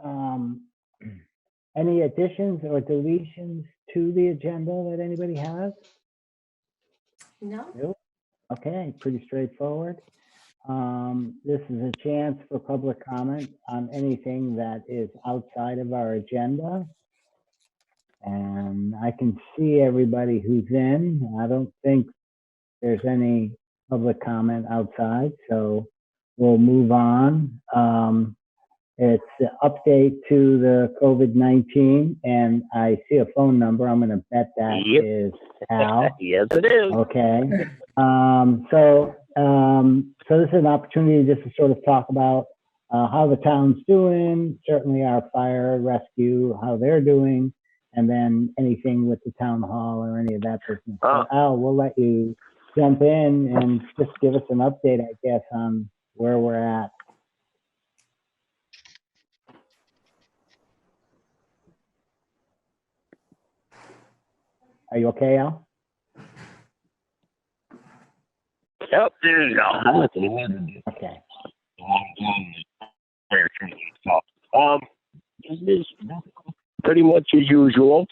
Um, any additions or deletions to the agenda that anybody has? No. Nope. Okay, pretty straightforward. This is a chance for public comment on anything that is outside of our agenda. And I can see everybody who's in. I don't think there's any public comment outside, so we'll move on. It's the update to the COVID-19, and I see a phone number. I'm going to bet that is Al. Yes, it is. Okay. So this is an opportunity just to sort of talk about how the town's doing, certainly our fire rescue, how they're doing, and then anything with the town hall or any of that business. So Al, we'll let you jump in and just give us an update, I guess, on where we're at. Are you okay, Al? Yep, there you go. Okay. This is pretty much as usual.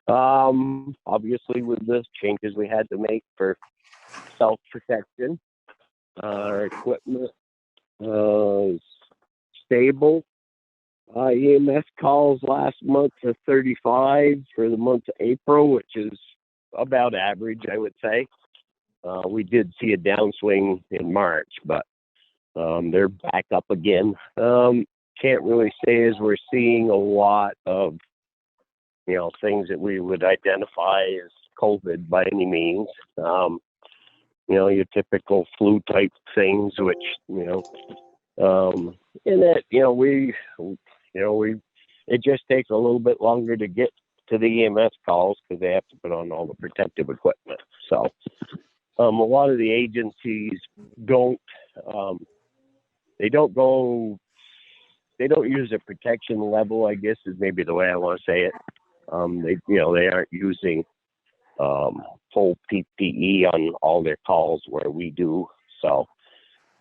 Obviously, with the changes we had to make for self-protection, our equipment is stable. EMS calls last month to 35 for the month of April, which is about average, I would say. We did see a downswing in March, but they're back up again. Can't really say as we're seeing a lot of, things that we would identify as COVID by any means. Your typical flu type things, which, and that, it just takes a little bit longer to get to the EMS calls because they have to put on all the protective equipment. So a lot of the agencies don't use a protection level, I guess is maybe the way I want to say it. They aren't using full PPE on all their calls where we do. So,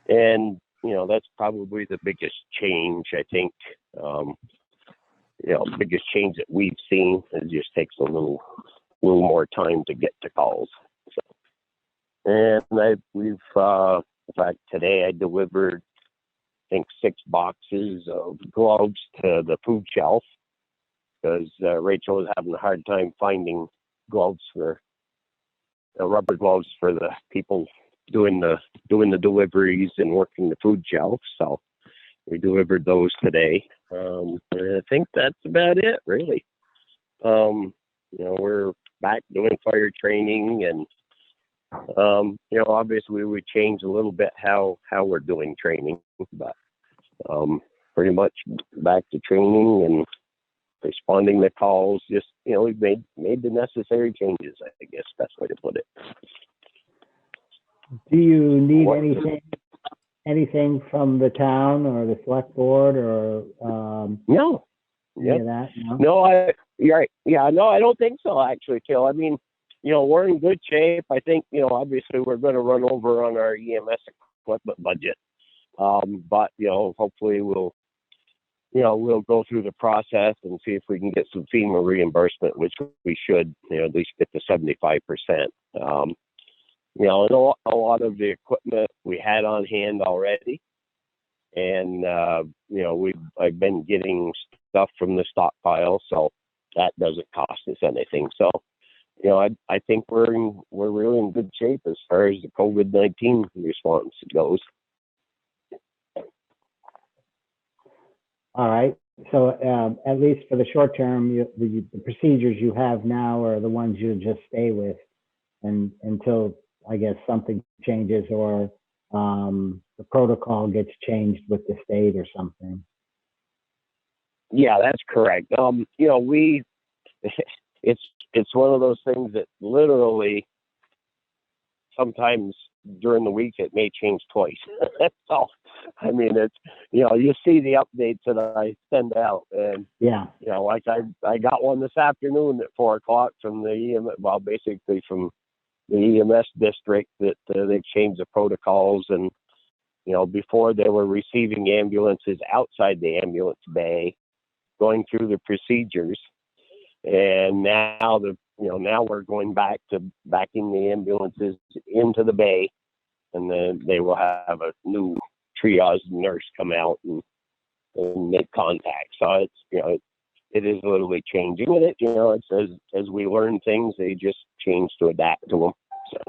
and that's probably the biggest change, I think. Biggest change that we've seen. It just takes a little more time to get to calls. So, and in fact, today I delivered, I think, 6 boxes of gloves to the food shelf because Rachel was having a hard time finding gloves rubber gloves for the people doing the deliveries and working the food shelf. So we delivered those today. And I think that's about it, really. We're back doing fire training, and obviously we changed a little bit how we're doing training, but pretty much back to training and responding to calls. Just we've made the necessary changes, I guess best way to put it. Do you need anything from the town or the select board or no? Any of that? No, you're right. Yeah, no, I don't think so, actually, Till. I mean, we're in good shape. I think, obviously we're going to run over on our EMS equipment budget. But, hopefully we'll go through the process and see if we can get some FEMA reimbursement, which we should, at least get to 75%. And a lot of the equipment we had on hand already. And, I've been getting stuff from the stockpile, so that doesn't cost us anything. So, I think we're really in good shape as far as the COVID-19 response goes. All right. So at least for the short term, the procedures you have now are the ones you'll just stay with, and until I guess something changes or the protocol gets changed with the state or something. Yeah, that's correct. It's one of those things that literally sometimes during the week it may change twice. So, I mean, it's, you see the updates that I send out, and yeah, like I got one this afternoon at 4:00 from the EMS, well, basically from the EMS district that they've changed the protocols, and before they were receiving ambulances outside the ambulance bay, going through the procedures, and now now we're going back to backing the ambulances into the bay, and then they will have a new triage nurse come out and make contact. So it's it is literally changing with it. It's as we learn things, they just change to adapt to them. So.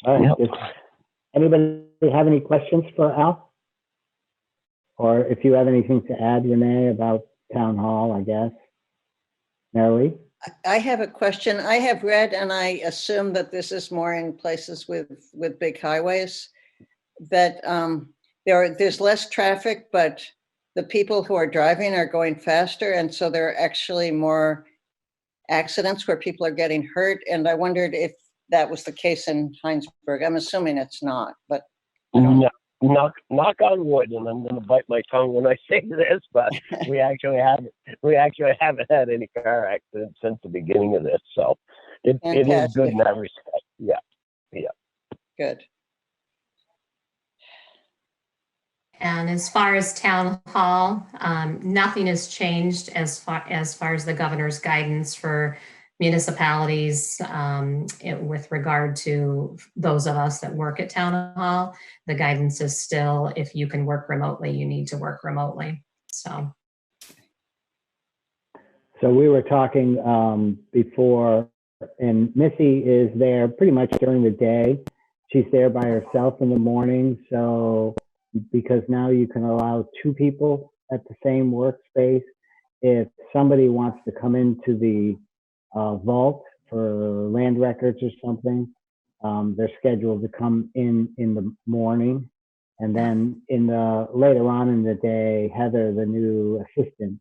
All right. Does anybody have any questions for Al? Or if you have anything to add, Renee, about town hall, I guess. Mary? I have a question. I have read, and I assume that this is more in places with big highways, that there's less traffic, but the people who are driving are going faster, and so there are actually more accidents where people are getting hurt. And I wondered if that was the case in Hinesburg. I'm assuming it's not, but I don't know. Knock on wood, and I'm going to bite my tongue when I say this, but we actually haven't had any car accidents since the beginning of this, so it is good in that respect. Yeah. Good. And as far as town hall, nothing has changed as far as the governor's guidance for municipalities with regard to those of us that work at town hall. The guidance is still, if you can work remotely, you need to work remotely. So we were talking before, and Missy is there pretty much during the day. She's there by herself in the morning. So because now you can allow 2 people at the same workspace, if somebody wants to come into the vault for land records or something, they're scheduled to come in the morning, and then later on in the day, Heather, the new assistant,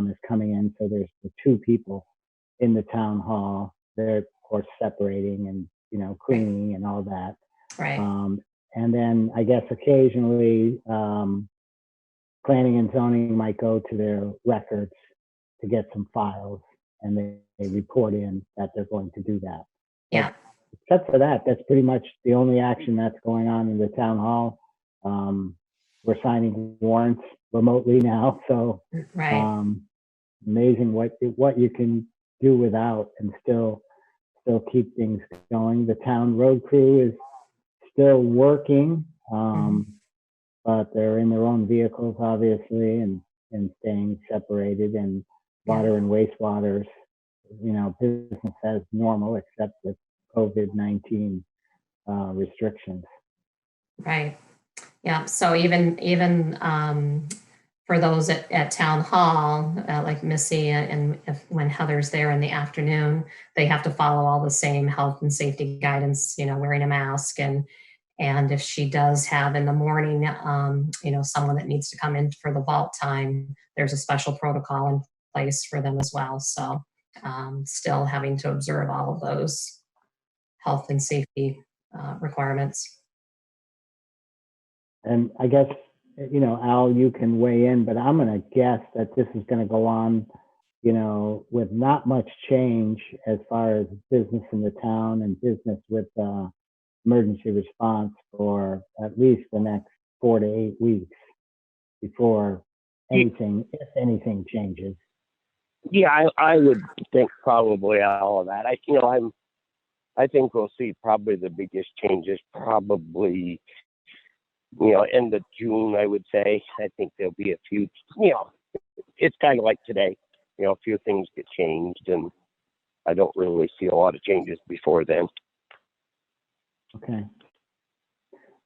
is coming in. So there's the 2 people in the town hall. They're of course separating and cleaning and all that. right. And then I guess occasionally planning and zoning might go to their records to get some files, and they report in that they're going to do that. Yeah. But except for that, that's pretty much the only action that's going on in the town hall. We're signing warrants remotely now, so Right. Amazing what you can do without and still keep things going. The town road crew is still working, but they're in their own vehicles, obviously, and staying separated. And water and wastewaters, business as normal, except with COVID-19 restrictions. Right. Yeah. So even for those at town hall, like Missy, and when Heather's there in the afternoon, they have to follow all the same health and safety guidance, wearing a mask. And if she does have in the morning, someone that needs to come in for the vault time, there's a special protocol in place for them as well. So still having to observe all of those health and safety requirements. And I guess, Al, you can weigh in, but I'm going to guess that this is going to go on, with not much change as far as business in the town and business with emergency response for at least the next 4 to 8 weeks before anything, if anything, changes. Yeah, I would think probably all of that. I think we'll see probably the biggest changes probably, end of June, I would say. I think there'll be a few, it's kind of like today, a few things get changed, and I don't really see a lot of changes before then. Okay.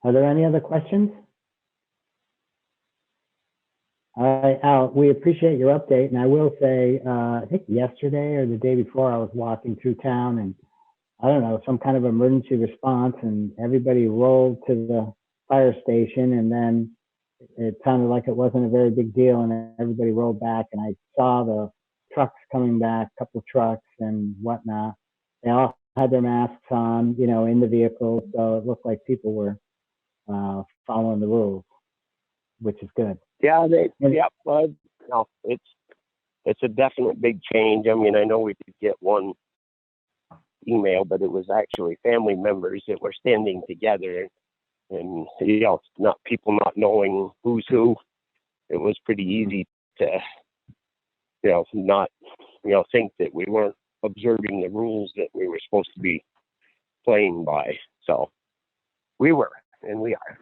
Are there any other questions? All right, Al, we appreciate your update. And I will say, I think yesterday or the day before, I was walking through town, and I don't know, some kind of emergency response, and everybody rolled to the fire station, and then it sounded like it wasn't a very big deal, and everybody rolled back, and I saw the trucks coming back, a couple trucks and whatnot. They all had their masks on, in the vehicles, so it looked like people were following the rules, which is good. Yeah, no, it's a definite big change. I mean, I know we did get one email, but it was actually family members that were standing together, and you know, not people not knowing who's who. It was pretty easy to, you know, not, you know, think that we weren't observing the rules that we were supposed to be playing by. So we were, and we are.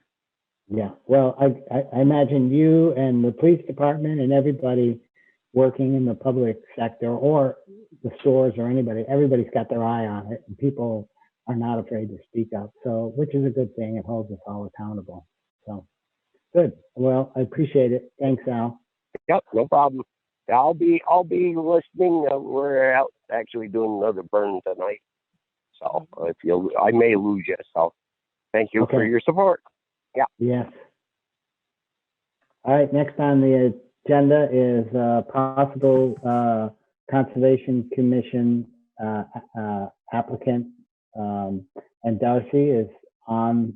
Yeah, well, I imagine you and the police department and everybody working in the public sector or the stores or anybody, everybody's got their eye on it, and people are not afraid to speak up. So, which is a good thing. It holds us all accountable. So, good. Well, I appreciate it. Thanks, Al. Yep, no problem. I'll be listening. We're out actually doing another burn tonight, so I may lose you. So, thank you for your support. Yeah. Yes. All right. Next on the agenda is possible Conservation Commission applicant, and Darcy is on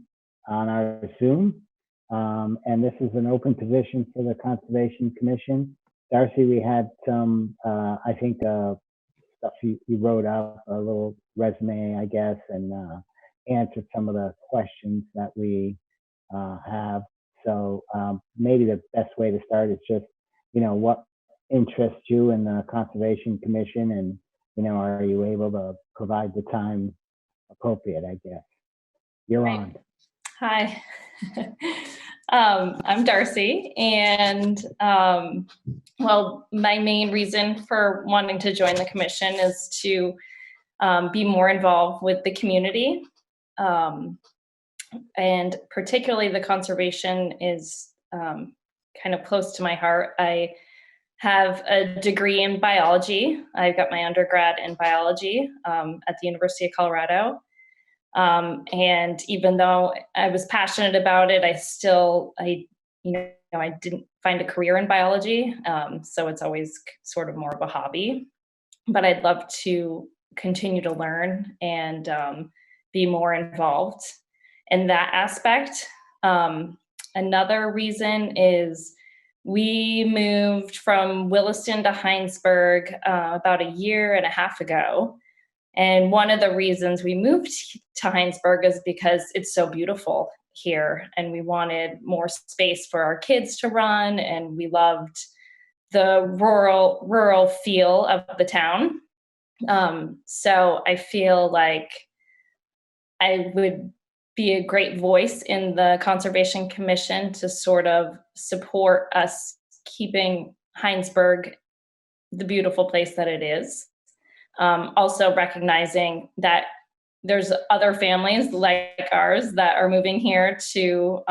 our Zoom, and this is an open position for the Conservation Commission. Darcy, we had some, I think, stuff you wrote out, a little resume, I guess, and answered some of the questions that we have. So maybe the best way to start is just, you know, what interests you in the Conservation Commission, and, you know, are you able to provide the time appropriate, I guess. You're on. Hi. I'm Darcy, and well, my main reason for wanting to join the commission is to be more involved with the community. And particularly the conservation is kind of close to my heart. I have a degree in biology. I've got my undergrad in biology at the University of Colorado. And even though I was passionate about it, I didn't find a career in biology. So it's always sort of more of a hobby, but I'd love to continue to learn and be more involved in that aspect. Another reason is we moved from Williston to Hinesburg about a year and a half ago. And one of the reasons we moved to Hinesburg is because it's so beautiful here, and we wanted more space for our kids to run, and we loved the rural feel of the town. So I feel like I would be a great voice in the Conservation Commission to sort of support us keeping Hinesburg the beautiful place that it is. Also recognizing that there's other families like ours that are moving here too.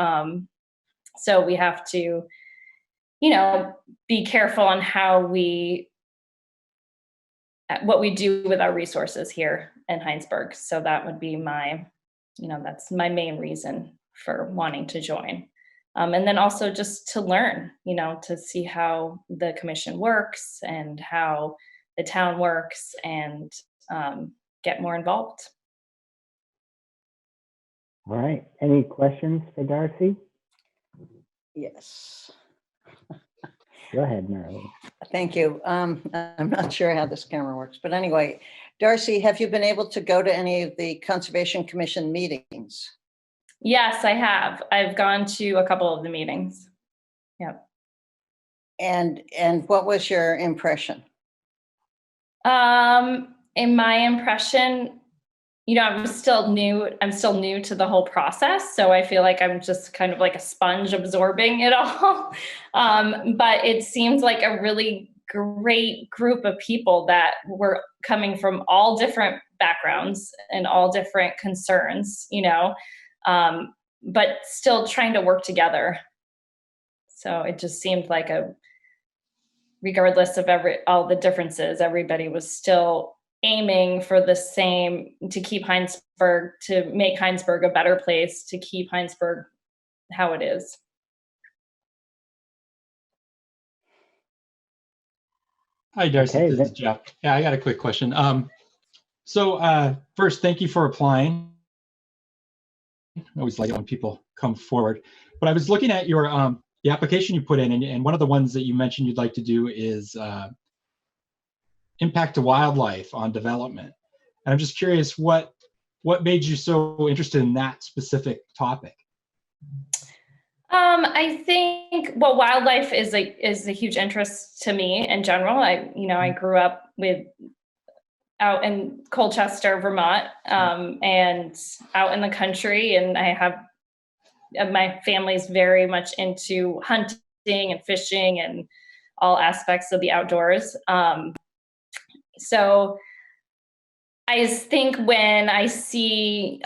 So we have to, you know, be careful on what we do with our resources here in Hinesburg. So that would be that's my main reason for wanting to join. And then also just to learn, you know, to see how the commission works and how the town works, and get more involved. All right. Any questions for Darcy? Yes. Go ahead, Mary. Thank you. I'm not sure how this camera works, but anyway, Darcy, have you been able to go to any of the Conservation Commission meetings? Yes, I have. I've gone to a couple of the meetings. Yep. And what was your impression? In my impression, you know, I'm still new to the whole process. So I feel like I'm just kind of like a sponge absorbing it all. But it seems like a really great group of people that were coming from all different backgrounds and all different concerns, you know, but still trying to work together. So it just seemed like regardless of all the differences, everybody was still aiming for the same, to keep Hinesburg, to make Hinesburg a better place, to keep Hinesburg how it is. Hi, Darcy. Okay, this is Jeff. Yeah, I got a quick question. So first, thank you for applying. I always like it when people come forward. But I was looking at your the application you put in, and one of the ones that you mentioned you'd like to do is impact to wildlife on development. And I'm just curious what made you so interested in that specific topic? I think, well, wildlife is a huge interest to me in general. I grew up out in Colchester, Vermont, and out in the country, and I have my family's very much into hunting and fishing and all aspects of the outdoors. So I think when I see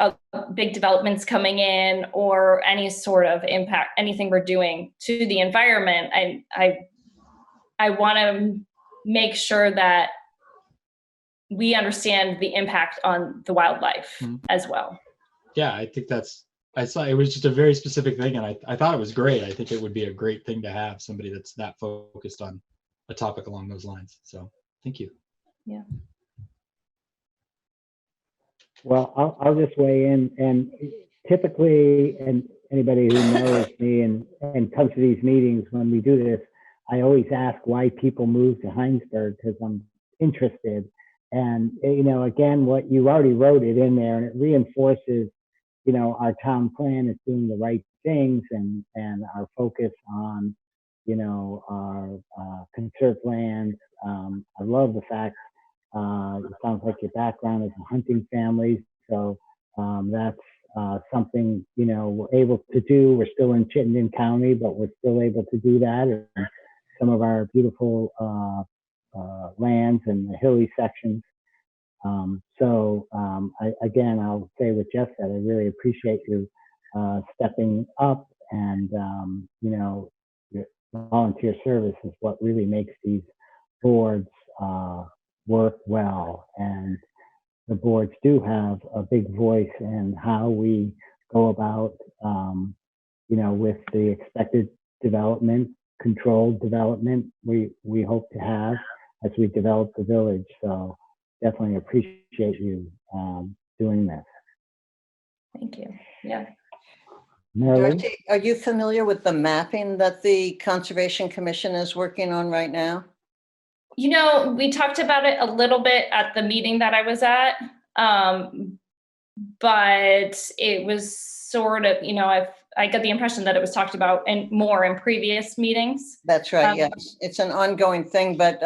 big developments coming in or any sort of impact, anything we're doing to the environment, I want to make sure that we understand the impact on the wildlife as well. Yeah, I think I saw it was just a very specific thing, and I thought it was great. I think it would be a great thing to have somebody that's that focused on a topic along those lines. So thank you. Yeah. Well, I'll just weigh in, and typically, and anybody who knows me and comes to these meetings when we do this, I always ask why people move to Hinesburg, because I'm interested. And, again, what you already wrote it in there, and it reinforces, our town plan is doing the right things, and our focus on, our conserved lands. I love the fact it sounds like your background is a hunting family, so that's something we're able to do. We're still in Chittenden County, but we're still able to do that. And some of our beautiful lands and the hilly sections. Again, I'll say what Jeff said. I really appreciate you stepping up, and your volunteer service is what really makes these boards work well. And the boards do have a big voice in how we go about, with the expected development, controlled development we hope to have as we develop the village. So definitely appreciate you doing this. Thank you. Yeah. Mary? Dorothy, are you familiar with the mapping that the Conservation Commission is working on right now? We talked about it a little bit at the meeting that I was at, but it was sort of, I got the impression that it was talked about more in previous meetings. That's right, yes. It's an ongoing thing, but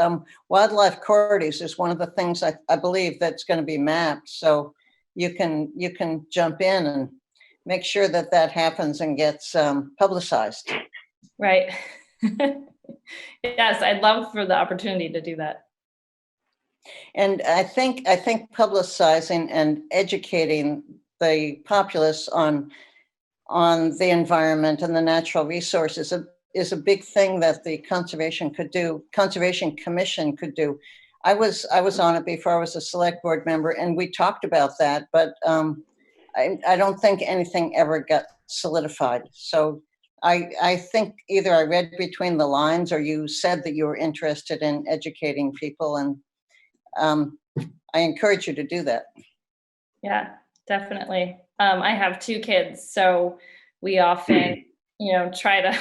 wildlife corridors is one of the things I believe that's going to be mapped. So you can jump in and make sure that happens and gets publicized. Right. Yes, I'd love for the opportunity to do that. And I think publicizing and educating the populace on the environment and the natural resources is a big thing that the Conservation Commission could do. I was on it before I was a select board member, and we talked about that, but I don't think anything ever got solidified. So I think either I read between the lines or you said that you were interested in educating people, and I encourage you to do that. Yeah, definitely. I have 2 kids, so we often, try to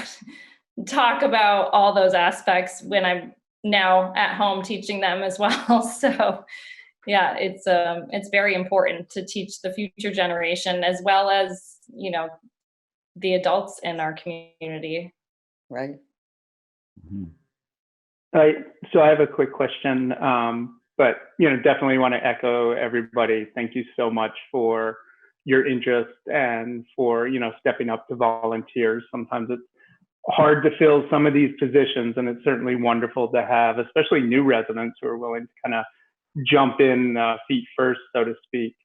talk about all those aspects when I'm now at home teaching them as well. So yeah, it's very important to teach the future generation as well as, the adults in our community. Right. So I have a quick question, but definitely want to echo everybody. Thank you so much for your interest and for stepping up to volunteers. Sometimes it's hard to fill some of these positions, and it's certainly wonderful to have, especially new residents who are willing to kind of jump in feet first, so to speak.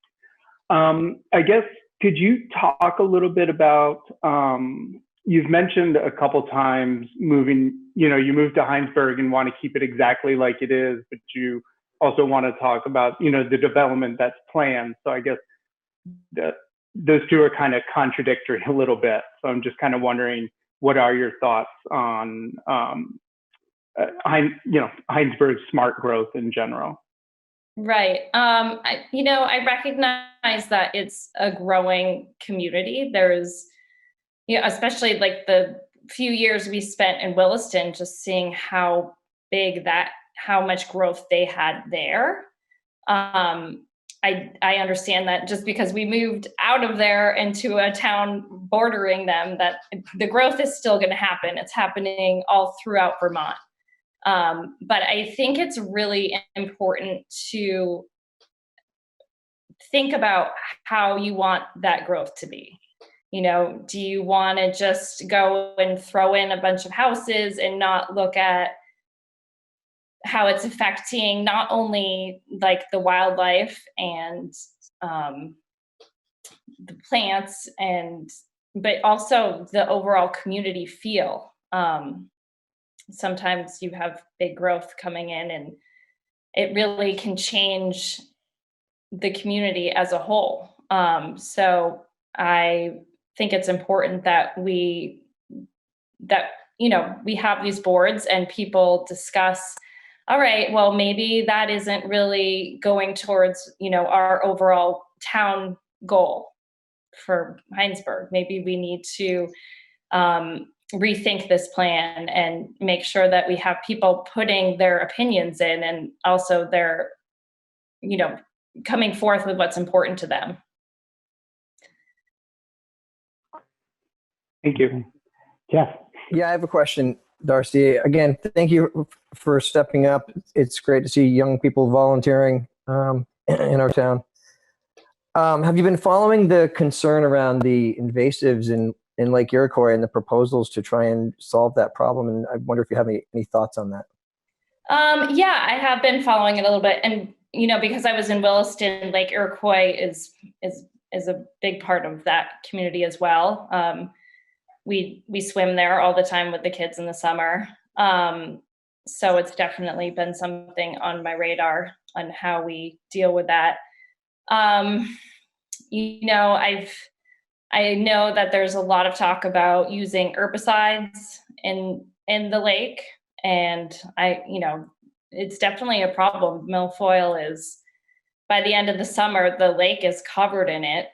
I guess, could you talk a little bit about, you've mentioned a couple times moving, you moved to Hinesburg and want to keep it exactly like it is, but you also want to talk about, the development that's planned. So I guess those two are kind of contradictory a little bit. So I'm just kind of wondering, what are your thoughts on, Hinesburg's smart growth in general? Right. I recognize that it's a growing community. There's, especially like the few years we spent in Williston, just seeing how much growth they had there. I understand that just because we moved out of there into a town bordering them, that the growth is still going to happen. It's happening all throughout Vermont. But I think it's really important to think about how you want that growth to be. You know, do you want to just go and throw in a bunch of houses and not look at how it's affecting not only like the wildlife and the plants but also the overall community feel? Sometimes you have big growth coming in and it really can change the community as a whole. So I think it's important that we have these boards and people discuss, all right, well, maybe that isn't really going towards, our overall town goal for Hinesburg. Maybe we need to rethink this plan and make sure that we have people putting their opinions in and also their, coming forth with what's important to them. Thank you. Jeff. Yeah, I have a question, Darcy. Again, thank you for stepping up. It's great to see young people volunteering in our town. Have you been following the concern around the invasives in Lake Iroquois and the proposals to try and solve that problem? And I wonder if you have any thoughts on that. Yeah, I have been following it a little bit. And, because I was in Williston, Lake Iroquois is a big part of that community as well. We swim there all the time with the kids in the summer. So it's definitely been something on my radar on how we deal with that. I know that there's a lot of talk about using herbicides in the lake, and it's definitely a problem. Milfoil is, by the end of the summer, the lake is covered in it.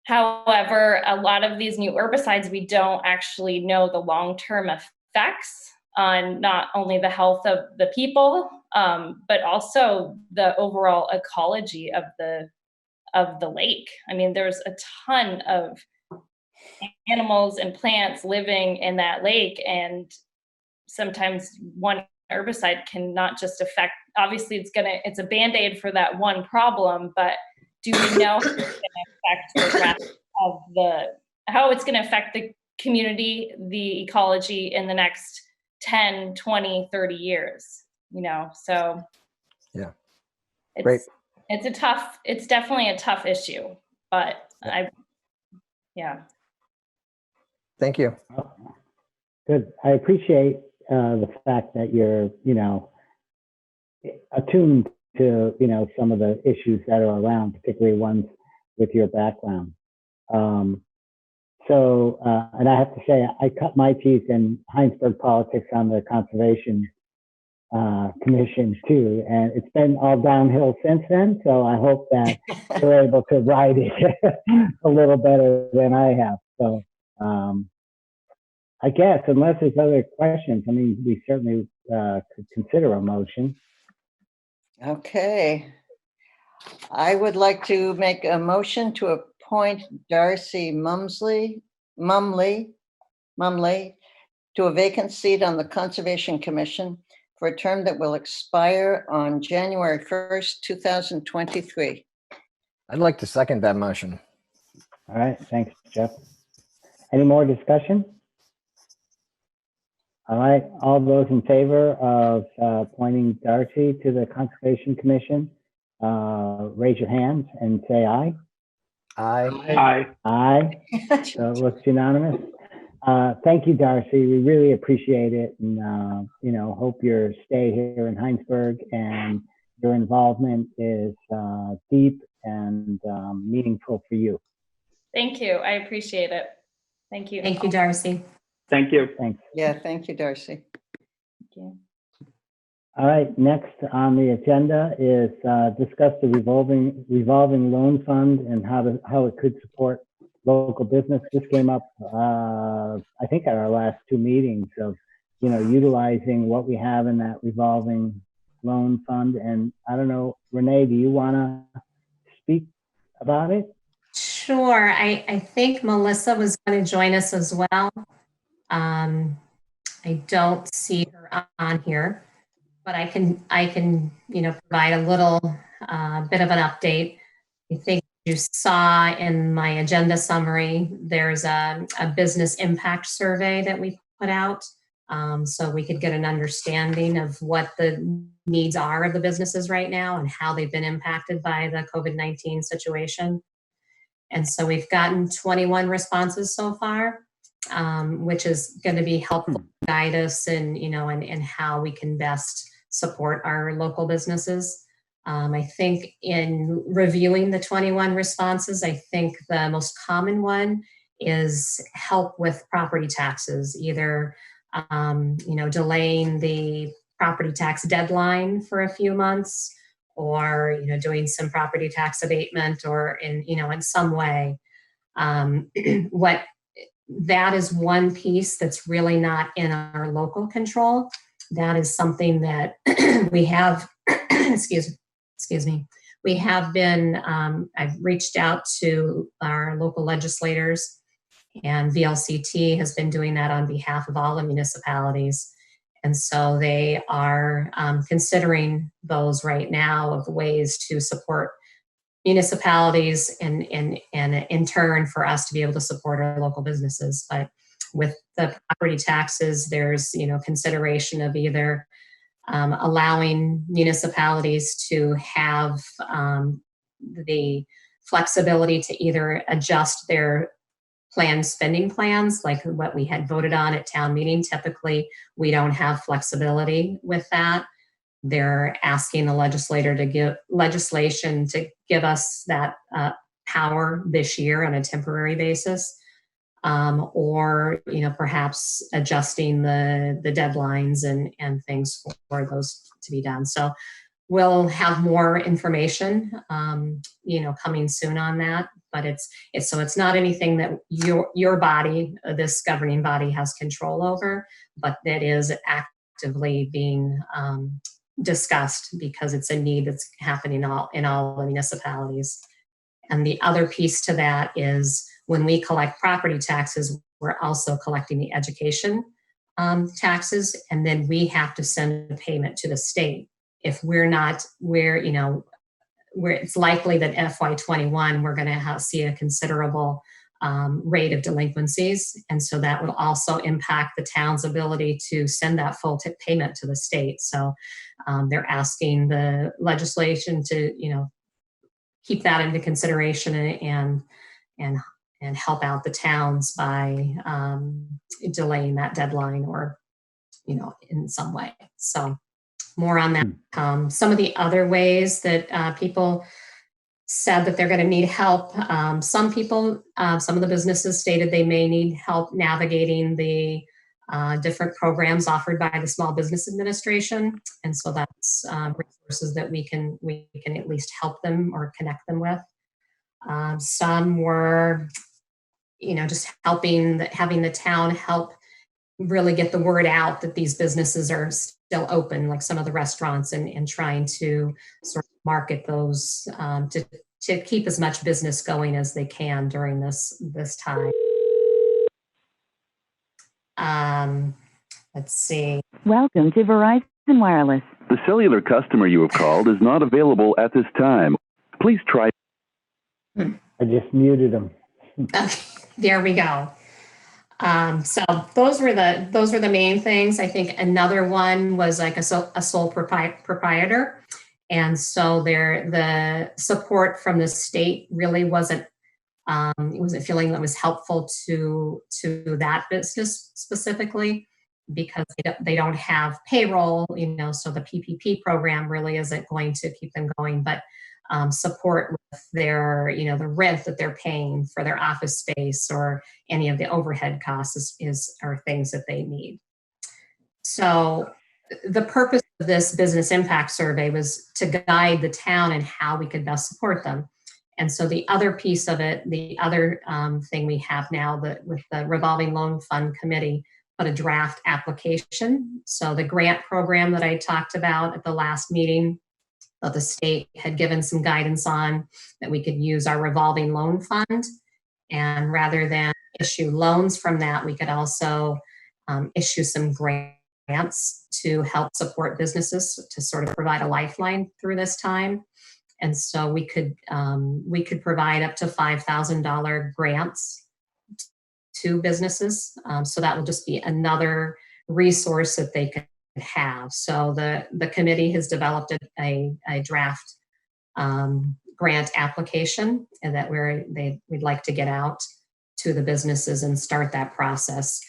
However, a lot of these new herbicides, we don't actually know the long-term effects on not only the health of the people, but also the overall ecology of the lake. I mean, there's a ton of animals and plants living in that lake, and sometimes one herbicide can not just affect, obviously it's a Band-Aid for that one problem, but do we know how it's going to affect the rest of how it's going to affect the community, the ecology in the next 10, 20, 30 years, so yeah, great. It's definitely a tough issue, but yeah. Thank you. Good. I appreciate the fact that you're, attuned to, some of the issues that are around, particularly ones with your background. And I have to say, I cut my teeth in Hinesburg politics on the Conservation Commission too, and it's been all downhill since then. So I hope that you're able to ride it a little better than I have. So I guess, unless there's other questions, we certainly could consider a motion. Okay. I would like to make a motion to appoint Darcy Mumley to a vacant seat on the Conservation Commission for a term that will expire on January 1st, 2023. I'd like to second that motion. All right, thanks, Jeff. Any more discussion? All right, all those in favor of appointing Darcy to the Conservation Commission, raise your hands and say aye. Aye. Aye. So it looks unanimous. Thank you, Darcy. We really appreciate it, and hope your stay here in Hinesburg and your involvement is deep and meaningful for you. Thank you. I appreciate it. Thank you. Thank you, Darcy. Thank you. Thanks. Yeah, thank you, Darcy. Thank you. All right, next on the agenda is discuss the revolving loan fund and how it could support local business. This came up, I think, at our last two meetings of, utilizing what we have in that revolving loan fund. And I don't know, Renee, do you want to speak about it? Sure. I think Melissa was going to join us as well. I don't see her on here, but I can provide a little bit of an update. I think you saw in my agenda summary, there's a business impact survey that we put out, so we could get an understanding of what the needs are of the businesses right now and how they've been impacted by the COVID-19 situation. And so we've gotten 21 responses so far, which is going to be helpful to guide us in, and how we can best support our local businesses. I think in reviewing the 21 responses, I think the most common one is help with property taxes, either, delaying the property tax deadline for a few months, or, doing some property tax abatement, or in some way. What that is one piece that's really not in our local control. That is something that we have, excuse me, we have been, I've reached out to our local legislators, and VLCT has been doing that on behalf of all the municipalities. And so they are considering those right now of ways to support municipalities, and in turn for us to be able to support our local businesses. But with the property taxes, there's consideration of either allowing municipalities to have the flexibility to either adjust their planned spending plans, like what we had voted on at town meeting. Typically, we don't have flexibility with that. They're asking the legislation to give us that power this year on a temporary basis, or perhaps adjusting the deadlines and things for those to be done. So we'll have more information, coming soon on that. But it's not anything that your body, this governing body, has control over, but that is actively being discussed because it's a need that's happening in all the municipalities. And the other piece to that is when we collect property taxes, we're also collecting the education taxes, and then we have to send a payment to the state. If it's likely that FY21 we're going to see a considerable rate of delinquencies, and so that would also impact the town's ability to send that full payment to the state. So they're asking the legislation to keep that into consideration and help out the towns by delaying that deadline, or in some way. So more on that. Some of the other ways that people said that they're going to need help. Some people, some of the businesses stated they may need help navigating the different programs offered by the Small Business Administration, and so that's resources that we can at least help them or connect them with. Some were, just having the town help really get the word out that these businesses are still open, like some of the restaurants, and trying to sort of market those to keep as much business going as they can during this time. Let's see. Welcome to Verizon Wireless. The cellular customer you have called is not available at this time. Please try. I just muted them. Okay, there we go. So those were the main things. I think another one was like a sole proprietor, and so the support from the state really wasn't feeling that was helpful to that business specifically, because they don't have payroll, so the PPP program really isn't going to keep them going, but support with their, the rent that they're paying for their office space, or any of the overhead costs are things that they need. So the purpose of this business impact survey was to guide the town in how we could best support them. And so the other piece of it, the other thing we have now, with the Revolving Loan Fund Committee, put a draft application. So the grant program that I talked about at the last meeting, that the state had given some guidance on, that we could use our revolving loan fund. And rather than issue loans from that, we could also issue some grants to help support businesses to sort of provide a lifeline through this time. And so we could provide up to $5,000 grants to businesses. So that will just be another resource that they could have. So the committee has developed a draft grant application, and that we'd like to get out to the businesses and start that process.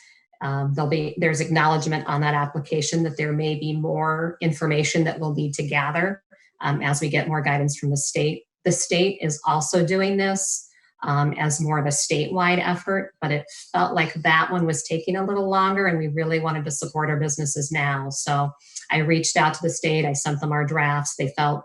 There's acknowledgement on that application that there may be more information that we'll need to gather as we get more guidance from the state. The state is also doing this as more of a statewide effort, but it felt like that one was taking a little longer, and we really wanted to support our businesses now. So I reached out to the state, I sent them our drafts. They felt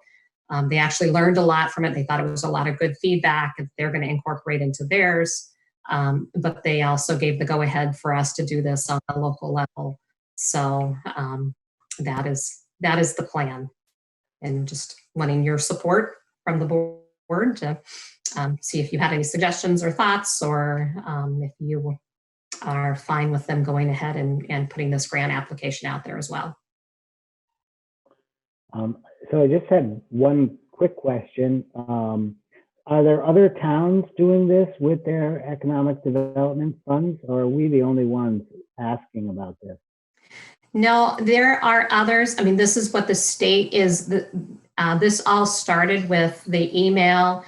they actually learned a lot from it. They thought it was a lot of good feedback that they're going to incorporate into theirs. But they also gave the go-ahead for us to do this on a local level. So that is the plan. And just wanting your support from the board to see if you had any suggestions or thoughts, or if you are fine with them going ahead and putting this grant application out there as well. So I just had one quick question. Are there other towns doing this with their economic development funds, or are we the only ones asking about this? No, there are others. I mean, this is what the state is. This all started with the email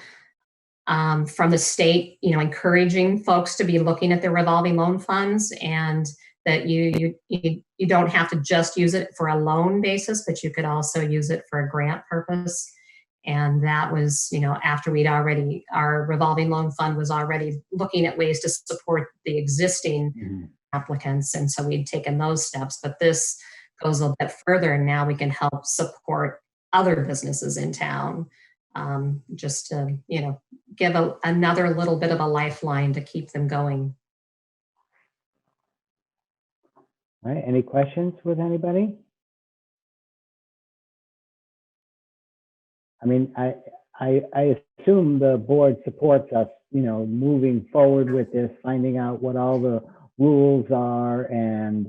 from the state, encouraging folks to be looking at their revolving loan funds, and that you don't have to just use it for a loan basis, but you could also use it for a grant purpose. And that was, after our revolving loan fund was already looking at ways to support the existing applicants. And so we'd taken those steps, but this goes a bit further, and now we can help support other businesses in town, just to, give another little bit of a lifeline to keep them going. All right, any questions with anybody? I mean, I assume the board supports us, moving forward with this, finding out what all the rules are and,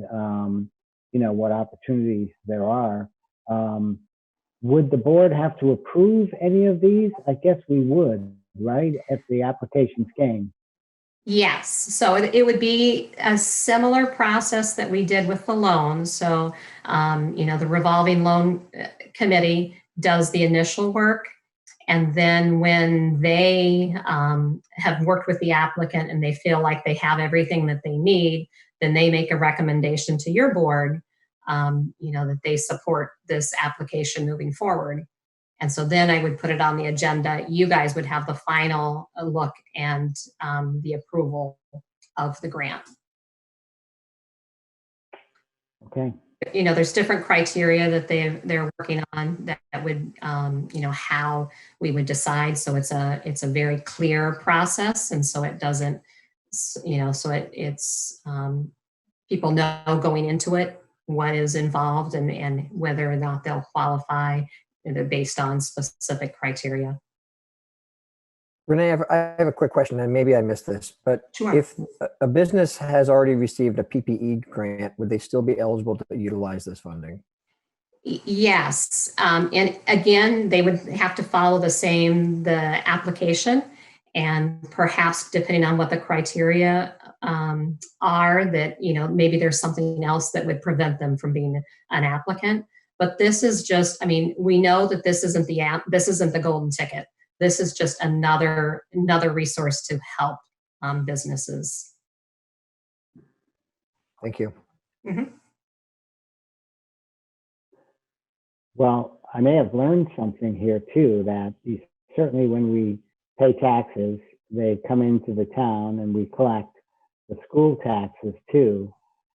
what opportunities there are. Would the board have to approve any of these? I guess we would, right, if the applications came. Yes, so it would be a similar process that we did with the loans. So, the revolving loan committee does the initial work. And then when they have worked with the applicant and they feel like they have everything that they need, then they make a recommendation to your board, that they support this application moving forward. And so then I would put it on the agenda. You guys would have the final look and the approval of the grant. Okay. There's different criteria that they're working on that would, how we would decide. So it's a very clear process, and so it doesn't, it's people know going into it what is involved and whether or not they'll qualify. They're based on specific criteria. Renee, I have a quick question, and maybe I missed this, but Sure. If a business has already received a PPE grant, would they still be eligible to utilize this funding? Yes, and again, they would have to follow the application, and perhaps depending on what the criteria are, that maybe there's something else that would prevent them from being an applicant. But this is just, we know that this isn't the golden ticket. This is just another resource to help businesses. Thank you. Mm-hmm. Well, I may have learned something here too, that certainly when we pay taxes, they come into the town and we collect the school taxes too.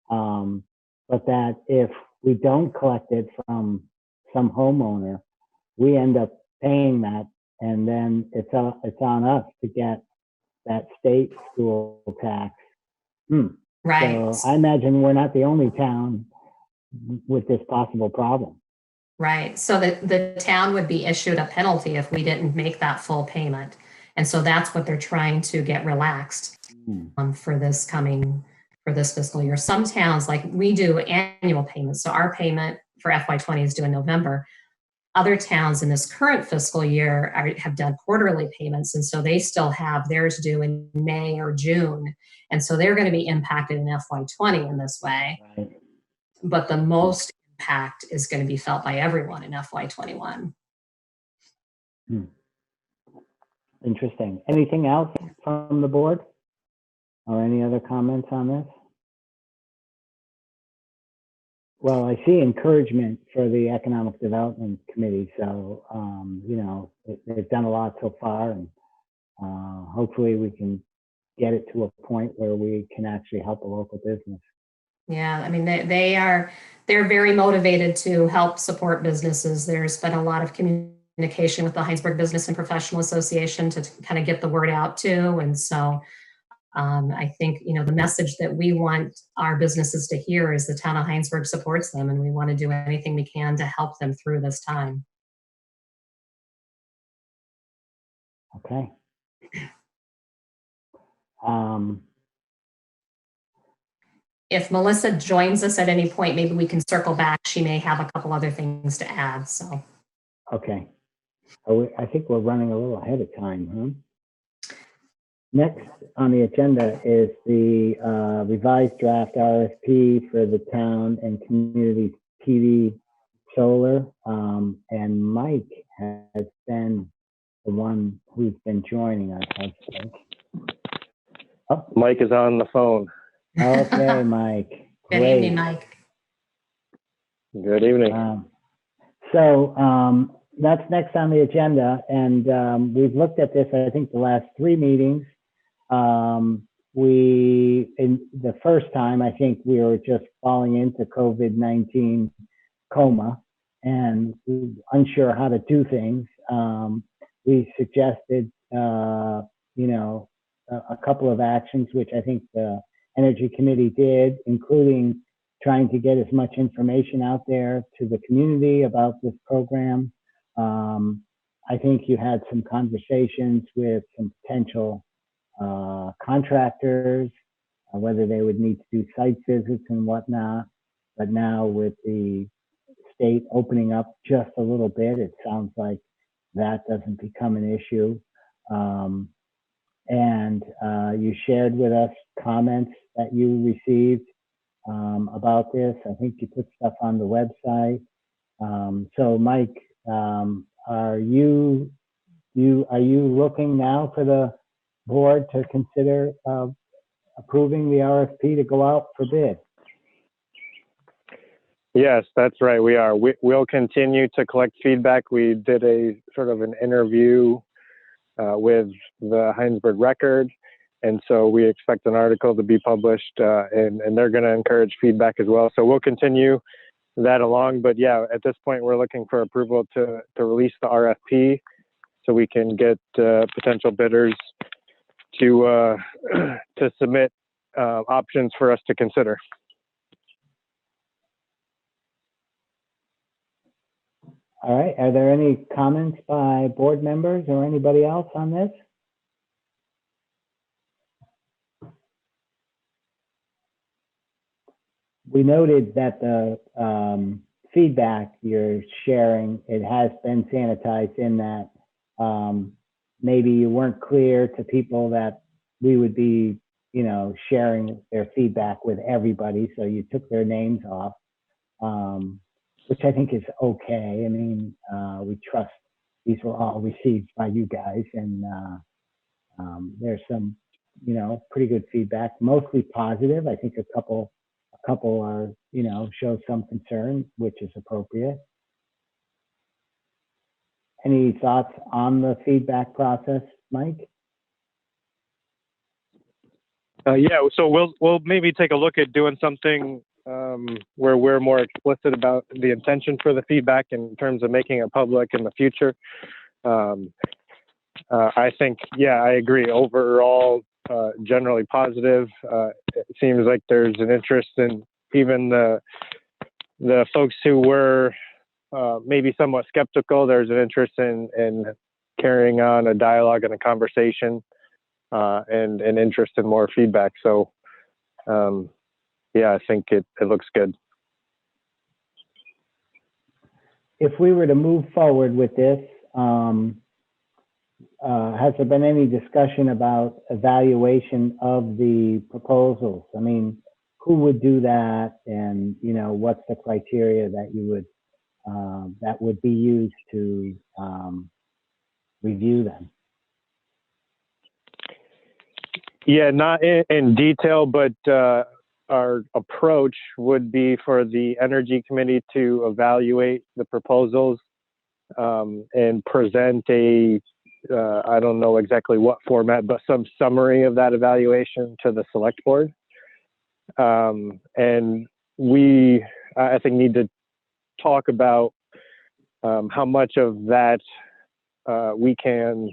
But that if we don't collect it from some homeowner, we end up paying that, and then it's on us to get that state school tax. Right. So I imagine we're not the only town with this possible problem. Right. So the town would be issued a penalty if we didn't make that full payment. And so that's what they're trying to get relaxed for this fiscal year. Some towns, like we do annual payments. So our payment for FY20 is due in November. Other towns in this current fiscal year have done quarterly payments. And so they still have theirs due in May or June. And so they're going to be impacted in FY20 in this way. Right. But the most impact is going to be felt by everyone in FY21. Interesting. Anything else from the board? Or any other comments on this? Well, I see encouragement for the Economic Development Committee. So, you know, they've done a lot so far, and hopefully we can get it to a point where we can actually help a local business. Yeah, I mean, they're very motivated to help support businesses. There's been a lot of communication with the Hinesburg Business and Professional Association to kind of get the word out too. And so I think, you know, the message that we want our businesses to hear is the town of Hinesburg supports them, and we want to do anything we can to help them through this time. Okay. If Melissa joins us at any point, maybe we can circle back. She may have a couple other things to add. So. Okay. I think we're running a little ahead of time, huh? Next on the agenda is the revised draft RFP for the town and community TV solar. And Mike has been the one who's been joining us, I think. Oh. Mike is on the phone. Okay, Mike. Good Great. evening, Mike. Good evening. That's next on the agenda, and we've looked at this, I think, the last 3 meetings. In the first time, I think we were just falling into COVID-19 coma and unsure how to do things. We suggested, you know, a couple of actions, which I think the Energy Committee did, including trying to get as much information out there to the community about this program. I think you had some conversations with some potential contractors, whether they would need to do site visits and whatnot. But now with the state opening up just a little bit, it sounds like that doesn't become an issue. And you shared with us comments that you received about this. I think you put stuff on the website. So Mike, are you looking now for the board to consider approving the RFP to go out for bid? Yes, that's right. We are. We'll continue to collect feedback. We did a sort of an interview with the Hinesburg Record, and so we expect an article to be published, and they're going to encourage feedback as well. So we'll continue that along. But yeah, at this point, we're looking for approval to release the RFP so we can get potential bidders to submit options for us to consider. All right. Are there any comments by board members or anybody else on this? We noted that the feedback you're sharing, it has been sanitized in that maybe you weren't clear to people that we would be, you know, sharing their feedback with everybody. So you took their names off, which I think is okay. I mean, we trust these were all received by you guys, and there's some, you know, pretty good feedback, mostly positive. I think a couple are, you know, show some concern, which is appropriate. Any thoughts on the feedback process, Mike? Yeah, so we'll maybe take a look at doing something where we're more explicit about the intention for the feedback in terms of making it public in the future. I think, yeah, I agree. Overall, generally positive. It seems like there's an interest in even the folks who were maybe somewhat skeptical, there's an interest in carrying on a dialogue and a conversation, and an interest in more feedback. So, yeah, I think it looks good. If we were to move forward with this, has there been any discussion about evaluation of the proposals? I mean, who would do that, and what's the criteria that you would that would be used to review them? Yeah, not in detail, but our approach would be for the Energy Committee to evaluate the proposals and present I don't know exactly what format, but some summary of that evaluation to the Select Board. And we, I think, need to talk about how much of that we can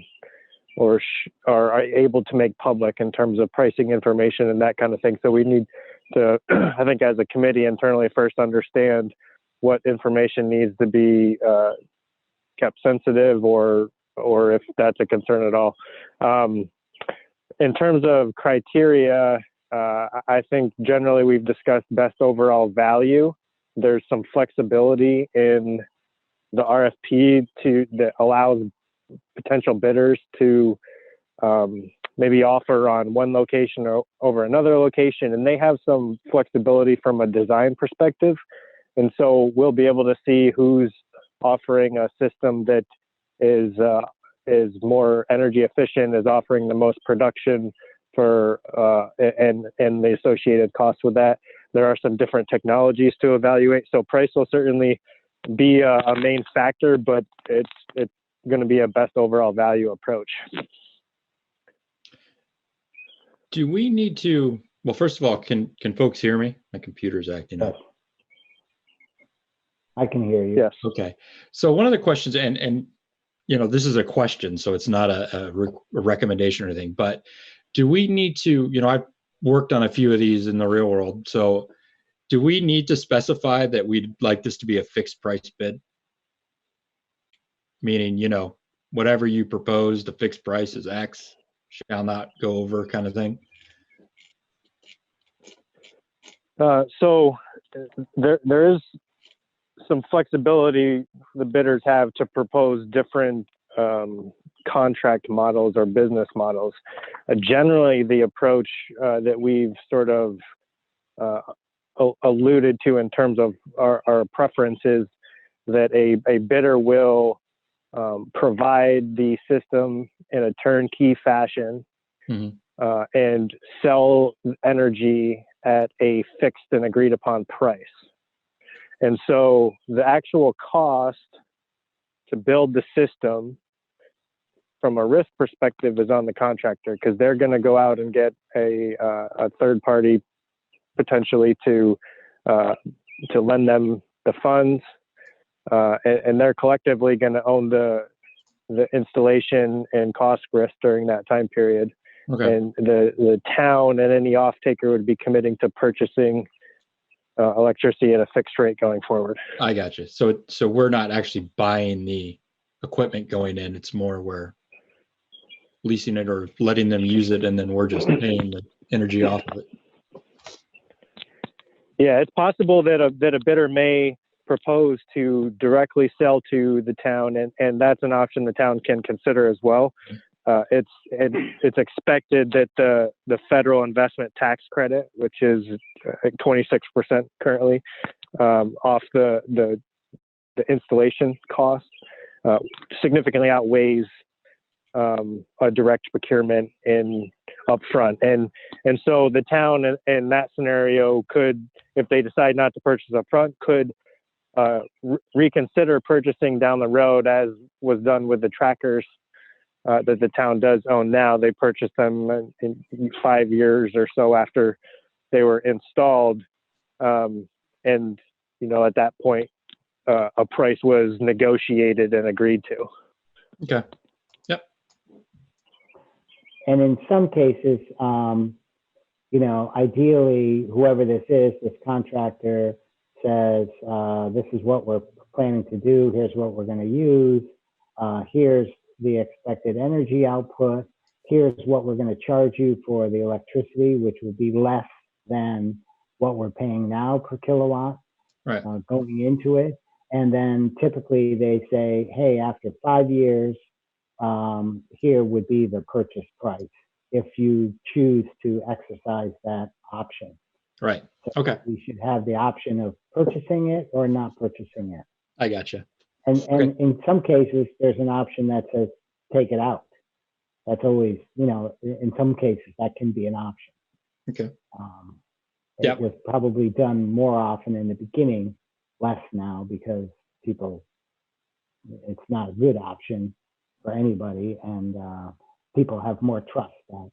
or are able to make public in terms of pricing information and that kind of thing. So we need to, I think, as a committee internally, first understand what information needs to be kept sensitive, or if that's a concern at all. In terms of criteria, I think generally we've discussed best overall value. There's some flexibility in the RFP that allows potential bidders to maybe offer on one location or over another location, and they have some flexibility from a design perspective. And so we'll be able to see who's offering a system that is more energy efficient, is offering the most production for and the associated costs with that. There are some different technologies to evaluate, so price will certainly be a main factor, but it's going to be a best overall value approach. Do we need to, well, first of all, can folks hear me? My computer's acting up. I can hear you. Yes. Okay. So one of the questions, and this is a question, so it's not a recommendation or anything, but do we need to, I've worked on a few of these in the real world. So do we need to specify that we'd like this to be a fixed price bid? Meaning, whatever you propose, the fixed price is X, shall not go over, kind of thing? So there is some flexibility the bidders have to propose different contract models or business models. Generally, the approach that we've sort of alluded to in terms of our preference is that a bidder will provide the system in a turnkey fashion, and sell energy at a fixed and agreed upon price. And so the actual cost to build the system from a risk perspective is on the contractor, because they're going to go out and get a third party potentially to lend them the funds. And they're collectively going to own the installation and cost risk during that time period. Okay. And the town and any off taker would be committing to purchasing electricity at a fixed rate going forward. I got you. So we're not actually buying the equipment going in. It's more we're leasing it or letting them use it, and then we're just paying the energy off of it. Yeah, it's possible that a bidder may propose to directly sell to the town, and that's an option the town can consider as well. It's expected that the federal investment tax credit, which is 26% currently, off the installation cost, significantly outweighs a direct procurement in upfront, and so the town in that scenario could, if they decide not to purchase upfront, could reconsider purchasing down the road, as was done with the trackers that the town does own now. They purchased them in 5 years or so after they were installed, and at that point a price was negotiated and agreed to. Okay. Yep. And in some cases, ideally, whoever this is, this contractor says, this is what we're planning to do. Here's what we're going to use. Here's the expected energy output. Here's what we're going to charge you for the electricity, which will be less than what we're paying now per kilowatt Right. going into it. And then typically they say, hey, after 5 years, here would be the purchase price if you choose to exercise that option. Right. So Okay. we should have the option of purchasing it or not purchasing it. I gotcha. And Okay. in some cases, there's an option that says take it out. That's always, in some cases that can be an option. Okay. It was probably done more often in the beginning, less now because it's not a good option for anybody, and people have more trust that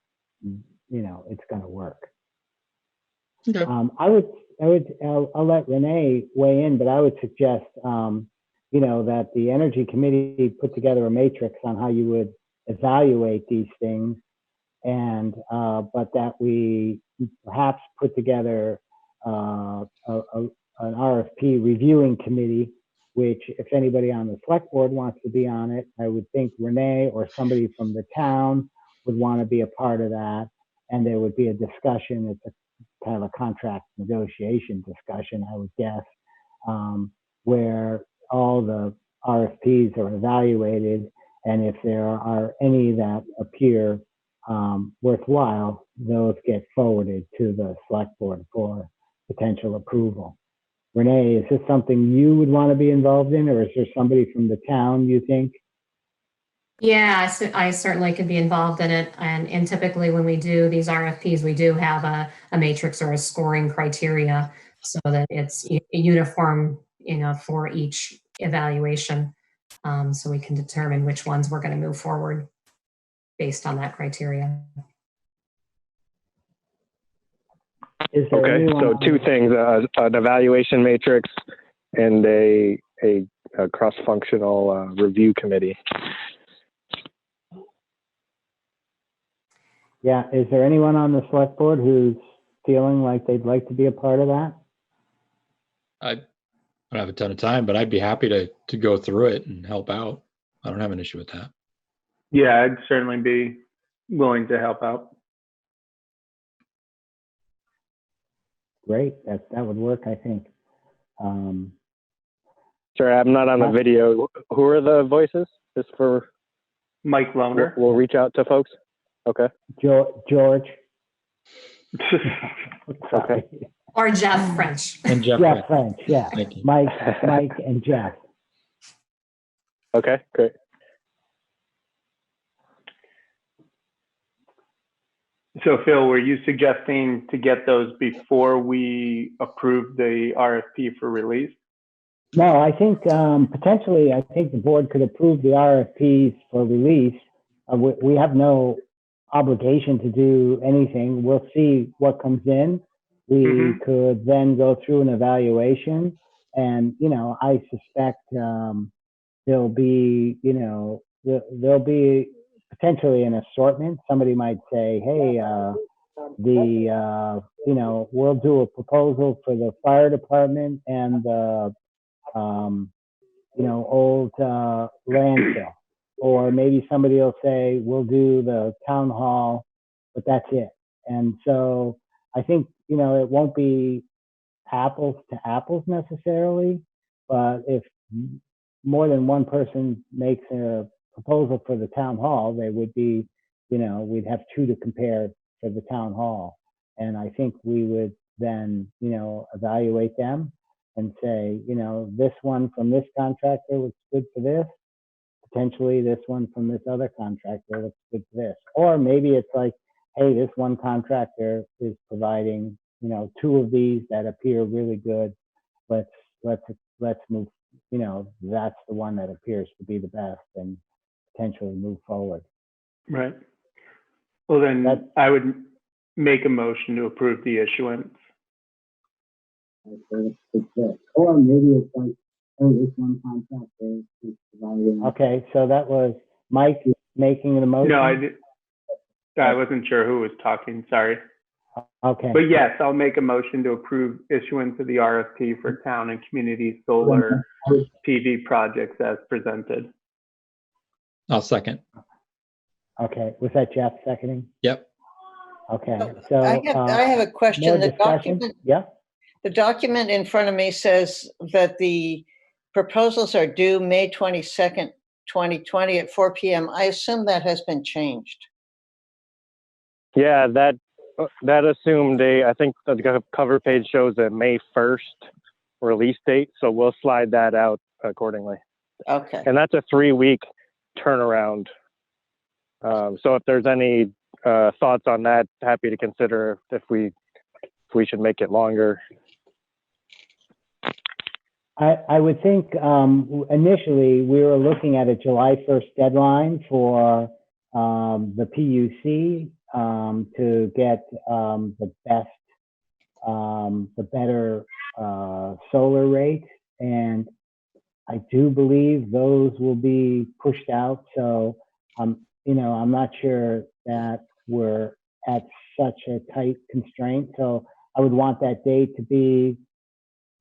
it's going to work. Okay. I'll let Renee weigh in, but I would suggest that the Energy Committee put together a matrix on how you would evaluate these things, and but that we perhaps put together an RFP reviewing committee, which if anybody on the select board wants to be on it, I would think Renee or somebody from the town would want to be a part of that. And there would be a discussion. It's a kind of a contract negotiation discussion, I would guess, where all the RFPs are evaluated. And if there are any that appear worthwhile, those get forwarded to the select board for potential approval. Renee, is this something you would want to be involved in, or is there somebody from the town you think? Yeah, I certainly could be involved in it. And typically when we do these RFPs, we do have a matrix or a scoring criteria so that it's uniform, for each evaluation. So we can determine which ones we're going to move forward based on that criteria. Okay, so two things, an evaluation matrix and a cross-functional review committee. Yeah, is there anyone on the select board who's feeling like they'd like to be a part of that? I don't have a ton of time, but I'd be happy to go through it and help out. I don't have an issue with that. Yeah, I'd certainly be willing to help out. Great, that would work, I think. Sorry, I'm not on the video. Who are the voices? Just for Mike Lohner. We'll reach out to folks. Okay. George. Okay. Or Jeff French. And Jeff French, yeah. Thank you. Mike and Jeff. Okay, great. So Phil, were you suggesting to get those before we approve the RFP for release? No, I think potentially, I think the board could approve the RFPs for release. We have no obligation to do anything. We'll see what comes in. We could then go through an evaluation, and I suspect there'll be there'll be potentially an assortment. Somebody might say, hey, we'll do a proposal for the fire department and the old landfill. Or maybe somebody will say, we'll do the town hall, but that's it. And so I think, it won't be apples to apples necessarily, but if more than one person makes a proposal for the town hall, they would be, we'd have two to compare for the town hall. And I think we would then, evaluate them and say, this one from this contractor looks good for this. Potentially this one from this other contractor looks good for this. Or maybe it's like, hey, this one contractor is providing, two of these that appear really good. Let's move, that's the one that appears to be the best and potentially move forward. Right. Well, then I would make a motion to approve the issuance. Or maybe it's like, oh, this one contractor is providing. Okay, so that was Mike making the motion? No, I wasn't sure who was talking. Sorry. Okay. But yes, I'll make a motion to approve issuance of the RFP for town and community solar PV projects as presented. I'll second. Okay, was that Jeff seconding? Yep. Okay, so. I have a question. More The discussion? document, Yeah, the document in front of me says that the proposals are due May 22nd, 2020 at 4 p.m. I assume that has been changed. Yeah, that assumed I think the cover page shows a May 1st release date, so we'll slide that out accordingly. Okay. And that's a 3-week turnaround. So if there's any thoughts on that, happy to consider if we should make it longer. I would think initially we were looking at a July 1st deadline for the PUC to get the better solar rate. And I do believe those will be pushed out. So, I'm not sure that we're at such a tight constraint. So I would want that date to be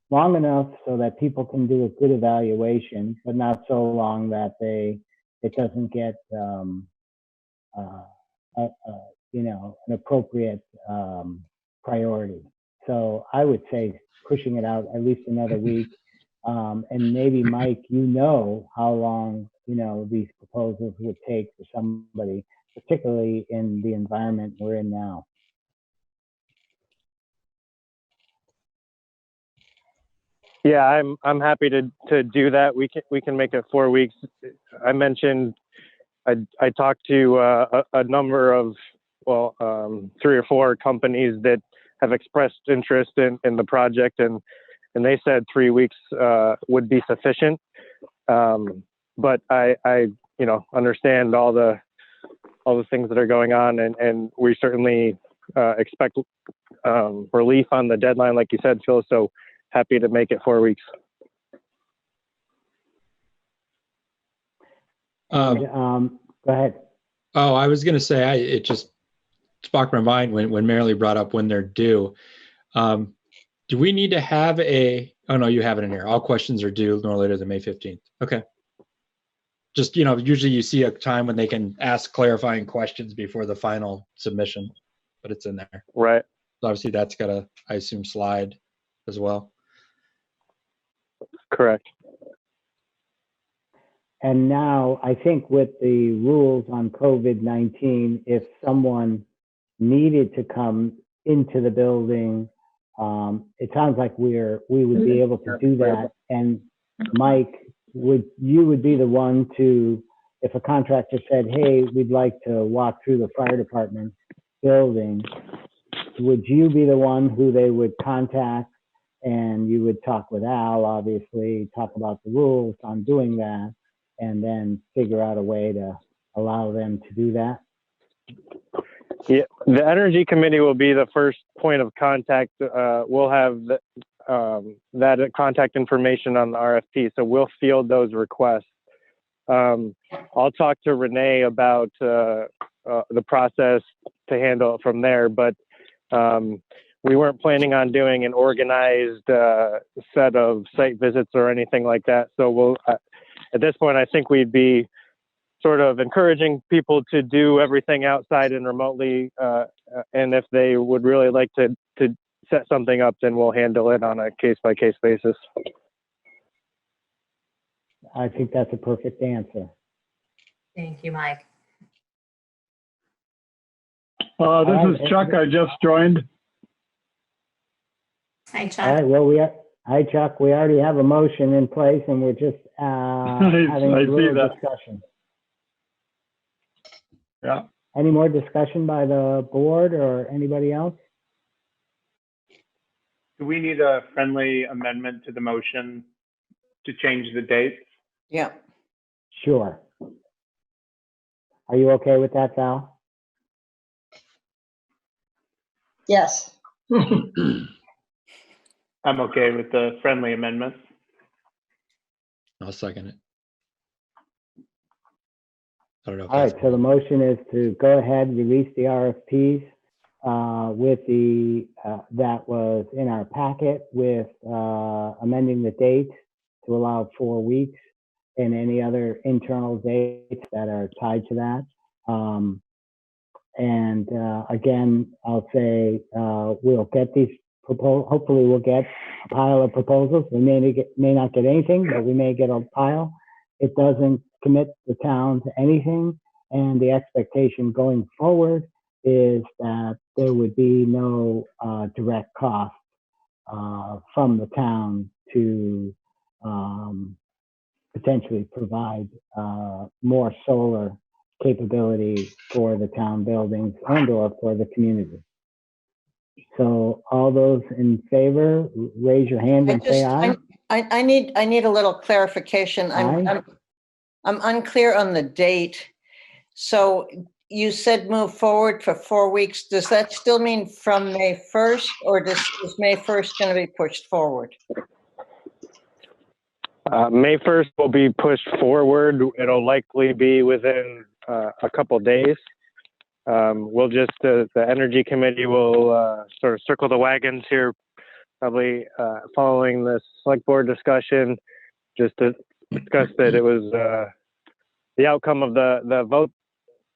long enough so that people can do a good evaluation, but not so long that it doesn't get an appropriate priority. So I would say pushing it out at least another week, and maybe Mike, how long these proposals would take for somebody, particularly in the environment we're in now. Yeah, I'm happy to do that. We can make it 4 weeks. I mentioned I talked to a number of 3 or 4 companies that have expressed interest in the project, and they said 3 weeks would be sufficient. But I understand all the things that are going on, and we certainly expect relief on the deadline, like you said, Phil. So happy to make it 4 weeks. Go ahead. Oh, I was going to say, it just sparked my mind when Marilee brought up when they're due. Do we need to have oh no, you have it in here. All questions are due no later than May 15th. Okay. Just, usually you see a time when they can ask clarifying questions before the final submission, but it's in there. Right. So obviously that's got to, I assume, slide as well. Correct. And now I think with the rules on COVID-19, if someone needed to come into the building, it sounds like we would be able to do that. And Mike, you would be the one to, if a contractor said, hey, we'd like to walk through the fire department building, would you be the one who they would contact? And you would talk with Al, obviously, talk about the rules on doing that, and then figure out a way to allow them to do that? Yeah, the Energy Committee will be the first point of contact. We'll have that contact information on the RFP, so we'll field those requests. I'll talk to Renee about the process to handle it from there, but we weren't planning on doing an organized set of site visits or anything like that. So we'll, at this point, I think we'd be sort of encouraging people to do everything outside and remotely. And if they would really like to set something up, then we'll handle it on a case-by-case basis. I think that's a perfect answer. Thank you, Mike. This is Chuck. I just joined. Hi, Chuck. All right, well, hi, Chuck. We already have a motion in place, and we're just having a little discussion. Yeah. Any more discussion by the board or anybody else? Do we need a friendly amendment to the motion to change the dates? Yeah. Sure. Are you okay with that, Val? Yes. I'm okay with the friendly amendment. I'll second it. I don't know. All right, so the motion is to go ahead, release the RFPs with the, that was in our packet with amending the date to allow 4 weeks and any other internal dates that are tied to that. Again, I'll say we'll get these hopefully we'll get a pile of proposals. We may not get anything, but we may get a pile. It doesn't commit the town to anything, and the expectation going forward is that there would be no direct cost from the town to potentially provide more solar capability for the town buildings and or for the community. So all those in favor, raise your hand and say aye. I need a little clarification. I'm unclear on the date. So you said move forward for 4 weeks. Does that still mean from May 1st, or is May 1st going to be pushed forward? May 1st will be pushed forward. It'll likely be within a couple days. We'll just, the Energy Committee will sort of circle the wagons here, probably following the select board discussion, just to discuss that it was the outcome of the vote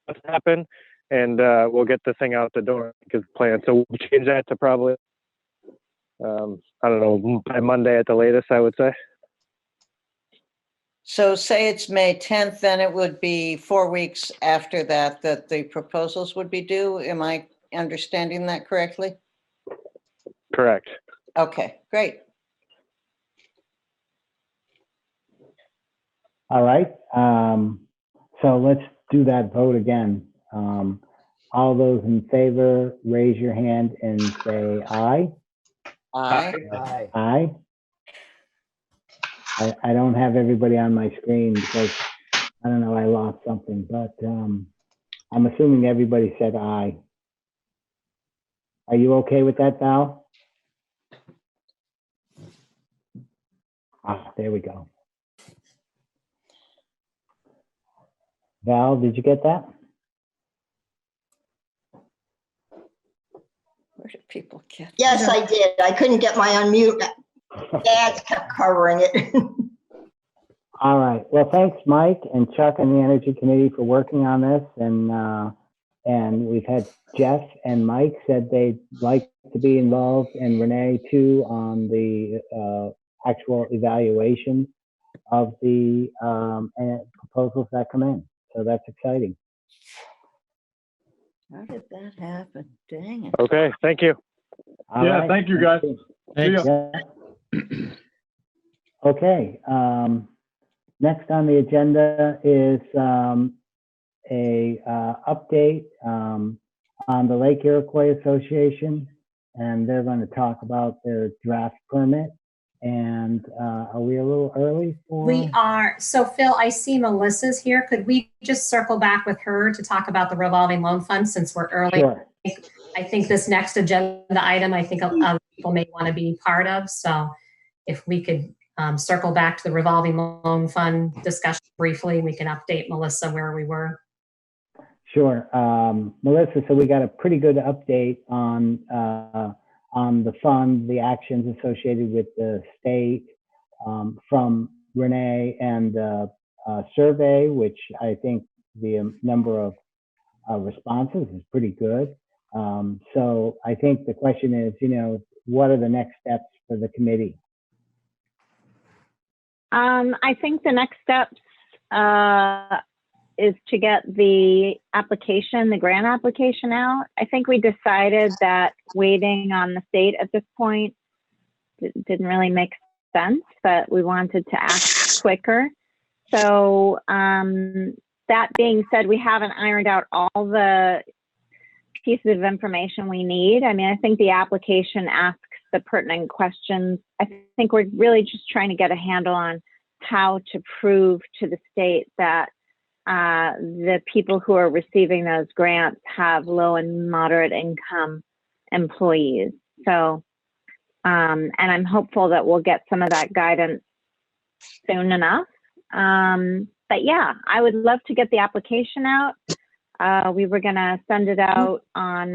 that's happened, and we'll get the thing out the door because plan. So we'll change that to probably, I don't know, by Monday at the latest, I would say. So say it's May 10th, then it would be 4 weeks after that the proposals would be due. Am I understanding that correctly? Correct. Okay, great. All right. So let's do that vote again. All those in favor, raise your hand and say aye. Aye. Aye. Aye. I don't have everybody on my screen because I don't know, I lost something, but I'm assuming everybody said aye. Are you okay with that, Val? Ah, there we go. Val, did you get that? Where did people get? Yes, I did. I couldn't get my unmute. Ads kept covering it. All right. Well, thanks, Mike and Chuck and the Energy Committee for working on this. And we've had Jeff and Mike said they'd like to be involved, and Renee too, on the actual evaluation of the proposals that come in. So that's exciting. How did that happen? Dang it. Okay, thank you. All Yeah, right. thank you, guys. Thanks. Yeah. Okay. Next on the agenda is a update on the Lake Iroquois Association, and they're going to talk about their draft permit. And are we a little early for? We are. So Phil, I see Melissa's here. Could we just circle back with her to talk about the revolving loan fund since we're early? Sure. I think this next agenda item, I think other people may want to be part of. So if we could circle back to the revolving loan fund discussion briefly, we can update Melissa where we were. Sure. Melissa, so we got a pretty good update on the fund, the actions associated with the state from Renee, and survey, which I think the number of responses is pretty good. So I think the question is, what are the next steps for the committee? I think the next steps is to get the application, the grant application out. I think we decided that waiting on the state at this point didn't really make sense, but we wanted to act quicker. So that being said, we haven't ironed out all the pieces of information we need. I mean, I think the application asks the pertinent questions. I think we're really just trying to get a handle on how to prove to the state that the people who are receiving those grants have low and moderate income employees. So, and I'm hopeful that we'll get some of that guidance soon enough. But yeah, I would love to get the application out. We were gonna send it out on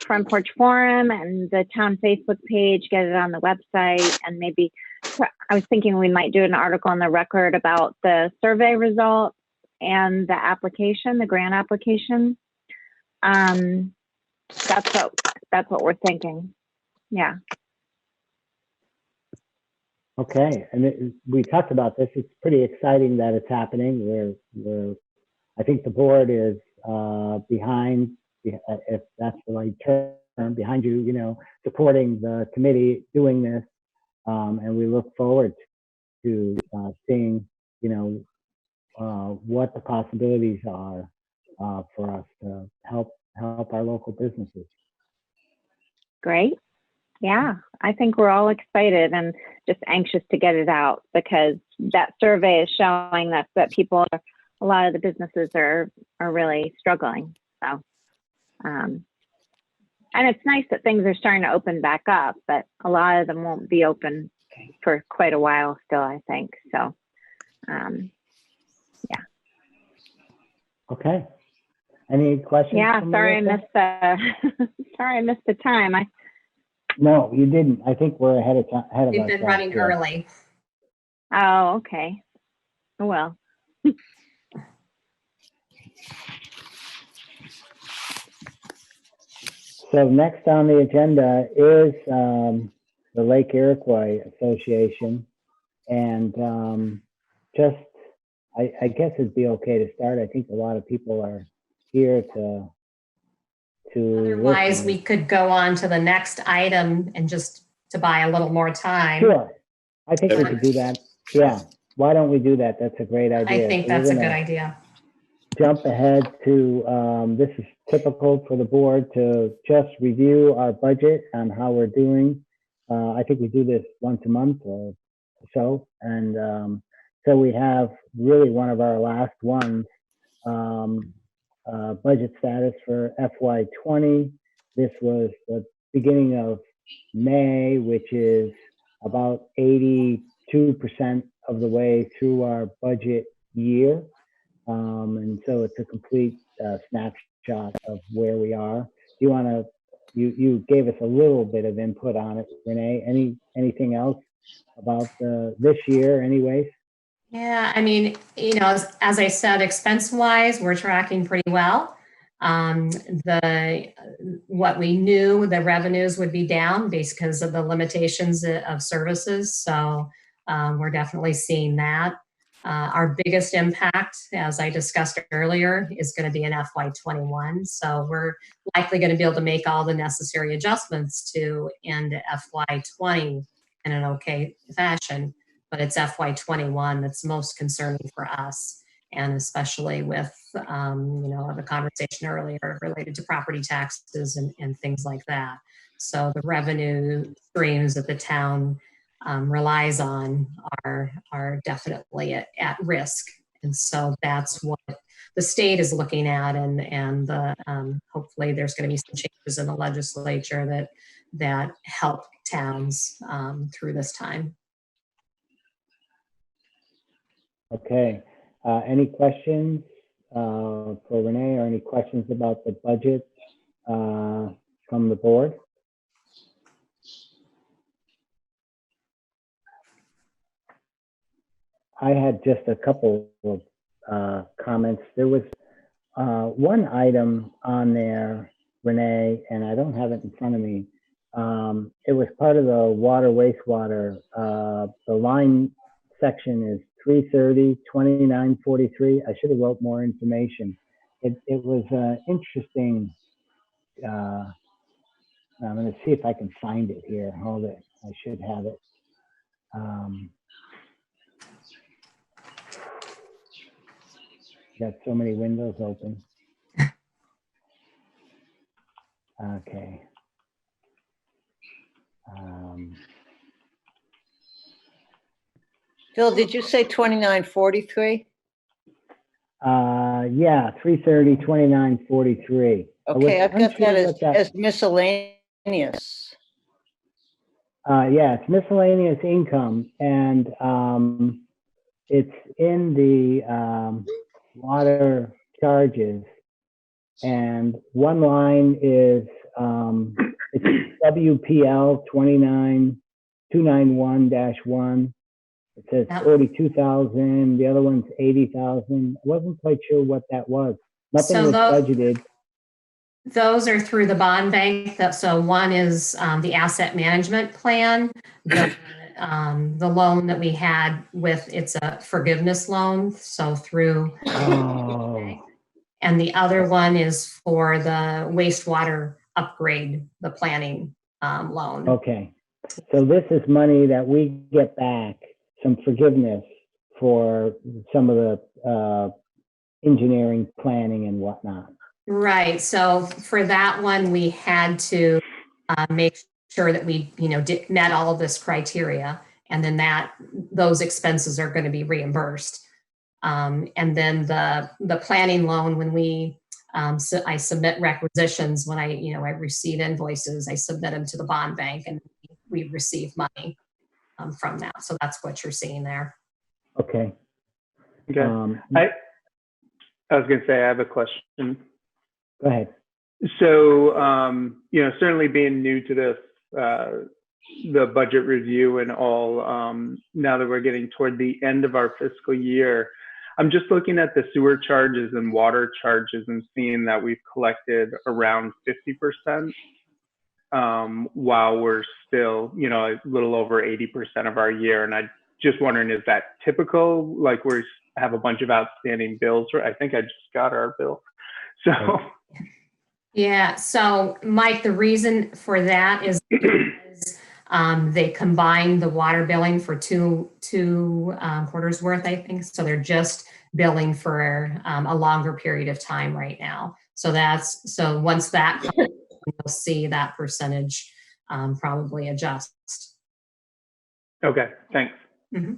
Front Porch Forum and the town Facebook page, get it on the website, and maybe I was thinking we might do an article on the record about the survey results and the application, the grant application. That's what we're thinking. Yeah. Okay, and we talked about this. It's pretty exciting that it's happening. I think the board is behind, if that's the right term, behind you, you know, supporting the committee doing this, and we look forward to seeing, you know, what the possibilities are for us to help our local businesses. Great. Yeah, I think we're all excited and just anxious to get it out, because that survey is showing that people are, a lot of the businesses are really struggling. So, and it's nice that things are starting to open back up, but a lot of them won't be open for quite a while still, I think. So, yeah. Okay. Any questions? Yeah, sorry I missed the time. No, you didn't. I think we're ahead of time. We've been running early. Oh, okay. Well. So next on the agenda is the Lake Iroquois Association, and I guess it'd be okay to start. I think a lot of people are here to Otherwise, listen. we could go on to the next item and just to buy a little more time. Sure, I think we could do that. Yeah, why don't we do that? That's a great idea. I think that's a good idea. Jump ahead to, this is typical for the board to just review our budget and how we're doing. I think we do this once a month or so. And so we have really one of our last ones, budget status for FY20. This was the beginning of May, which is about 82% of the way through our budget year. And so it's a complete snapshot of where we are. You want to, you gave us a little bit of input on it, Renee. Anything else about this year anyways? Yeah, I mean, you know, as I said, expense-wise, we're tracking pretty well. What we knew, the revenues would be down because of the limitations of services. So we're definitely seeing that. Our biggest impact, as I discussed earlier, is going to be in FY21. So we're likely going to be able to make all the necessary adjustments to end FY20 in an okay fashion. But it's FY21 that's most concerning for us, and especially with, you know, the conversation earlier related to property taxes and things like that. So the revenue streams that the town relies on are definitely at risk. And so that's what the state is looking at, and hopefully there's going to be some changes in the legislature that help towns through this time. Okay. Any questions for Renee, or any questions about the budget from the board? I had just a couple of comments. There was one item on there, Renee, and I don't have it in front of me. It was part of the water wastewater. The line section is 330-2943. I should have wrote more information. It was interesting. I'm going to see if I can find it here. Hold it. I should have it. Got so many windows open. Okay. Phil, did you say 2943? Yeah, 330-2943. Okay, I've got that as miscellaneous. Yeah, it's miscellaneous income, and it's in the water charges, and one line is it's WPL 29291-1. It says 42,000. The other one's 80,000. I wasn't quite sure what that was. Nothing So was budgeted. Those are through the bond bank. So one is the asset management plan, the loan that we had with, it's a forgiveness loan. So through, and the other one is for the wastewater upgrade, the planning loan. Okay. So this is money that we get back, some forgiveness for some of the engineering planning and whatnot. Right. So for that one, we had to make sure that we, met all of this criteria, and then those expenses are going to be reimbursed. And then the planning loan, when I submit requisitions, when I receive invoices, I submit them to the bond bank, and we receive money from that. So that's what you're seeing there. Okay. Okay. I was going to say, I have a question. Go ahead. So, certainly being new to this, the budget review and all, now that we're getting toward the end of our fiscal year, I'm just looking at the sewer charges and water charges and seeing that we've collected around 50%, while we're still, a little over 80% of our year. And I just wondering, is that typical? Like we have a bunch of outstanding bills, or I think I just got our bill. So. Yeah. So, Mike, the reason for that is because they combined the water billing for two quarters worth, I think. So they're just billing for a longer period of time right now. So once that comes, you'll see that percentage probably adjust. Okay. Thanks. Mm-hmm.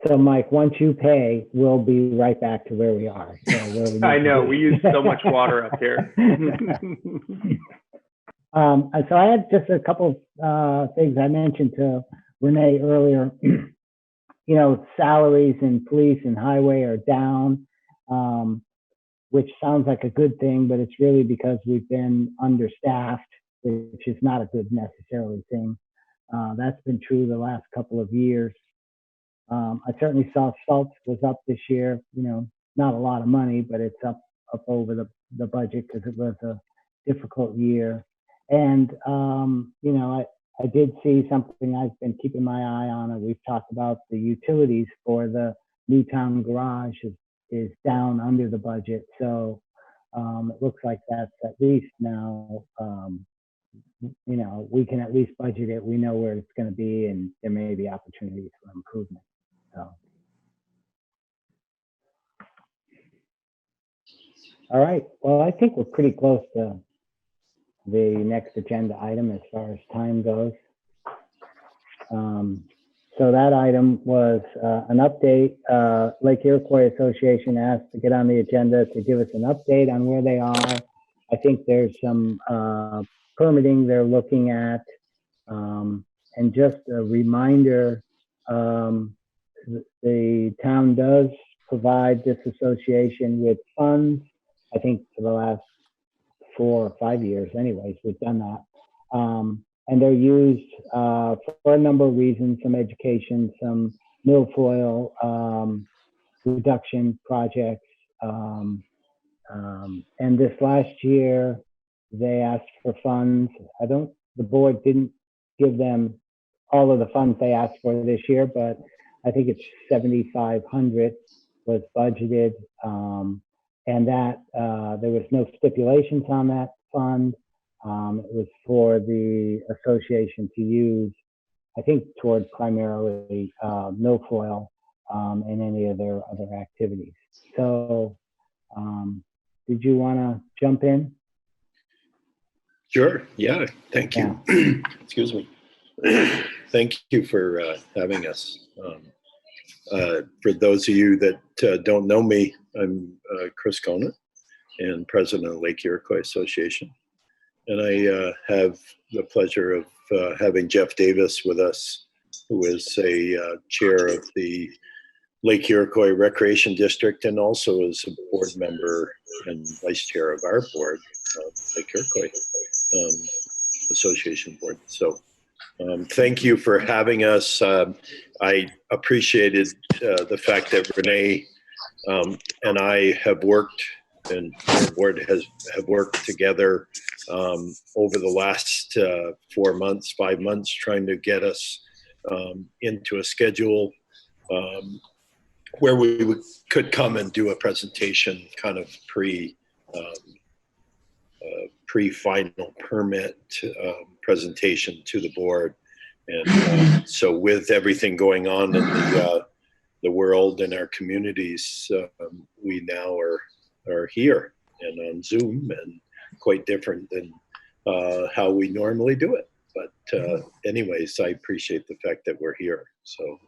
So, Mike, once you pay, we'll be right back to where we are. So I know, we use so much water up here. So I had just a couple of things I mentioned to Renee earlier. Salaries in police and highway are down, which sounds like a good thing, but it's really because we've been understaffed, which is not a good necessarily thing. That's been true the last couple of years. I certainly saw salts was up this year, not a lot of money, but it's up over the budget because it was a difficult year. And, I did see something I've been keeping my eye on, and we've talked about the utilities for the Newtown garage is down under the budget. So it looks like that's at least now, we can at least budget it. We know where it's going to be, and there may be opportunities for improvement. So. All right. Well, I think we're pretty close to the next agenda item as far as time goes. So that item was an update. Lake Iroquois Association asked to get on the agenda to give us an update on where they are. I think there's some permitting they're looking at. And just a reminder, the town does provide this association with funds. I think for the last 4 or 5 years anyways, we've done that. And they're used for a number of reasons, some education, some milfoil reduction projects. And this last year, they asked for funds. The board didn't give them all of the funds they asked for this year, but I think it's 7,500 was budgeted. And that there was no stipulations on that fund. It was for the association to use, I think, toward primarily milfoil and any of their other activities. So did you want to jump in? Sure. Yeah. Thank you. Yeah. Excuse me. Thank you for having us. For those of you that don't know me, I'm Chris Conant and president of Lake Iroquois Association. And I have the pleasure of having Jeff Davis with us, who is a chair of the Lake Iroquois Recreation District and also is a board member and vice chair of our board of Lake Iroquois. Association board. So thank you for having us. I appreciated the fact that Renee and I have worked, and our board have worked together over the last 4 months, 5 months, trying to get us into a schedule where we could come and do a presentation kind of pre-final permit presentation to the board. And so with everything going on in the world and our communities, we now are here and on Zoom, and quite different than how we normally do it. But anyways, I appreciate the fact that we're here. So,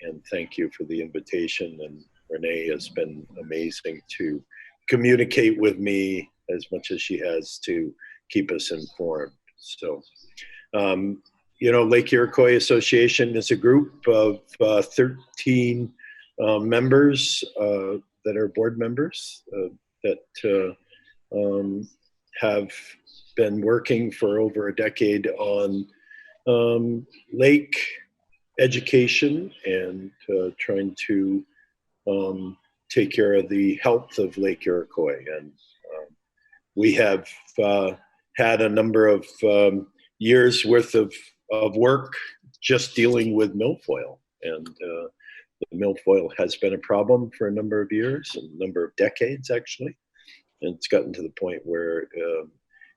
and thank you for the invitation. And Renee has been amazing to communicate with me as much as she has to keep us informed. So, you know, Lake Iroquois Association is a group of 13 members that are board members that have been working for over a decade on lake education and trying to take care of the health of Lake Iroquois. And we have had a number of years worth of work just dealing with milfoil. And the milfoil has been a problem for a number of years, a number of decades actually. And it's gotten to the point where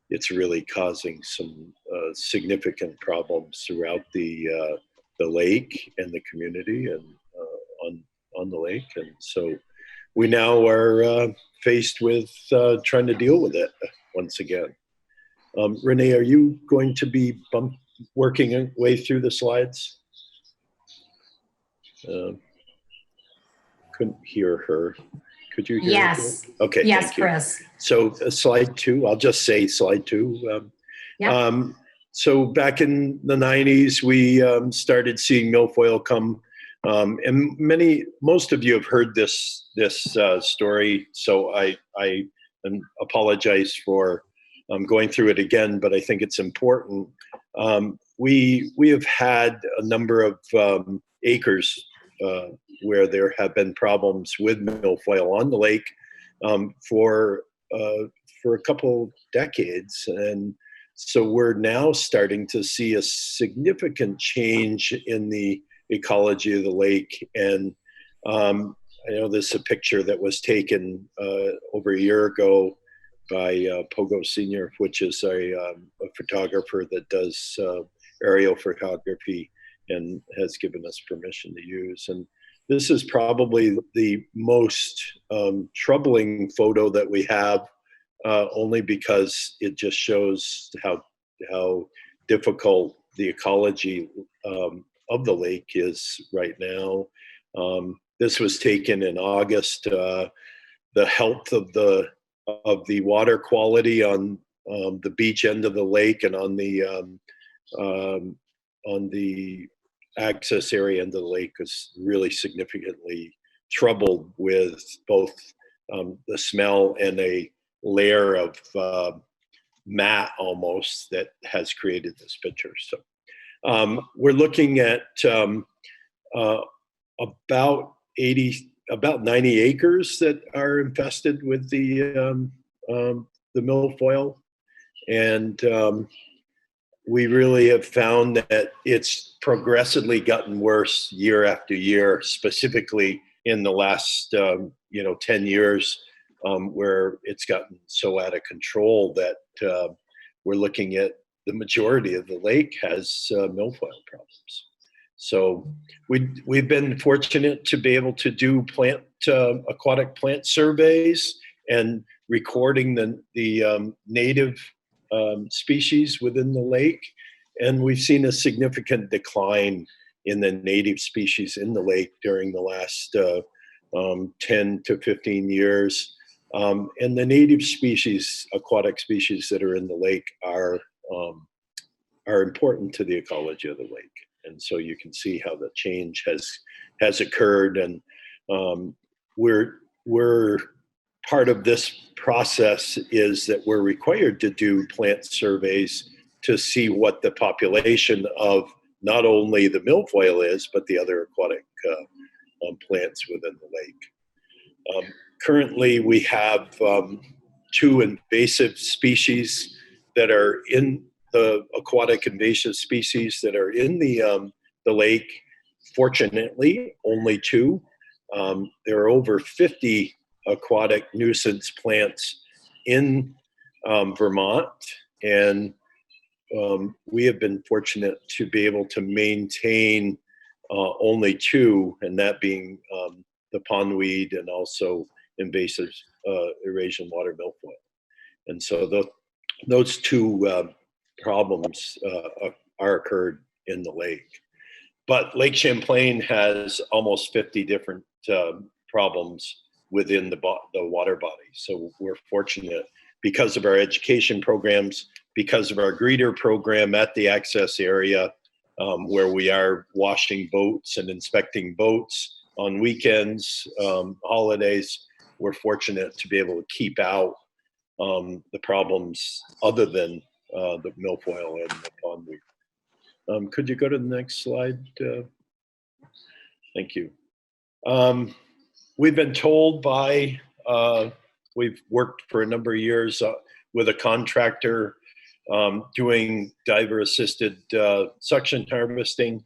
it's really causing some significant problems throughout the lake and the community and on the lake. And so we now are faced with trying to deal with it once again. Renee, are you going to be working your way through the slides? Couldn't hear her. Could you hear Yes. her? Okay. Yes, thank you. Chris. So slide 2, I'll just say slide 2. Yep. So back in the 90s, we started seeing milfoil come, and most of you have heard this story. So I apologize for going through it again, but I think it's important. We have had a number of acres where there have been problems with milfoil on the lake for a couple decades. And so we're now starting to see a significant change in the ecology of the lake. And I know this is a picture that was taken over a year ago by Pogo Senior, which is a photographer that does aerial photography and has given us permission to use. And this is probably the most troubling photo that we have, only because it just shows how difficult the ecology of the lake is right now. This was taken in August. The health of the water quality on the beach end of the lake and on the access area end of the lake is really significantly troubled with both the smell and a layer of mat almost that has created this picture. So we're looking at about 90 acres that are infested with the milfoil, and we really have found that it's progressively gotten worse year after year, specifically in the last 10 years, where it's gotten so out of control that we're looking at the majority of the lake has milfoil problems. So we've been fortunate to be able to do aquatic plant surveys and recording the native species within the lake. And we've seen a significant decline in the native species in the lake during the last 10 to 15 years. And the native species, aquatic species that are in the lake are important to the ecology of the lake. And so you can see how the change has occurred. And we're part of this process is that we're required to do plant surveys to see what the population of not only the milfoil is, but the other aquatic plants within the lake. Currently, we have 2 invasive species that are in the aquatic invasive species that are in the lake. Fortunately, only 2. There are over 50 aquatic nuisance plants in Vermont, and we have been fortunate to be able to maintain only 2, and that being the pondweed and also invasive Eurasian water milfoil. And so those 2 problems are occurred in the lake. But Lake Champlain has almost 50 different problems within the water body. So we're fortunate because of our education programs, because of our greeter program at the access area, where we are washing boats and inspecting boats on weekends, holidays. We're fortunate to be able to keep out the problems other than the milfoil and the pondweed. Could you go to the next slide? Thank you. We've been told by, we've worked for a number of years with a contractor doing diver-assisted suction harvesting.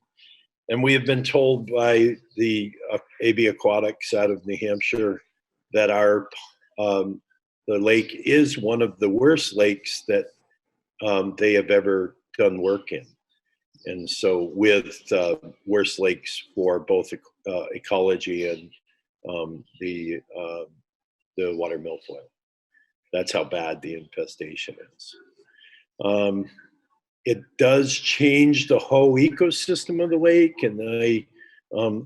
And we have been told by the AB Aquatics out of New Hampshire that the lake is one of the worst lakes that they have ever done work in. And so with worst lakes for both ecology and the water milfoil. That's how bad the infestation is. It does change the whole ecosystem of the lake, and I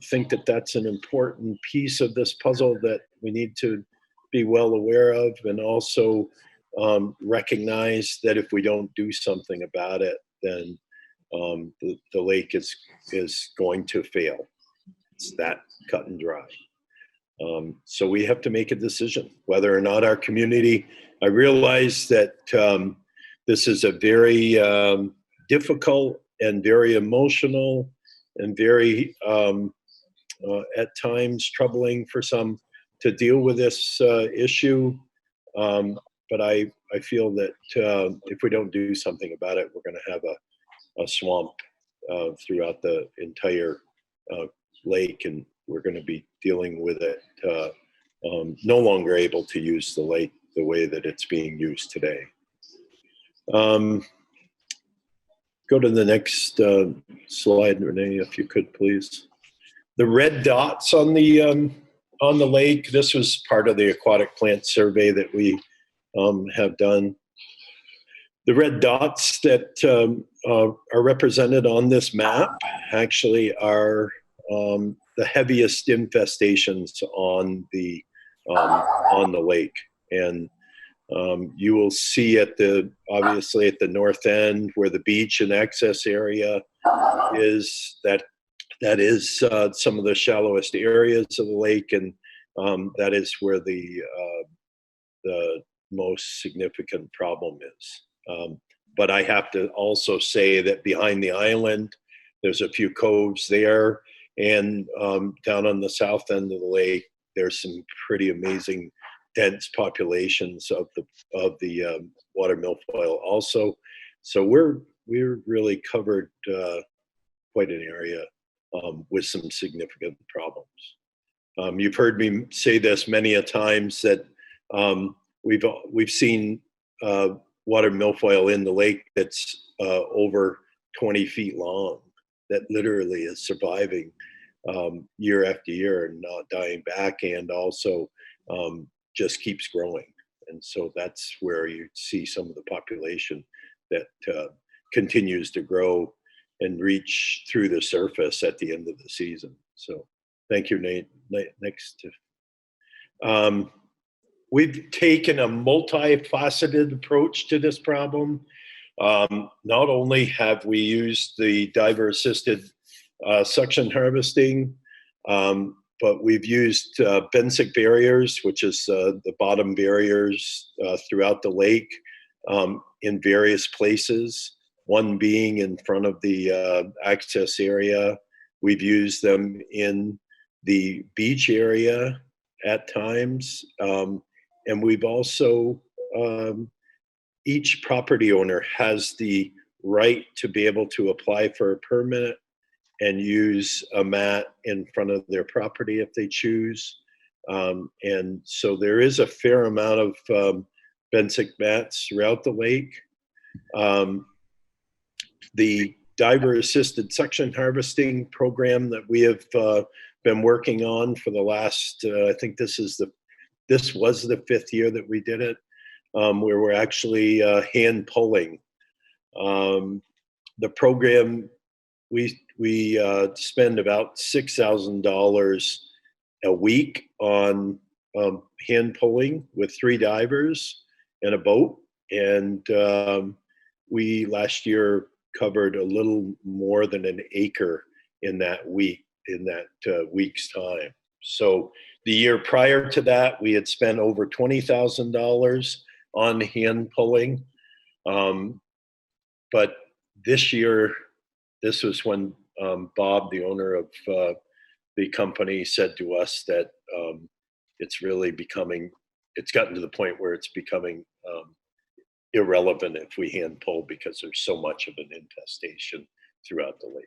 think that that's an important piece of this puzzle that we need to be well aware of, and also recognize that if we don't do something about it, then the lake is going to fail. It's that cut and dry. So we have to make a decision whether or not our community. I realize that this is a very difficult and very emotional and very at times troubling for some to deal with this issue. But I feel that if we don't do something about it, we're going to have a swamp throughout the entire lake, and we're going to be dealing with it no longer able to use the lake the way that it's being used today. Go to the next slide, Renee, if you could, please. The red dots on the lake, this was part of the aquatic plant survey that we have done. The red dots that are represented on this map actually are the heaviest infestations on the lake, and you will see obviously at the north end where the beach and access area is, that is some of the shallowest areas of the lake, and that is where the most significant problem is. But I have to also say that behind the island, there's a few coves there, and down on the south end of the lake, there's some pretty amazing dense populations of the water milfoil also. So we're really covered quite an area with some significant problems. You've heard me say this many a times that we've seen water milfoil in the lake that's over 20 feet long, that literally is surviving year after year and not dying back, and also just keeps growing. And so that's where you see some of the population that continues to grow and reach through the surface at the end of the season. So thank you, Nate. Next. We've taken a multifaceted approach to this problem. Not only have we used the diver-assisted suction harvesting, but we've used benthic barriers, which is the bottom barriers throughout the lake in various places, one being in front of the access area. We've used them in the beach area at times. And we've also, each property owner has the right to be able to apply for a permit and use a mat in front of their property if they choose. And so there is a fair amount of benthic mats throughout the lake. The diver assisted suction harvesting program that we have been working on for the last, I think this was the 5th year that we did it, where we're actually hand pulling. The program, we spend about $6,000 a week on hand pulling with 3 divers and a boat. And we last year covered a little more than an acre in that week's time. So the year prior to that, we had spent over $20,000 on hand pulling. But this year, this was when Bob, the owner of the company, said to us that it's really it's gotten to the point where it's becoming irrelevant if we hand pull because there's so much of an infestation throughout the lake.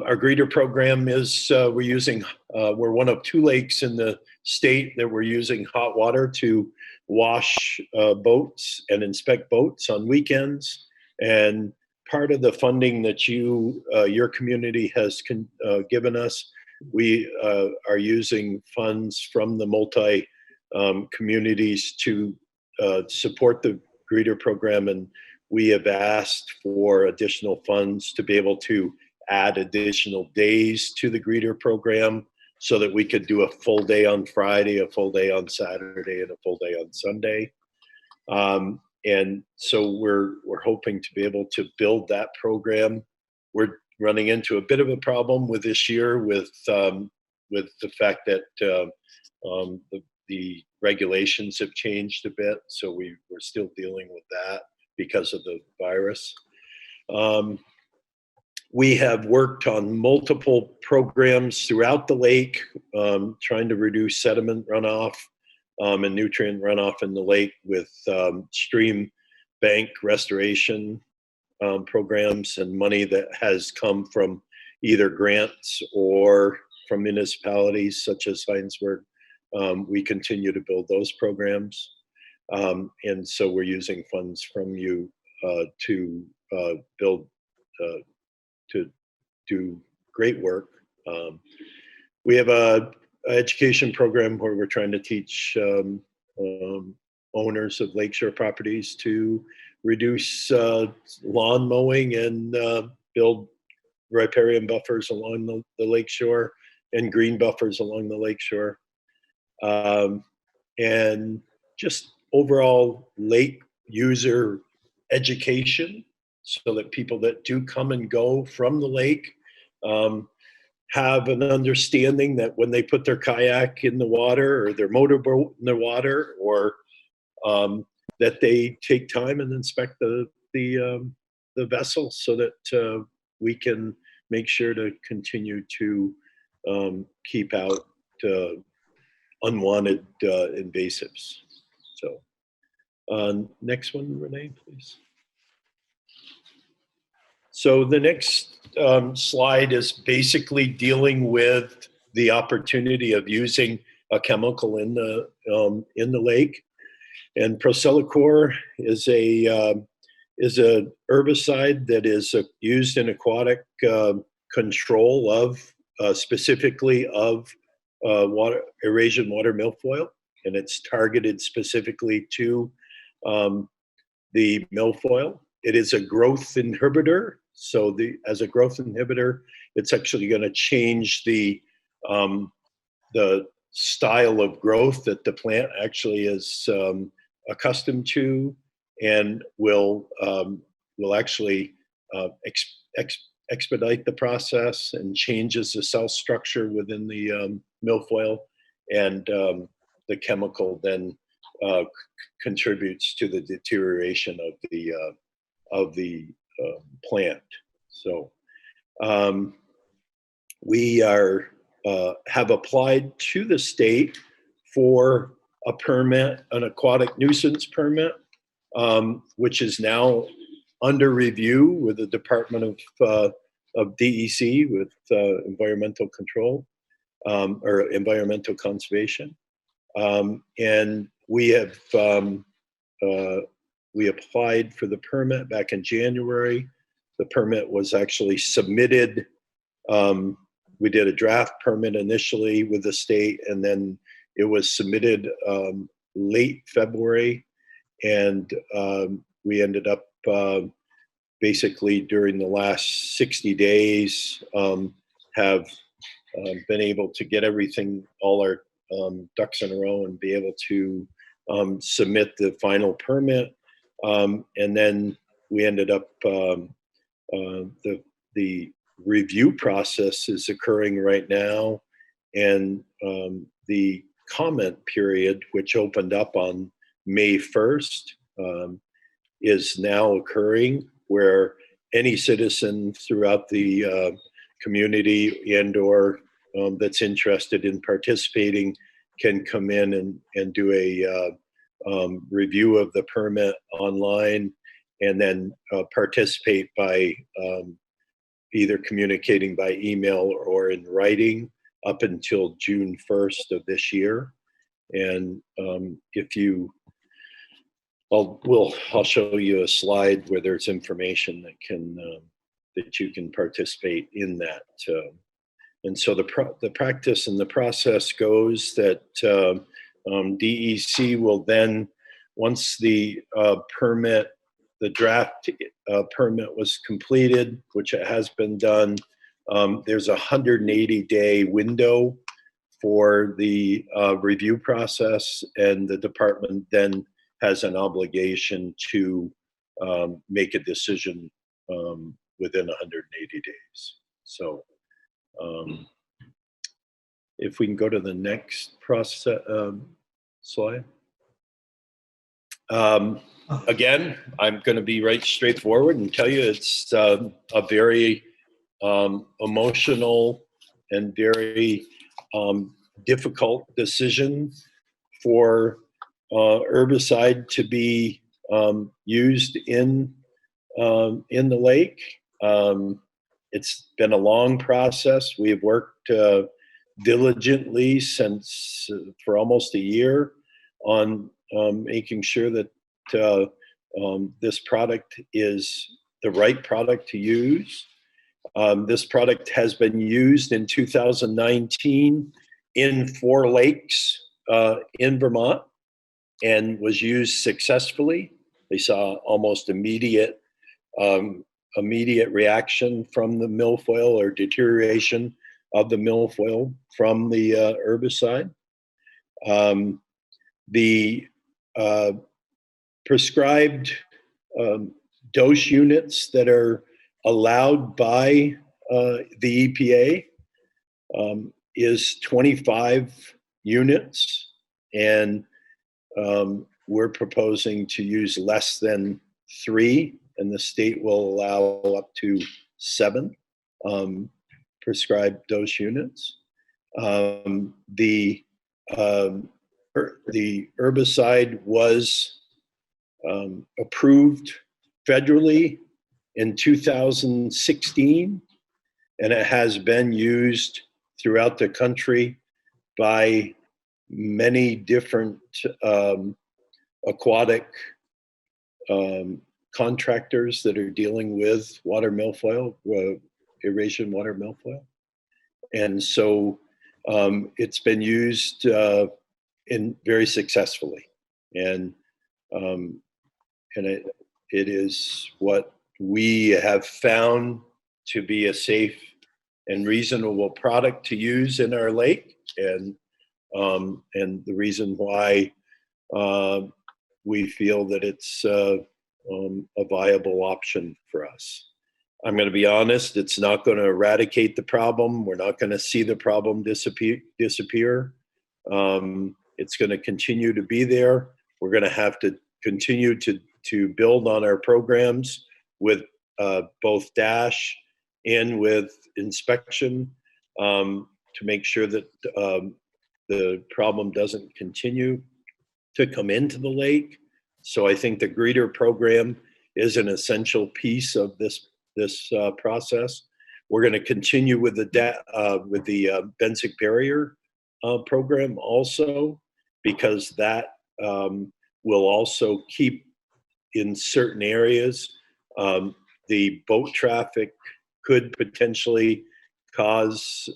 Our greeter program is we're one of 2 lakes in the state that we're using hot water to wash boats and inspect boats on weekends. And part of the funding that your community has given us, we are using funds from the multi communities to support the greeter program, and we have asked for additional funds to be able to add additional days to the greeter program so that we could do a full day on Friday, a full day on Saturday, and a full day on Sunday. And so we're hoping to be able to build that program. We're running into a bit of a problem with this year with the fact that the regulations have changed a bit. So we're still dealing with that because of the virus. We have worked on multiple programs throughout the lake, trying to reduce sediment runoff and nutrient runoff in the lake with stream bank restoration programs and money that has come from either grants or from municipalities such as Hinesburg. We continue to build those programs. And so we're using funds from you to build, to do great work. We have a education program where we're trying to teach owners of lakeshore properties to reduce lawn mowing and build riparian buffers along the lakeshore and green buffers along the lakeshore. And just overall lake user education so that people that do come and go from the lake have an understanding that when they put their kayak in the water or their motorboat in the water, or that they take time and inspect the vessel so that we can make sure to continue to keep out unwanted invasives. So next one, Renee, please. So the next slide is basically dealing with the opportunity of using a chemical in the lake. And ProcellaCOR is a herbicide that is used in aquatic control of specifically of Eurasian water milfoil, and it's targeted specifically to the milfoil. It is a growth inhibitor. So as a growth inhibitor, it's actually going to change the style of growth that the plant actually is accustomed to, and will actually expedite the process and changes the cell structure within the milfoil, and the chemical then contributes to the deterioration of the plant. So we are have applied to the state for a permit, an aquatic nuisance permit, which is now under review with the Department of DEC, with environmental control or environmental conservation. And we have we applied for the permit back in January. The permit was actually submitted. We did a draft permit initially with the state, and then it was submitted late February, and we ended up basically during the last 60 days have been able to get everything, all our ducks in a row, and be able to submit the final permit. And then we ended up, the review process is occurring right now, and the comment period, which opened up on May 1st, is now occurring, where any citizen throughout the community and or that's interested in participating can come in and do a review of the permit online, and then participate by either communicating by email or in writing up until June 1st of this year. And if you, I'll show you a slide where there's information that can that you can participate in that. And so the practice and the process goes that DEC will then, once the permit, the draft permit was completed, which it has been done, there's a 180-day window for the review process, and the department then has an obligation to make a decision within 180 days. So if we can go to the next process slide. Again, I'm going to be right straightforward and tell you it's a very emotional and very difficult decision for herbicide to be used in the lake. It's been a long process. We have worked diligently since for almost a year on making sure that this product is the right product to use. This product has been used in 2019 in 4 lakes in Vermont and was used successfully. They saw almost immediate reaction from the milfoil, or deterioration of the milfoil from the herbicide. The prescribed dose units that are allowed by the EPA is 25 units, and we're proposing to use less than 3, and the state will allow up to 7 prescribed dose units. The herbicide was approved federally in 2016, and it has been used throughout the country by many different aquatic contractors that are dealing with water milfoil, aeration water milfoil. And so it's been used very successfully. And it is what we have found to be a safe and reasonable product to use in our lake, and the reason why we feel that it's a viable option for us. I'm going to be honest, it's not going to eradicate the problem. We're not going to see the problem disappear. It's going to continue to be there. We're going to have to continue to build on our programs with both DASH and with inspection to make sure that the problem doesn't continue to come into the lake. So I think the greeter program is an essential piece of this process. We're going to continue with the benthic barrier program also, because that will also keep in certain areas. The boat traffic could potentially cause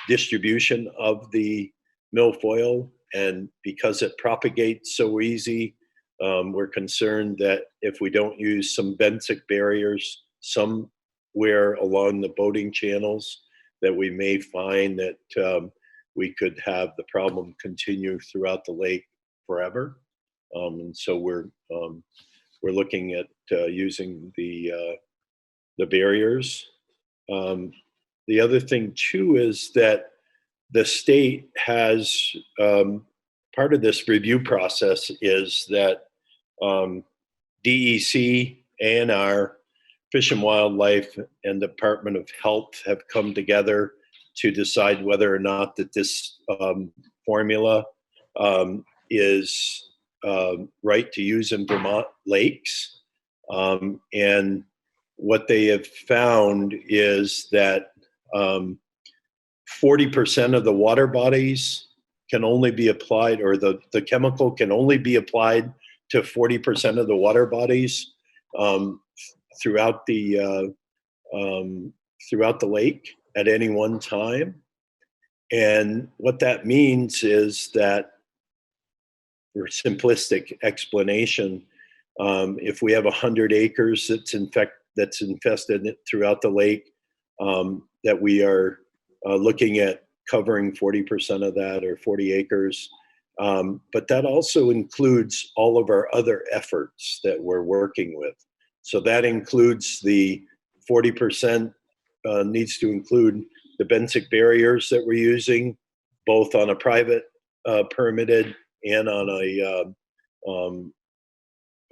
distribution of the milfoil, and because it propagates so easy, we're concerned that if we don't use some benthic barriers somewhere along the boating channels, that we may find that we could have the problem continue throughout the lake forever. And so we're looking at using the barriers. The other thing too is that the state has part of this review process is that DEC, ANR, Fish and Wildlife, and Department of Health have come together to decide whether or not that this formula is right to use in Vermont lakes. And what they have found is that 40% of the water bodies can only be applied, or the chemical can only be applied to 40% of the water bodies throughout the lake at any one time. And what that means is that, for simplistic explanation, if we have 100 acres that's infested throughout the lake, that we are looking at covering 40% of that, or 40 acres. But that also includes all of our other efforts that we're working with. So that includes the 40% needs to include the benthic barriers that we're using, both on a private permitted and on a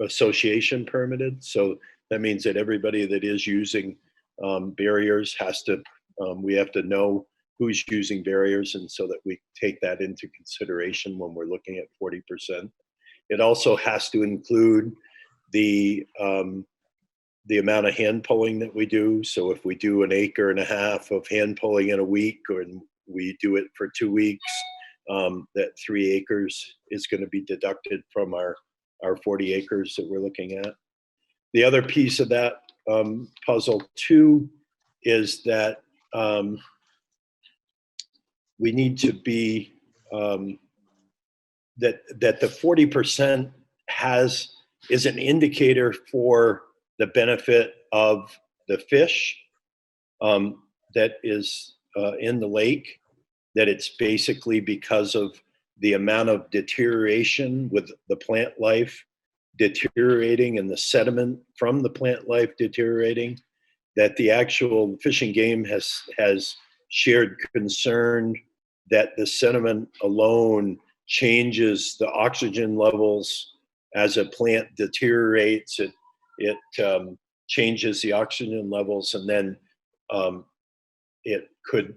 association permitted. So that means that everybody that is using barriers has to, we have to know who's using barriers, and so that we take that into consideration when we're looking at 40%. It also has to include the amount of hand pulling that we do. So if we do 1.5 acres of hand pulling in a week, or we do it for 2 weeks, that 3 acres is going to be deducted from our 40 acres that we're looking at. The other piece of that puzzle too is that we need to be that the 40% is an indicator for the benefit of the fish that is in the lake, that it's basically because of the amount of deterioration with the plant life deteriorating and the sediment from the plant life deteriorating, that the actual Fish and Game has shared concern that the sediment alone changes the oxygen levels as a plant deteriorates. It changes the oxygen levels, and then it could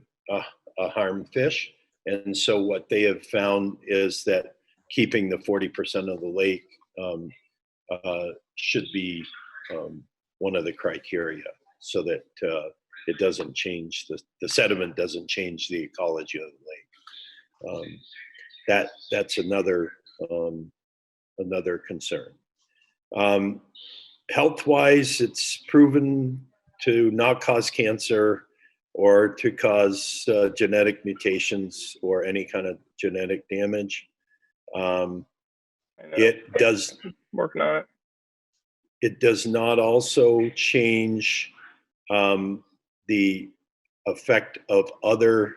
harm fish. And so what they have found is that keeping the 40% of the lake should be one of the criteria, so that it doesn't change, the sediment doesn't change the ecology of the lake. That's another concern. Health-wise, it's proven to not cause cancer or to cause genetic mutations or any kind of genetic damage. It does working on it. It does not also change the effect of other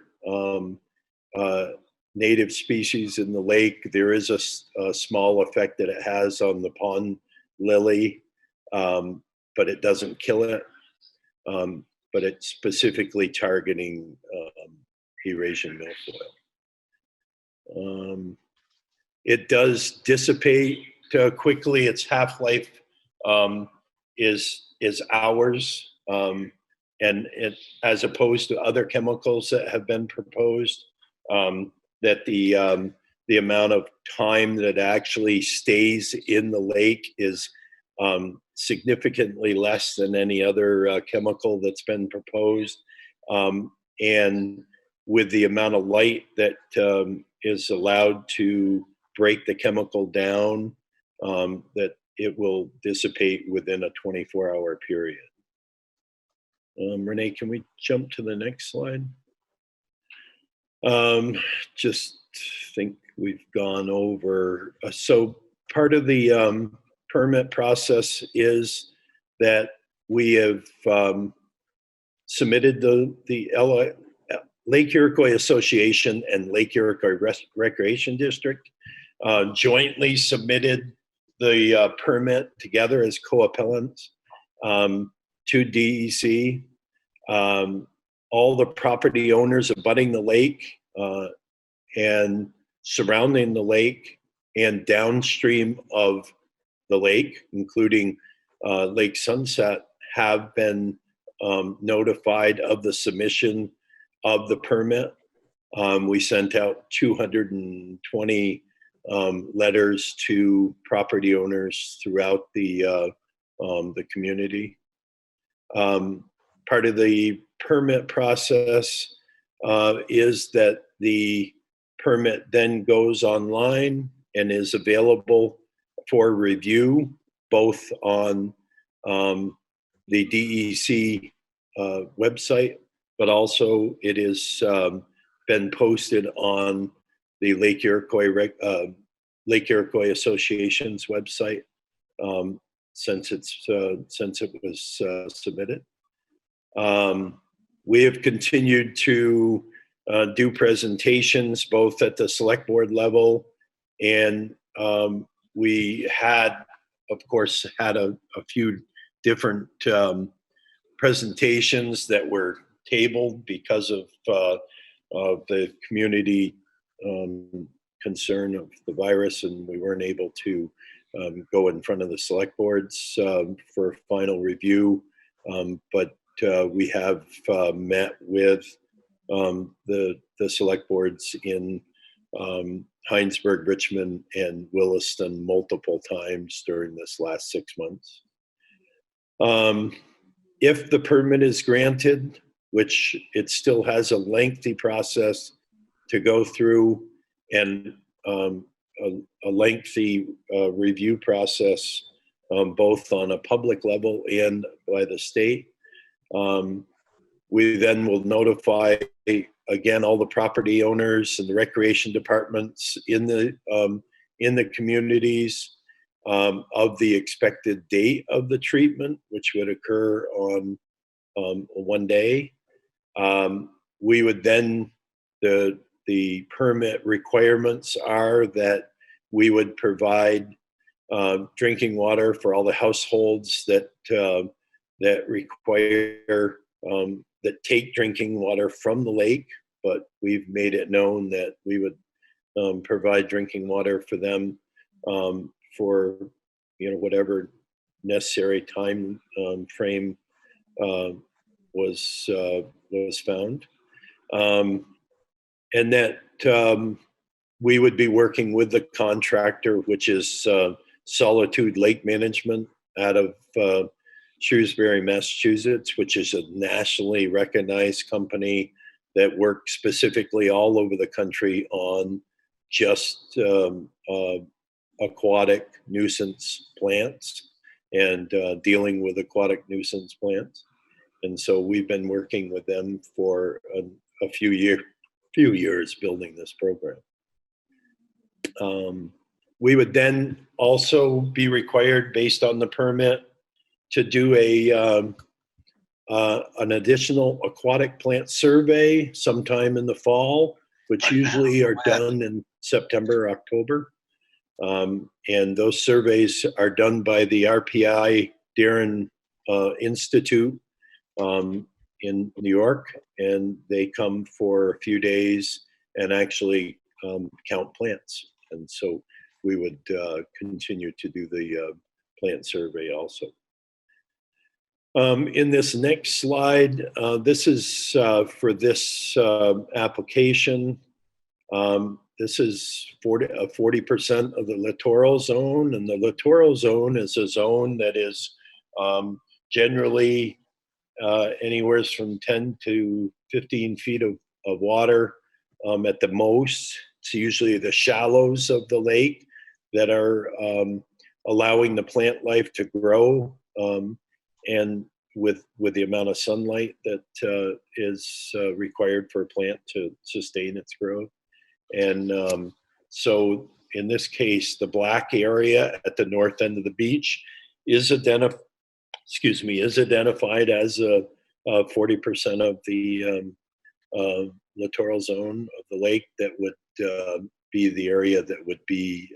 native species in the lake. There is a small effect that it has on the pond lily, but it doesn't kill it. but it's specifically targeting Eurasian milfoil. It does dissipate quickly. Its half-life is hours, and it, as opposed to other chemicals that have been proposed, that the amount of time that actually stays in the lake is significantly less than any other chemical that's been proposed. And with the amount of light that is allowed to break the chemical down, that it will dissipate within a 24-hour period. Renee, can we jump to the next slide? Just think we've gone over. So part of the permit process is that we have submitted the Lake Iroquois Association and Lake Iroquois Recreation District jointly submitted the permit together as co-appellants to DEC. All the property owners abutting the lake and surrounding the lake and downstream of the lake, including Lake Sunset, have been notified of the submission of the permit. We sent out 220 letters to property owners throughout the community. Part of the permit process is that the permit then goes online and is available for review, both on the DEC website, but also it has been posted on the Lake Iroquois Association's website since it was submitted. We have continued to do presentations both at the select board level, and we had, of course, had a few different presentations that were tabled because of the community concern of the virus, and we weren't able to go in front of the select boards for final review. But we have met with the select boards in Hinesburg, Richmond, and Williston multiple times during this last 6 months. If the permit is granted, which it still has a lengthy process to go through and a lengthy review process, both on a public level and by the state, we then will notify again all the property owners and the recreation departments in the communities of the expected date of the treatment, which would occur on one day. We would then, the permit requirements are that we would provide drinking water for all the households that require, that take drinking water from the lake, but we've made it known that we would provide drinking water for them for, whatever necessary time frame was found. And that we would be working with the contractor, which is Solitude Lake Management out of Shrewsbury, Massachusetts, which is a nationally recognized company that works specifically all over the country on just aquatic nuisance plants and dealing with aquatic nuisance plants. And so we've been working with them for a few years building this program. We would then also be required, based on the permit, to do an additional aquatic plant survey sometime in the fall, which usually are done in September, October. And those surveys are done by the RPI Darren Institute in New York, and they come for a few days and actually count plants. And so we would continue to do the plant survey also. In this next slide, this is for this application. This is 40% of the littoral zone, and the littoral zone is a zone that is generally anywhere from 10 to 15 feet of water at the most. It's usually the shallows of the lake that are allowing the plant life to grow, and with the amount of sunlight that is required for a plant to sustain its growth. And so in this case, the black area at the north end of the beach is identified as 40% of the littoral zone of the lake that would be the area that would be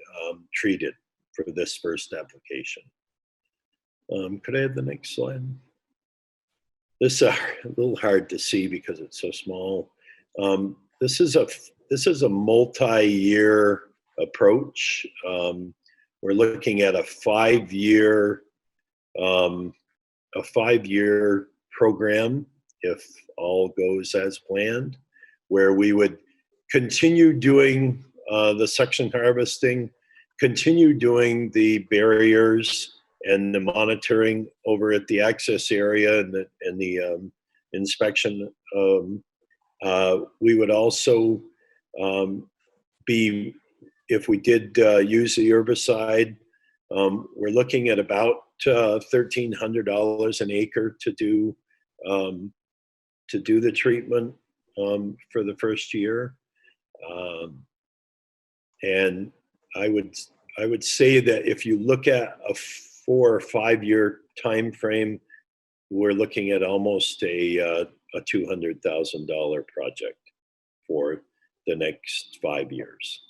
treated for this first application. Could I have the next slide? This is a little hard to see because it's so small. This is a multi-year approach. We're looking at a 5-year program, if all goes as planned, where we would continue doing the suction harvesting, continue doing the barriers and the monitoring over at the access area and the inspection. We would also be, if we did use the herbicide, we're looking at about $1,300 an acre to do the treatment for the first year. And I would say that if you look at a 4 or 5 year time frame, we're looking at almost a $200,000 project for the next 5 years.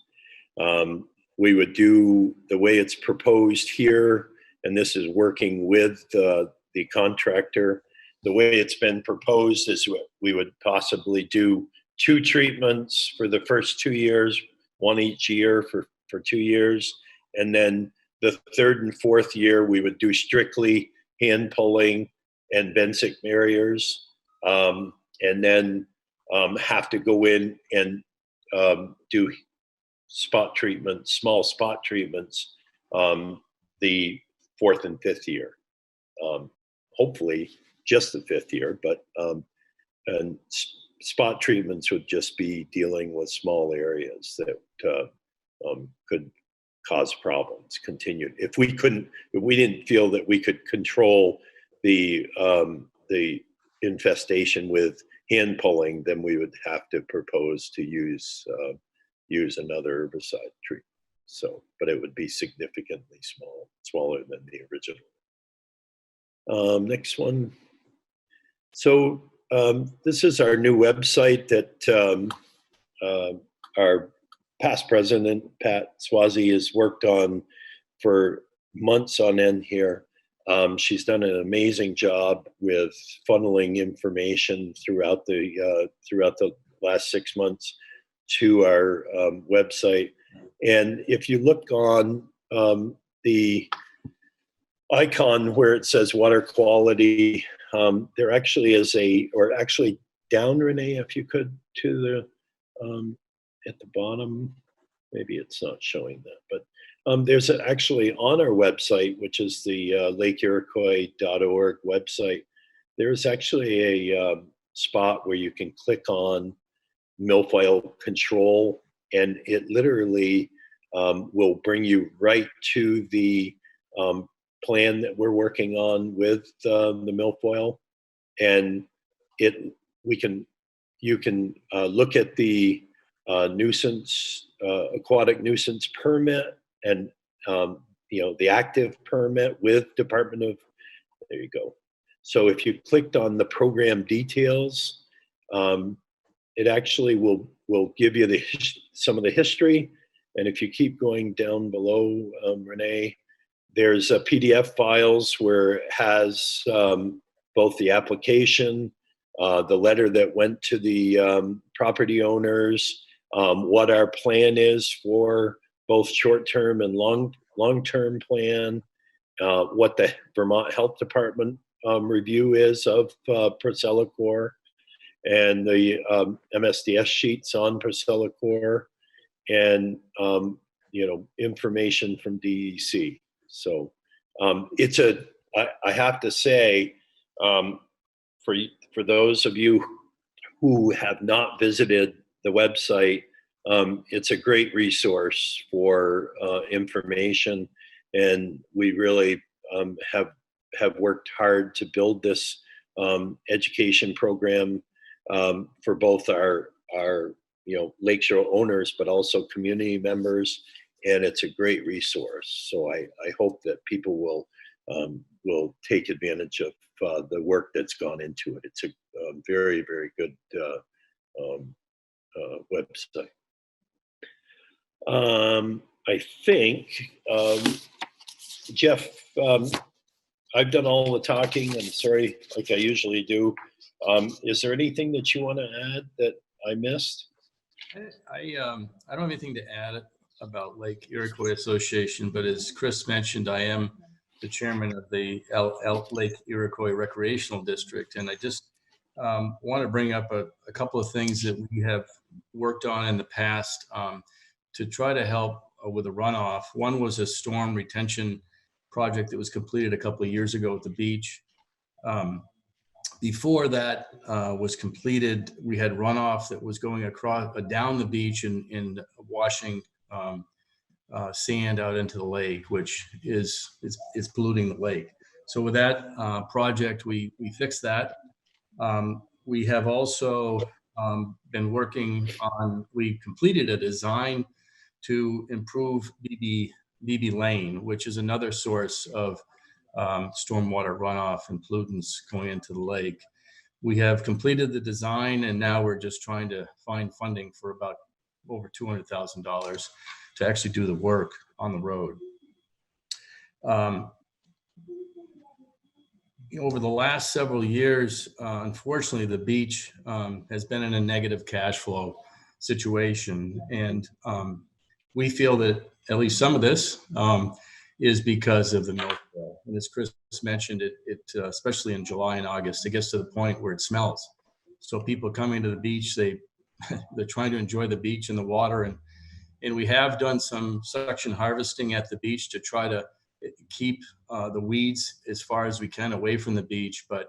We would do the way it's proposed here, and this is working with the contractor. The way it's been proposed is we would possibly do 2 treatments for the first 2 years, 1 each year for 2 years. And then the 3rd and 4th year, we would do strictly hand pulling and benzoic barriers, and then have to go in and do spot treatments, small spot treatments, the 4th and 5th year. Hopefully just the 5th year, but and spot treatments would just be dealing with small areas that could cause problems continued. If we didn't feel that we could control the infestation with hand pulling, then we would have to propose to use another herbicide treatment. So, but it would be significantly smaller than the original. Next one. So this is our new website that our past president, Pat Swazi, has worked on for months on end here. She's done an amazing job with funneling information throughout the last 6 months to our website. And if you look on the icon where it says water quality, there actually is actually down, Renee, if you could, to the at the bottom. Maybe it's not showing that, but there's actually on our website, which is the lakeiroquois.org website, there's actually a spot where you can click on milfoil control, and it literally will bring you right to the plan that we're working on with the milfoil, and you can look at the nuisance, aquatic nuisance permit, and the active permit with Department of, there you go. So if you clicked on the program details, it actually will give you some of the history. And if you keep going down below, Renee, there's PDF files where it has both the application, the letter that went to the property owners, what our plan is for both short-term and long-term plan, what the Vermont Health Department review is of ProcellaCOR, and the MSDS sheets on ProcellaCOR, and information from DEC. So it's I have to say, for those of you who have not visited the website, it's a great resource for information, and we really have worked hard to build this education program for both our lakeshore owners, but also community members, and it's a great resource. So I hope that people will take advantage of the work that's gone into it. It's a very, very good website. I think, Jeff, I've done all the talking. I'm sorry, like I usually do. Is there anything that you want to add that I missed? I don't have anything to add about Lake Iroquois Association, but as Chris mentioned, I am the chairman of the Lake Iroquois Recreational District, and I just want to bring up a couple of things that we have worked on in the past to try to help with the runoff. One was a storm retention project that was completed a couple of years ago at the beach. Before that was completed, we had runoff that was going across down the beach and washing sand out into the lake, which is polluting the lake. So with that project, we fixed that. We have also been working on, we completed a design to improve BB Lane, which is another source of stormwater runoff and pollutants going into the lake. We have completed the design, and now we're just trying to find funding for about over $200,000 to actually do the work on the road. Over the last several years, unfortunately, the beach has been in a negative cash flow situation, and we feel that at least some of this is because of the Milfoil. And as Chris mentioned, it especially in July and August, it gets to the point where it smells. So people coming to the beach, they're trying to enjoy the beach and the water, and we have done some suction harvesting at the beach to try to keep the weeds as far as we can away from the beach. But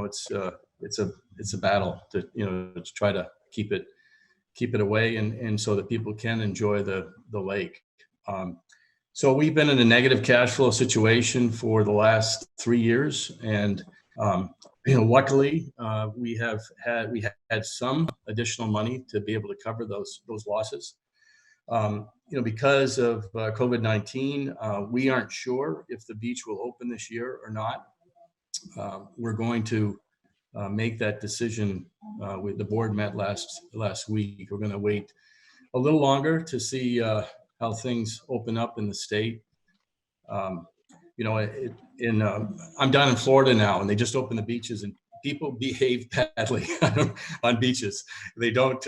it's a battle to try to keep it away, and so that people can enjoy the lake. So we've been in a negative cash flow situation for the last 3 years, and luckily we had some additional money to be able to cover those losses. Because of COVID-19, we aren't sure if the beach will open this year or not. We're going to make that decision. The board met last week. We're going to wait a little longer to see how things open up in the state. I'm down in Florida now, and they just opened the beaches, and people behave badly on beaches. They don't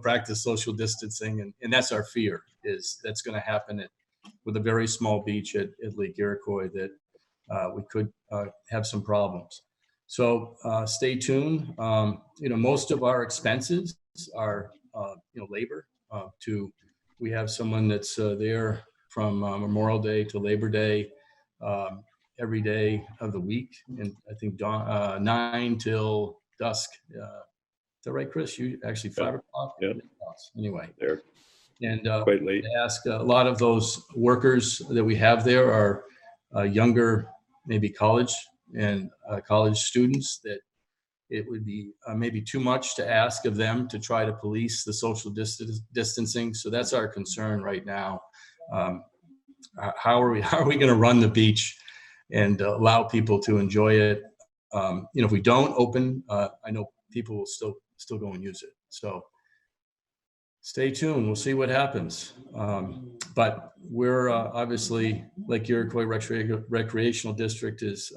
practice social distancing, and that's our fear, is that's going to happen with a very small beach at Lake Iroquois, that we could have some problems. So stay tuned. Most of our expenses are labor. We have someone that's there from Memorial Day to Labor Day, every day of the week, and I think 9 till dusk. Is that right, Chris? You actually 5 o'clock? Yeah. Anyway. They're and quite late. I ask a lot of those workers that we have there are younger, maybe college students, that it would be maybe too much to ask of them to try to police the social distancing. So that's our concern right now. How are we going to run the beach and allow people to enjoy it? If we don't open, I know people will still go and use it. So stay tuned. We'll see what happens. But we're obviously, Lake Iroquois Recreational District is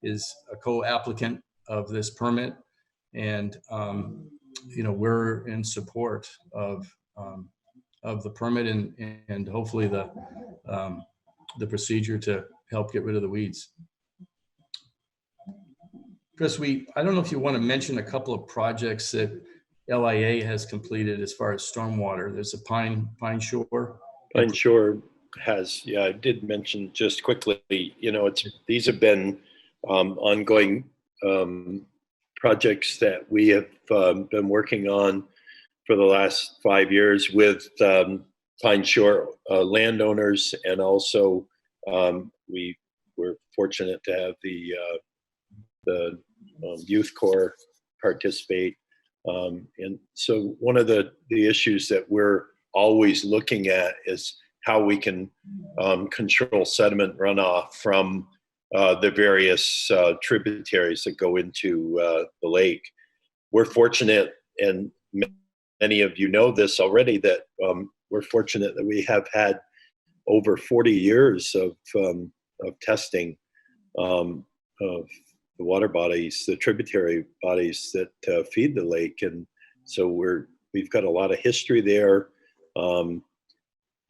is a co-applicant of this permit, and we're in support of the permit and hopefully the procedure to help get rid of the weeds. Chris, I don't know if you want to mention a couple of projects that LIA has completed as far as stormwater. There's a Pine Shore. Pine Shore has, yeah, I did mention just quickly, these have been ongoing projects that we have been working on for the last 5 years with Pine Shore landowners, and also we were fortunate to have the Youth Corps participate. And so one of the issues that we're always looking at is how we can control sediment runoff from the various tributaries that go into the lake. We're fortunate, and many of you know this already, that we're fortunate that we have had over 40 years of testing of the water bodies, the tributary bodies that feed the lake. And so we've got a lot of history there.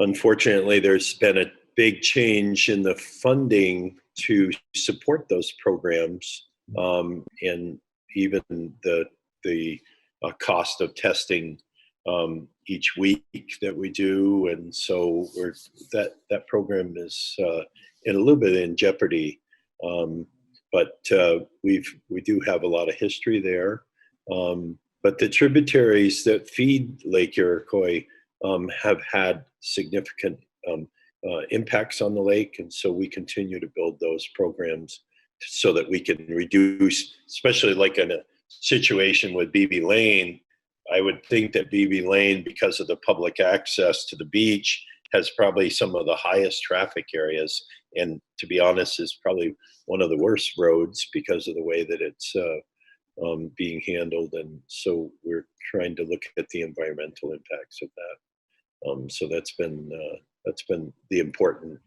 Unfortunately, there's been a big change in the funding to support those programs, and even the cost of testing each week that we do. And so that program is in a little bit in jeopardy. But we do have a lot of history there. But the tributaries that feed Lake Iroquois have had significant impacts on the lake. And so we continue to build those programs so that we can reduce, especially like in a situation with BB Lane. I would think that BB Lane, because of the public access to the beach, has probably some of the highest traffic areas. And to be honest, is probably one of the worst roads because of the way that it's being handled. And so we're trying to look at the environmental impacts of that. So that's been the important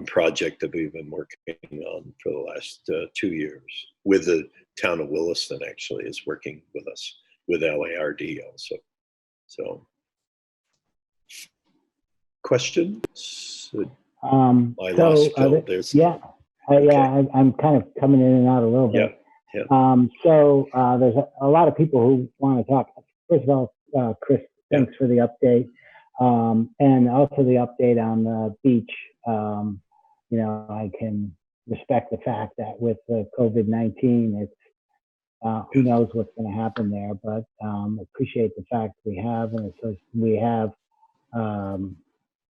project that we've been working on for the last 2 years, with the town of Williston actually is working with us, with LARD also. So questions? I lost Phil. Yeah. I'm kind of coming in and out a little bit. Yeah. So there's a lot of people who want to talk. First of all, Chris, thanks for the update. And also the update on the beach. I can respect the fact that with the COVID-19, it's who knows what's going to happen there, but appreciate the fact we have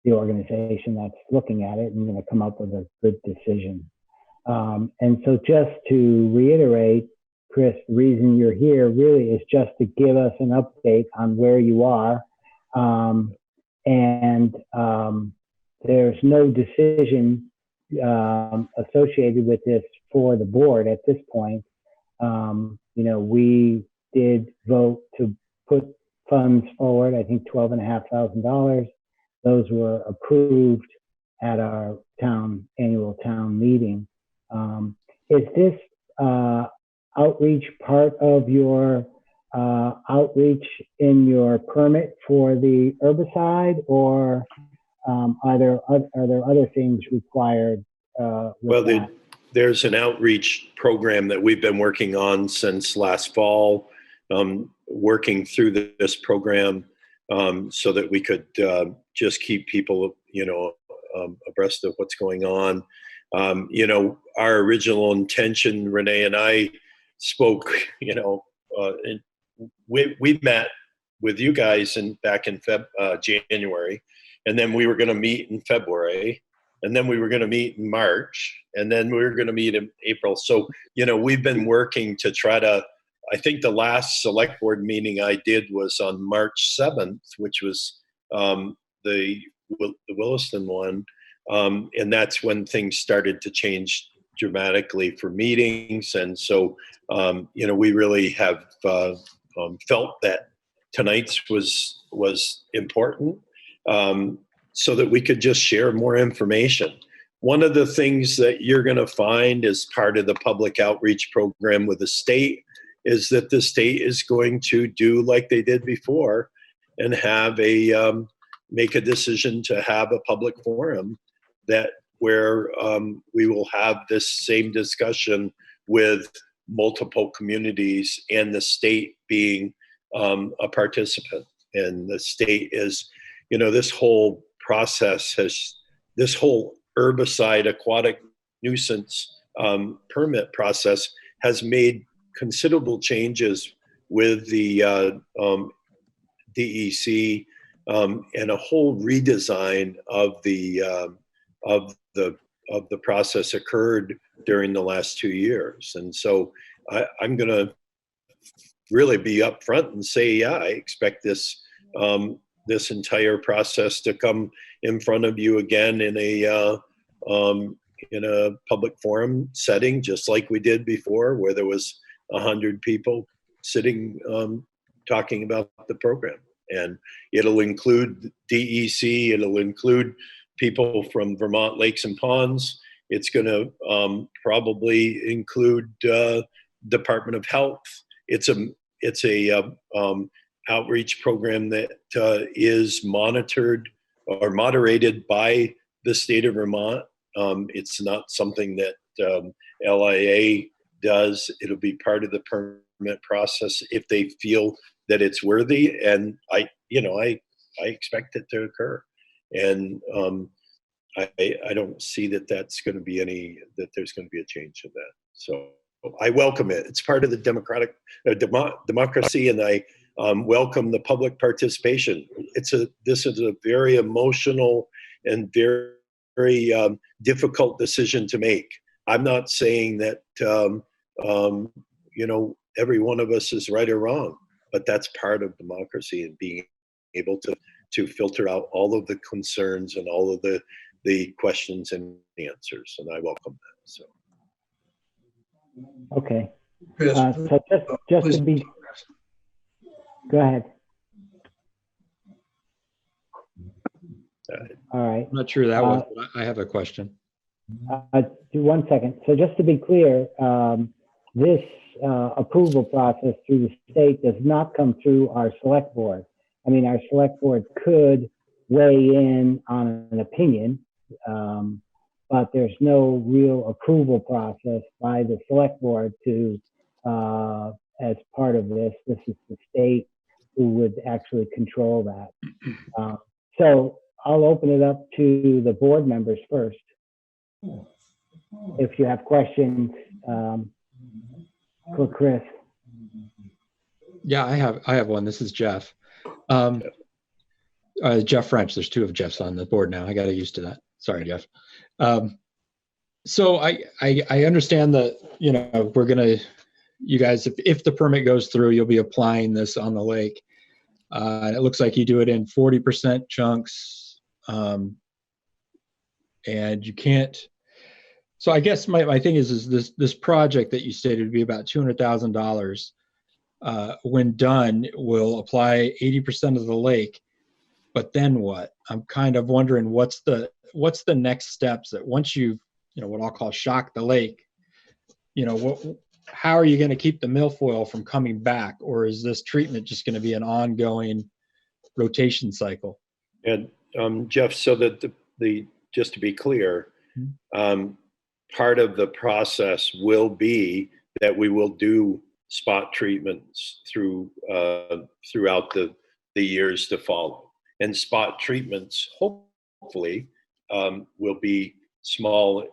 the organization that's looking at it and going to come up with a good decision. And so just to reiterate, Chris, the reason you're here really is just to give us an update on where you are. And there's no decision associated with this for the board at this point. We did vote to put funds forward, I think $12,500. Those were approved at our annual town meeting. Is this outreach part of your outreach in your permit for the herbicide, or are there other things required? Well, there's an outreach program that we've been working on since last fall, working through this program so that we could just keep people, abreast of what's going on. Our original intention, Renee and I spoke, and we met with you guys back in January, and then we were going to meet in February, and then we were going to meet in March, and then we were going to meet in April. So, we've been working to try to, I think the last select board meeting I did was on March 7th, which was the Williston one. And that's when things started to change dramatically for meetings. And so, we really have felt that tonight's was important, so that we could just share more information. one of the things that you're going to find as part of the public outreach program with the state is that the state is going to do like they did before and have make a decision to have a public forum where we will have this same discussion with multiple communities and the state being a participant. And the state is, this whole process this whole herbicide aquatic nuisance permit process has made considerable changes with the DEC and a whole redesign of the process occurred during the last 2 years. And so I'm going to really be upfront and say, yeah, I expect this entire process to come in front of you again in a public forum setting, just like we did before, where there was 100 people sitting talking about the program. And it'll include DEC, it'll include people from Vermont Lakes and Ponds. It's going to probably include Department of Health. It's a outreach program that is monitored or moderated by the state of Vermont. It's not something that LIA does. It'll be part of the permit process if they feel that it's worthy, and I expect it to occur. And I don't see that there's going to be a change in that. So I welcome it. It's part of the democracy, and I welcome the public participation. This is a very emotional and very difficult decision to make. I'm not saying that every one of us is right or wrong, but that's part of democracy, and being able to filter out all of the concerns and all of the questions and answers, and I welcome that. So. Okay. So just to be, go ahead. All right. I'm not sure that was, but I have a question. Do 1 second. So just to be clear, this approval process through the state does not come through our select board. I mean, our select board could weigh in on an opinion, but there's no real approval process by the select board to, as part of this. This is the state who would actually control that. So I'll open it up to the board members first. If you have questions for Chris. Yeah, I have one. This is Jeff. Jeff French. There's two of Jeffs on the board now. I got used to that. Sorry, Jeff. So I understand that, we're gonna, you guys, if the permit goes through, you'll be applying this on the lake. And it looks like you do it in 40% chunks. And you can't. So I guess my thing is this project that you stated would be about $200,000. When done, will apply 80% of the lake. But then what? I'm kind of wondering what's the next steps that once you've, what I'll call shock the lake, how are you going to keep the milfoil from coming back? Or is this treatment just going to be an ongoing rotation cycle? And Jeff, so that just to be clear, part of the process will be that we will do spot treatments throughout the years to follow. And spot treatments, hopefully, will be small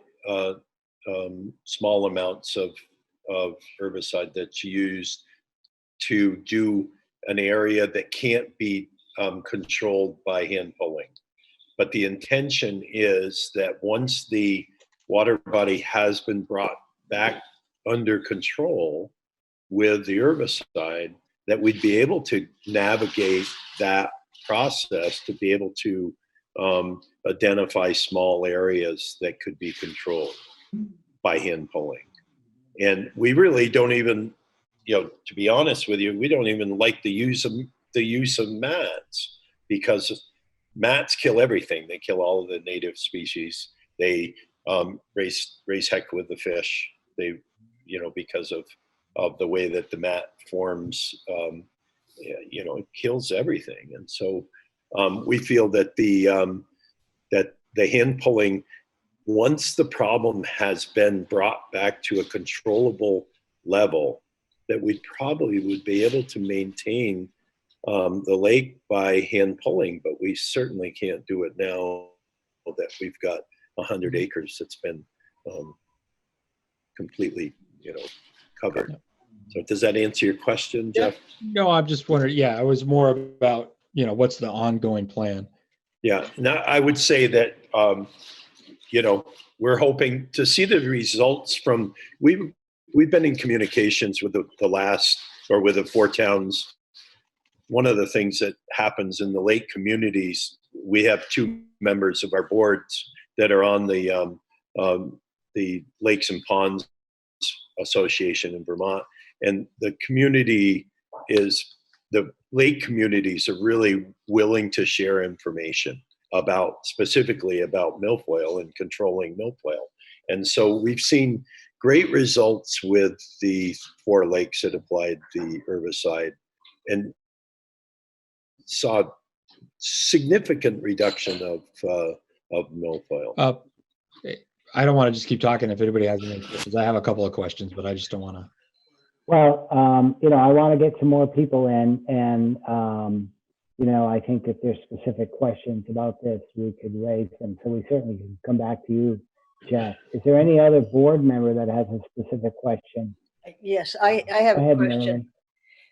amounts of herbicide that's used to do an area that can't be controlled by hand pulling. But the intention is that once the water body has been brought back under control with the herbicide, that we'd be able to navigate that process to be able to identify small areas that could be controlled by hand pulling. And we really don't even, to be honest with you, we don't even like the use of mats, because mats kill everything. They kill all of the native species. They raise heck with the fish. They, because of the way that the mat forms, it kills everything. And so we feel that that the hand pulling, once the problem has been brought back to a controllable level, that we probably would be able to maintain the lake by hand pulling, but we certainly can't do it now that we've got 100 acres that's been completely, covered. So does that answer your question, Jeff? No, I'm just wondering. Yeah, I was more about, what's the ongoing plan? Yeah. Now I would say that, we're hoping to see the results from, we've been in communications with the with the 4 towns. One of the things that happens in the lake communities, we have 2 members of our boards that are on the Lakes and Ponds Association in Vermont. And the lake communities are really willing to share information specifically about milfoil and controlling milfoil. And so we've seen great results with the 4 lakes that applied the herbicide and saw significant reduction of milfoil. I don't want to just keep talking if anybody has any questions. I have a couple of questions, but I just don't want to. Well, I want to get some more people in, and I think if there's specific questions about this, we could raise them. So we certainly can come back to you, Jeff. Is there any other board member that has a specific question? Yes, I have a question. Marilyn.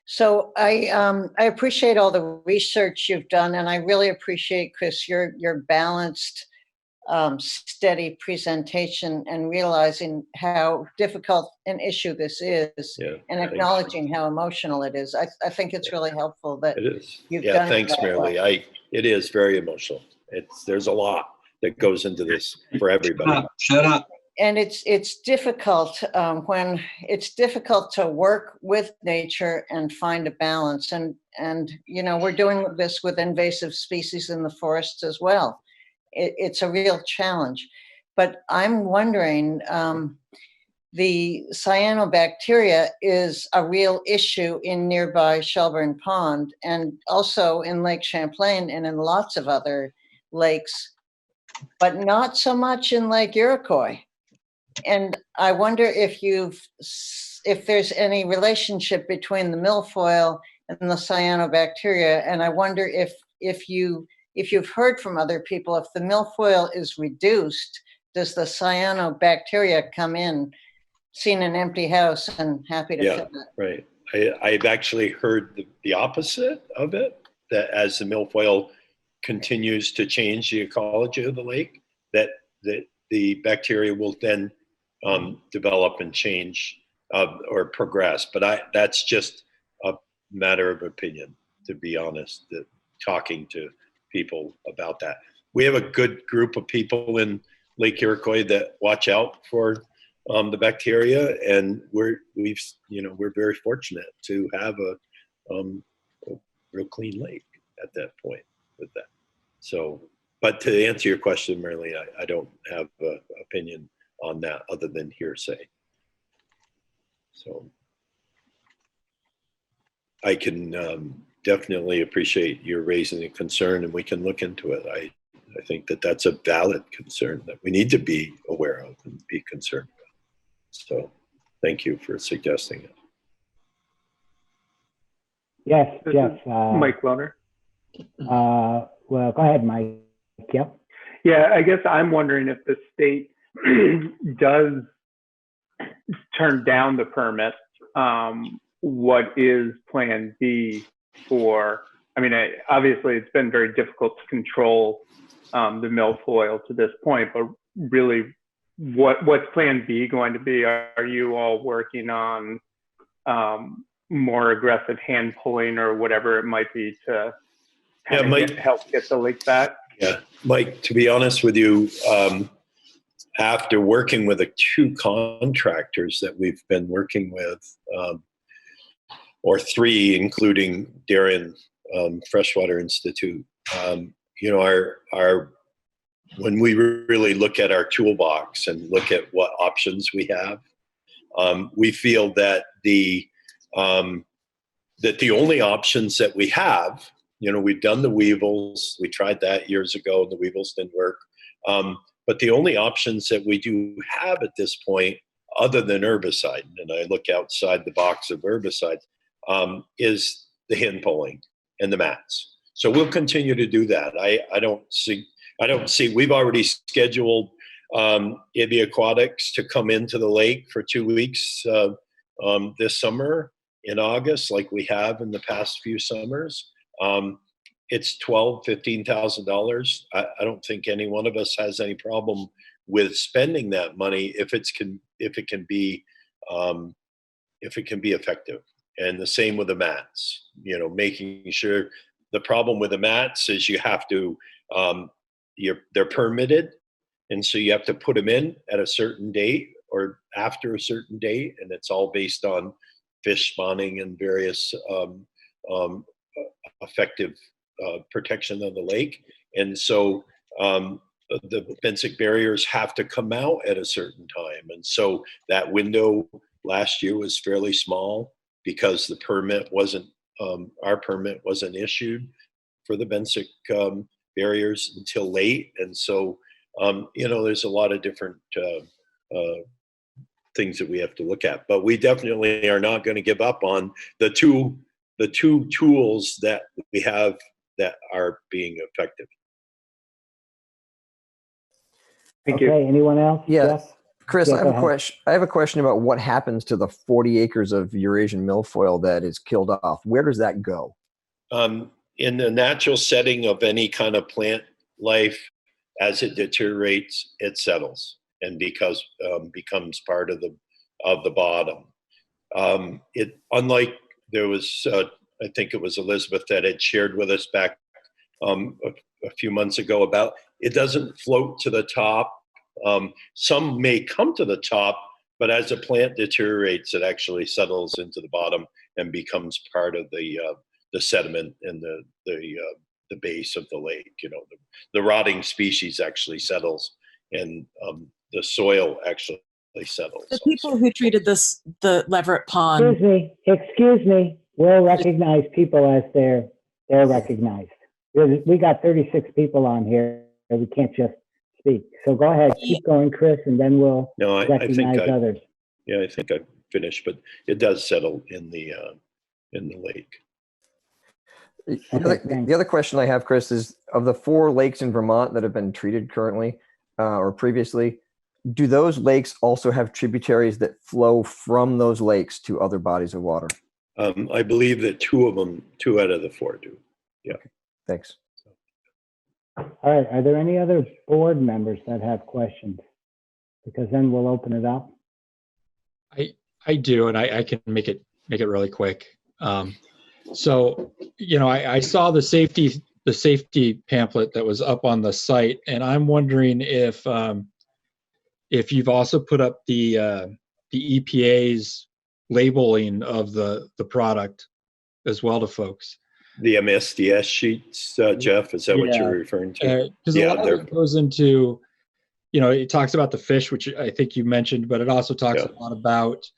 So I appreciate all the research you've done, and I really appreciate, Chris, your balanced, steady presentation and realizing how difficult an issue this is, and acknowledging how emotional it is. I think it's really helpful that it is. You've done Thanks, Marilee. It is very emotional. There's a lot that goes into this for everybody. Shut up. And it's difficult when it's difficult to work with nature and find a balance. And we're doing this with invasive species in the forests as well. It's a real challenge. But I'm wondering, the cyanobacteria is a real issue in nearby Shelburne Pond and also in Lake Champlain and in lots of other lakes, but not so much in Lake Iroquois. And I wonder if there's any relationship between the milfoil and the cyanobacteria. And I wonder if you've heard from other people, if the milfoil is reduced, does the cyanobacteria come in, seen an empty house and happy to fill it? Right. I've actually heard the opposite of it, that as the milfoil continues to change the ecology of the lake, that the bacteria will then develop and change or progress. But that's just a matter of opinion, to be honest, talking to people about that. We have a good group of people in Lake Iroquois that watch out for the bacteria, and we're very fortunate to have a real clean lake at that point with that. So, but to answer your question, Marilee, I don't have an opinion on that other than hearsay. So I can definitely appreciate your raising a concern, and we can look into it. I think that that's a valid concern that we need to be aware of and be concerned about. So thank you for suggesting it. Yes, Jeff. Mike Loner. Well, go ahead, Mike. Yep. Yeah, I guess I'm wondering if the state does turn down the permit, what is plan B for, obviously it's been very difficult to control the milfoil to this point, but really what's plan B going to be? Are you all working on more aggressive hand pulling or whatever it might be to help get the lake back? Yeah, Mike, to be honest with you, after working with the 2 contractors that we've been working with, or 3, including Darien Freshwater Institute, our when we really look at our toolbox and look at what options we have, we feel that the only options that we have, we've done the weevils. We tried that years ago, and the weevils didn't work. But the only options that we do have at this point, other than herbicide, and I look outside the box of herbicides, is the hand pulling and the mats. So we'll continue to do that. I don't see. We've already scheduled Aquatics to come into the lake for 2 weeks this summer in August, like we have in the past few summers. It's $12,000–$15,000. I don't think any one of us has any problem with spending that money if it can be effective. And the same with the mats. Making sure. The problem with the mats is you have to they're permitted, and so you have to put them in at a certain date or after a certain date, and it's all based on fish spawning and various effective protection of the lake. And so the benthic barriers have to come out at a certain time. And so that window last year was fairly small because the permit wasn't, our permit wasn't issued for the benthic barriers until late. And so, there's a lot of different things that we have to look at, but we definitely are not going to give up on the two tools that we have that are being effective. Thank you. Anyone else? Yeah. Yes? Chris, Yeah, I have a question. I have a question about what happens to the 40 acres of Eurasian milfoil that is killed off. Where does that go? In the natural setting of any kind of plant life, as it deteriorates, it settles and becomes part of the bottom. Unlike there was, I think it was Elizabeth that had shared with us back a few months ago about it doesn't float to the top. Some may come to the top, but as a plant deteriorates, it actually settles into the bottom and becomes part of the sediment and the base of the lake. The rotting species actually settles, and the soil actually settles. The people who treated the Leverett Pond. Excuse me. We'll recognize people as they're recognized. We got 36 people on here. We can't just speak. So go ahead, keep going, Chris, and then we'll recognize others. Yeah, I think I finished, but it does settle in the lake. The other question I have, Chris, is of the 4 lakes in Vermont that have been treated currently or previously, do those lakes also have tributaries that flow from those lakes to other bodies of water? I believe that 2 out of the 4 do. Yeah. Okay. Thanks. All right. Are there any other board members that have questions? Because then we'll open it up. I do, and I can make it really quick. So, I saw the safety pamphlet that was up on the site, and I'm wondering if you've also put up the EPA's labeling of the product as well to folks. The MSDS sheets, Jeff, is that what you're referring to? Because a lot of it goes into, it talks about the fish, which I think you mentioned, but it also talks a lot about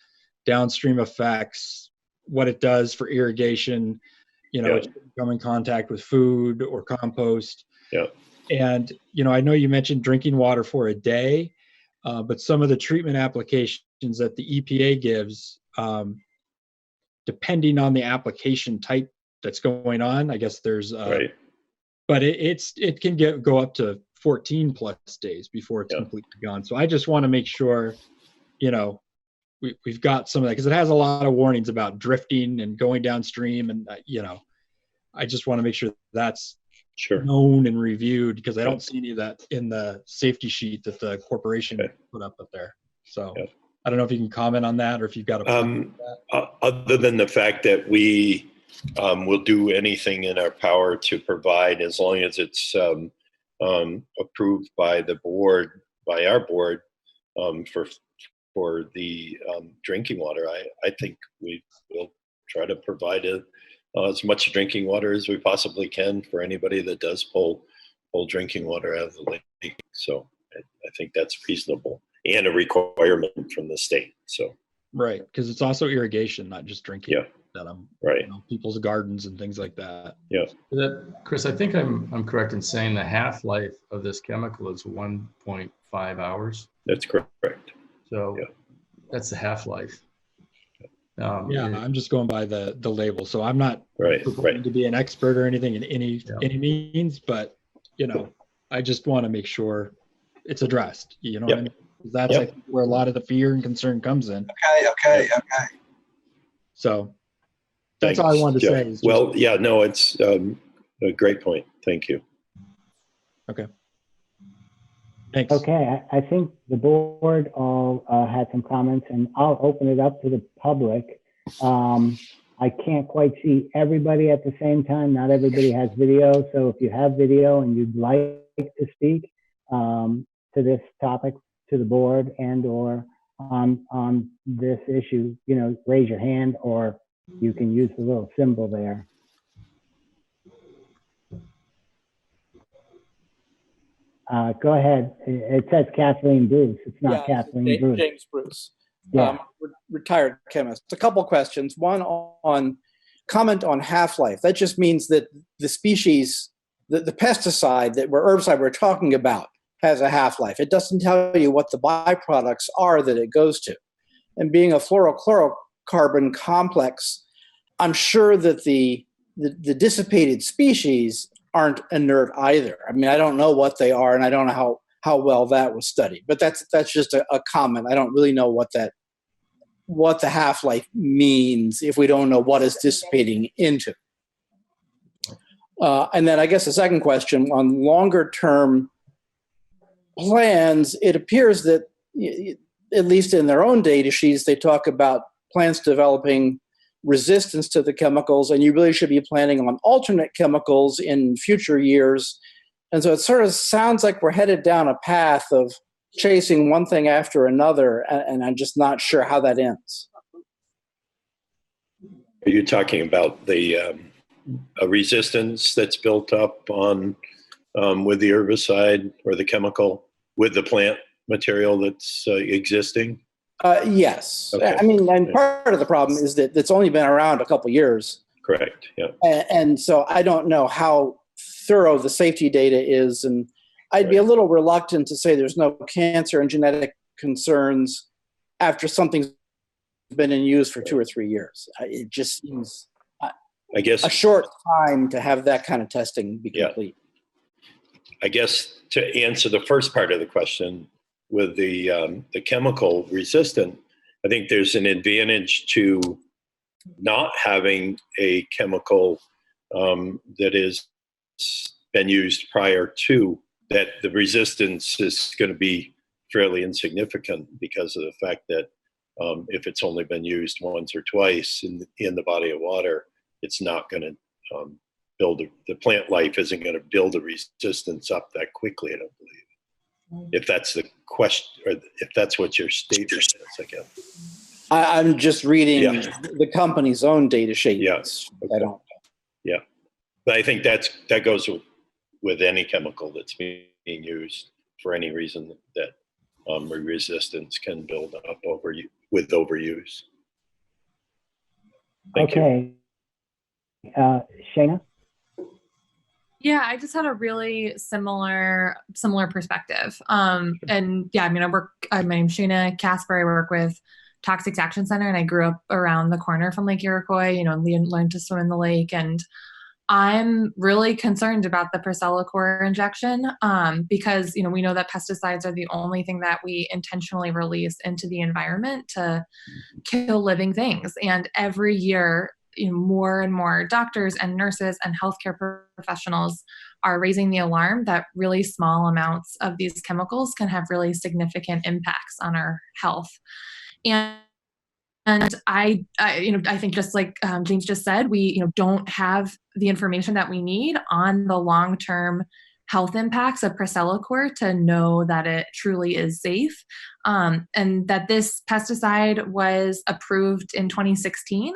downstream effects, what it does for irrigation, it come in contact with food or compost. Yeah. And, I know you mentioned drinking water for a day, but some of the treatment applications that the EPA gives, depending on the application type that's going on, I guess there's, right. But it can go up to 14 plus days before it's completely gone. So I just want to make sure, we've got some of that, because it has a lot of warnings about drifting and going downstream, and I just want to make sure that's known and reviewed, because I don't see any of that in the safety sheet that the corporation put up there. So I don't know if you can comment on that, or if you've got a plan for that. Other than the fact that we will do anything in our power to provide, as long as it's approved by the board, by our board, for the drinking water. I think we will try to provide as much drinking water as we possibly can for anybody that does pull pull drinking water out of the lake. So I think that's reasonable and a requirement from the state. So Right, because it's also irrigation, not just drinking. Yeah. That right. People's gardens and things like that. Yeah. Chris, I think I'm correct in saying the half-life of this chemical is 1.5 hours. That's correct. So that's the half-life. I'm just going by the label, so I'm not right to be an expert or anything in any means, but I just want to make sure it's addressed. You know what I mean? That's like where a lot of the fear and concern comes in. Okay. So that's all I wanted to say. Is well, no, it's a great point. Thank you. Okay. Thanks. Okay, I think the board all had some comments, and I'll open it up to the public. I can't quite see everybody at the same time. Not everybody has video, so if you have video and you'd like to speak to this topic, to the board and or on this issue, raise your hand, or you can use the little symbol there. Go ahead. It says Kathleen Bruce. It's not Kathleen Bruce. James Bruce. Yeah. Retired chemist. A couple questions. One on comment on half-life. That just means that the species, the pesticide herbicide we're talking about has a half-life. It doesn't tell you what the byproducts are that it goes to. And being a fluorochlorocarbon complex, I'm sure that the dissipated species aren't inert either. I mean, I don't know what they are, and I don't know how well that was studied. But that's just a comment. I don't really know what the half-life means if we don't know what it's dissipating into. And then I guess the second question on longer-term plans, it appears that, at least in their own data sheets, they talk about plants developing resistance to the chemicals, and you really should be planning on alternate chemicals in future years. And so it sort of sounds like we're headed down a path of chasing one thing after another, and I'm just not sure how that ends. Are you talking about the a resistance that's built up on with the herbicide or the chemical with the plant material that's existing? Yes. Okay. I mean, and part of the problem is that it's only been around a couple years. Correct. Yeah. And so I don't know how thorough the safety data is, and I'd be a little reluctant to say there's no cancer and genetic concerns after something's been in use for 2 or 3 years. It just seems, I guess, a short time to have that kind of testing be complete. I guess to answer the first part of the question with the chemical resistant, I think there's an advantage to not having a chemical that is been used prior to that. The resistance is going to be fairly insignificant because of the fact that if it's only been used once or twice in the body of water, it's not going to build the plant life isn't going to build a resistance up that quickly, I don't believe. If that's the question, or if that's what your statement is, I guess. I'm just reading the company's own data sheet. Yes. I don't. Yeah. But I think that goes with any chemical that's being used for any reason that resistance can build up with overuse. Thank you. Shayna? Yeah, I just had a really similar perspective. And yeah, I mean, my name's Shayna Casper. I work with Toxics Action Center, and I grew up around the corner from Lake Iroquois, learned to swim in the lake. And I'm really concerned about the ProcellaCOR injection because, we know that pesticides are the only thing that we intentionally release into the environment to kill living things. And every year, more and more doctors and nurses and healthcare professionals are raising the alarm that really small amounts of these chemicals can have really significant impacts on our health. And I think just like James just said, we don't have the information that we need on the long-term health impacts of ProcellaCOR to know that it truly is safe, and that this pesticide was approved in 2016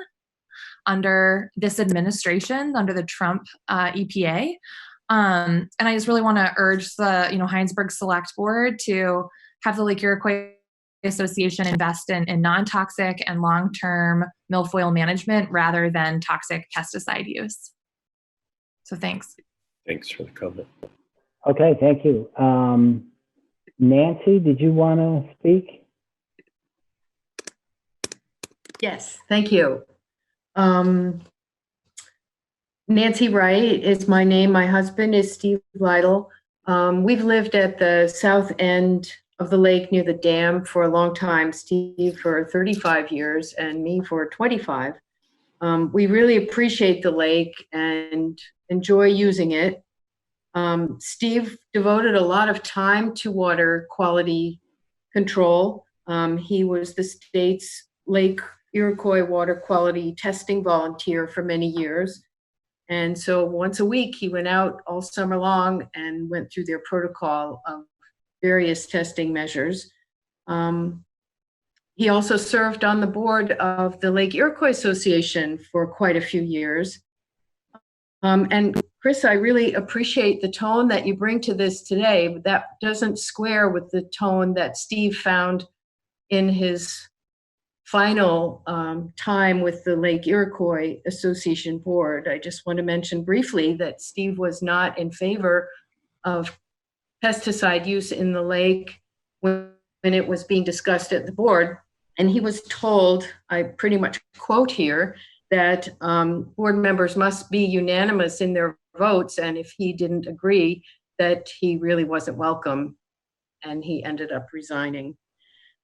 under this administration, under the Trump EPA. And I just really want to urge the, Hinesburg Selectboard to have the Lake Iroquois Association invest in non-toxic and long-term milfoil management rather than toxic pesticide use. So thanks. Thanks for the comment. Okay, thank you. Nancy, did you want to speak? Yes, thank you. Nancy Wright is my name. My husband is Steve Lytle. We've lived at the south end of the lake near the dam for a long time, Steve for 35 years and me for 25. We really appreciate the lake and enjoy using it. Steve devoted a lot of time to water quality control. He was the state's Lake Iroquois water quality testing volunteer for many years. And so once a week, he went out all summer long and went through their protocol of various testing measures. He also served on the board of the Lake Iroquois Association for quite a few years. And Chris, I really appreciate the tone that you bring to this today, but that doesn't square with the tone that Steve found in his final time with the Lake Iroquois Association board. I just want to mention briefly that Steve was not in favor of pesticide use in the lake when it was being discussed at the board. And he was told, I pretty much quote here, that board members must be unanimous in their votes, and if he didn't agree, that he really wasn't welcome, and he ended up resigning.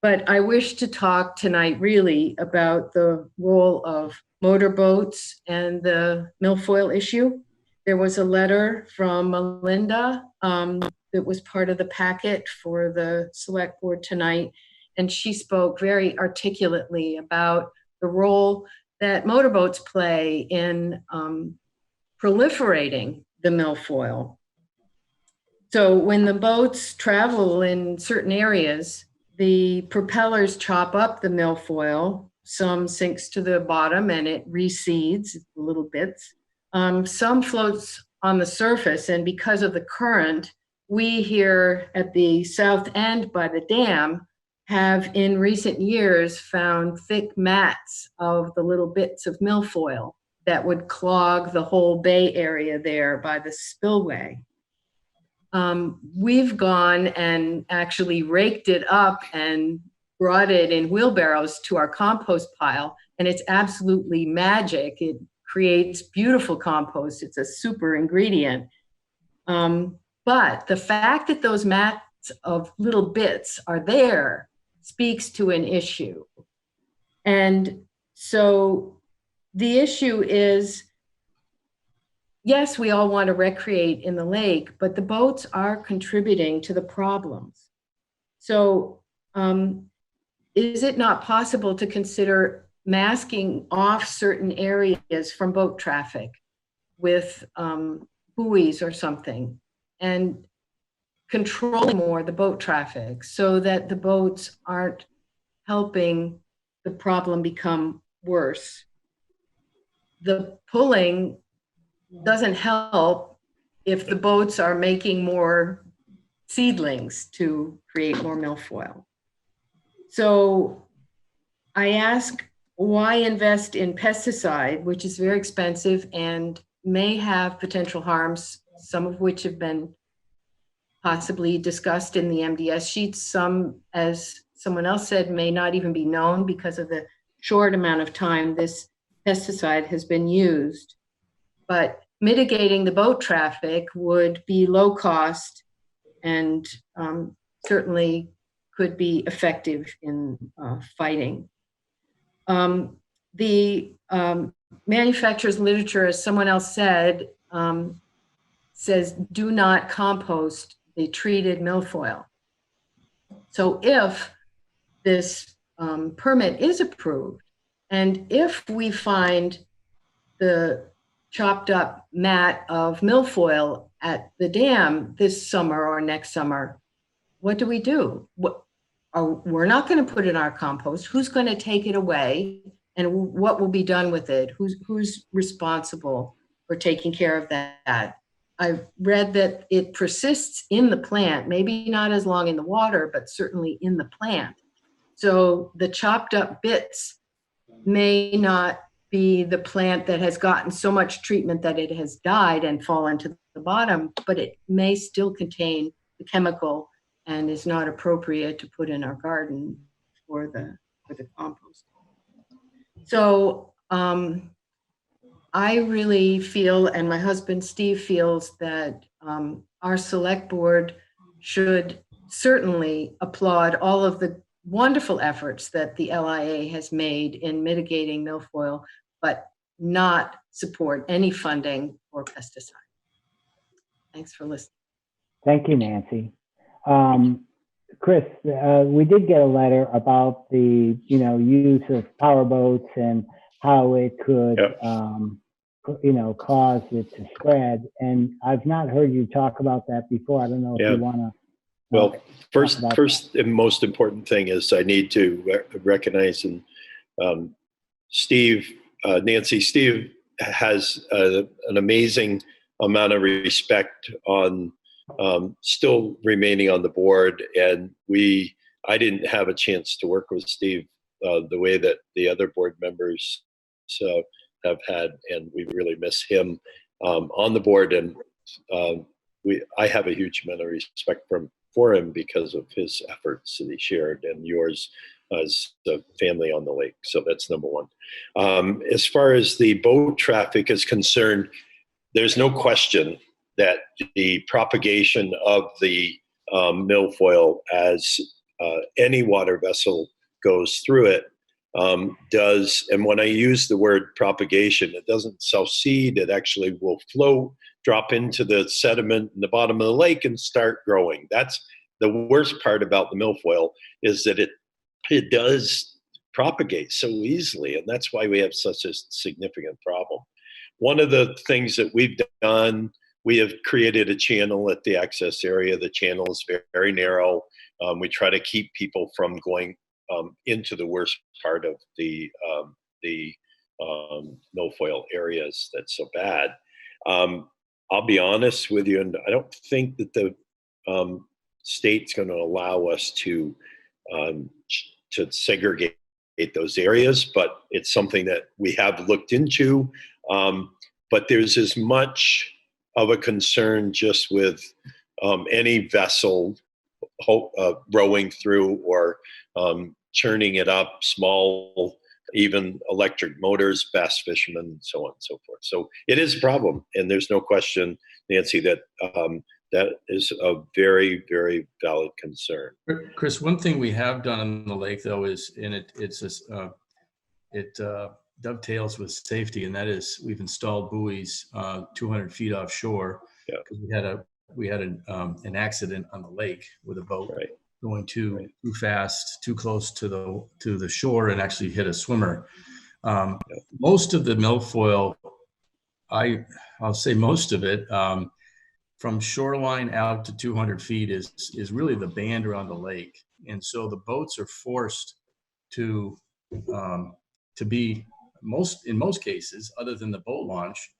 But I wish to talk tonight really about the role of motorboats and the milfoil issue. There was a letter from Melinda that was part of the packet for the select board tonight, and she spoke very articulately about the role that motorboats play in proliferating the milfoil. So when the boats travel in certain areas, the propellers chop up the milfoil. Some sinks to the bottom and it reseeds little bits. Some floats on the surface, and because of the current, we here at the south end by the dam have in recent years found thick mats of the little bits of milfoil that would clog the whole bay area there by the spillway. We've gone and actually raked it up and brought it in wheelbarrows to our compost pile, and it's absolutely magic. It creates beautiful compost. It's a super ingredient. But the fact that those mats of little bits are there speaks to an issue. And so the issue is, yes, we all want to recreate in the lake, but the boats are contributing to the problems. So is it not possible to consider masking off certain areas from boat traffic with buoys or something, and controlling more the boat traffic so that the boats aren't helping the problem become worse? The pulling doesn't help if the boats are making more seedlings to create more milfoil. So I ask, why invest in pesticide, which is very expensive and may have potential harms, some of which have been possibly discussed in the MDS sheets. Some, as someone else said, may not even be known because of the short amount of time this pesticide has been used. But mitigating the boat traffic would be low cost and certainly could be effective in fighting. The manufacturer's literature, as someone else said, says do not compost the treated milfoil. So if this permit is approved, and if we find the chopped up mat of milfoil at the dam this summer or next summer, what do we do? We're not going to put it in our compost. Who's going to take it away? And what will be done with it? Who's responsible for taking care of that? I've read that it persists in the plant, maybe not as long in the water, but certainly in the plant. So the chopped up bits may not be the plant that has gotten so much treatment that it has died and fallen to the bottom, but it may still contain the chemical and is not appropriate to put in our garden for the compost. So I really feel, and my husband Steve feels, that our select board should certainly applaud all of the wonderful efforts that the LIA has made in mitigating milfoil, but not support any funding for pesticide. Thanks for listening. Thank you, Nancy. Chris, we did get a letter about the, use of power boats and how it could, cause it to spread. And I've not heard you talk about that before. I don't know if you want to. Well, first and most important thing is I need to recognize, and Steve, Steve has an amazing amount of respect on still remaining on the board, and I didn't have a chance to work with Steve the way that the other board members have had, and we really miss him on the board, and I have a huge amount of respect for him because of his efforts that he shared, and yours as the family on the lake. So that's number one. As far as the boat traffic is concerned, there's no question that the propagation of the milfoil as any water vessel goes through it does, and when I use the word propagation, it doesn't self-seed, it actually will float, drop into the sediment in the bottom of the lake and start growing. That's the worst part about the milfoil, is that it does propagate so easily, and that's why we have such a significant problem. One of the things that we've done, we have created a channel at the access area. The channel is very, very narrow. We try to keep people from going into the worst part of the milfoil areas that's so bad. I'll be honest with you, and I don't think that the state's going to allow us to segregate those areas, but it's something that we have looked into. But there's as much of a concern just with any vessel rowing through or churning it up, small, even electric motors, bass fishermen, and so on and so forth. So it is a problem, and there's no question, Nancy, that that is a very, very valid concern. Chris, one thing we have done on the lake, though, is, and it dovetails with safety, and that is we've installed buoys 200 feet offshore, because we had an accident on the lake with a boat going too fast, too close to the shore, and actually hit a swimmer. Most of the milfoil, I'll say most of it, from shoreline out to 200 feet is really the band around the lake, and so the boats are forced to be in most cases, other than the boat launch,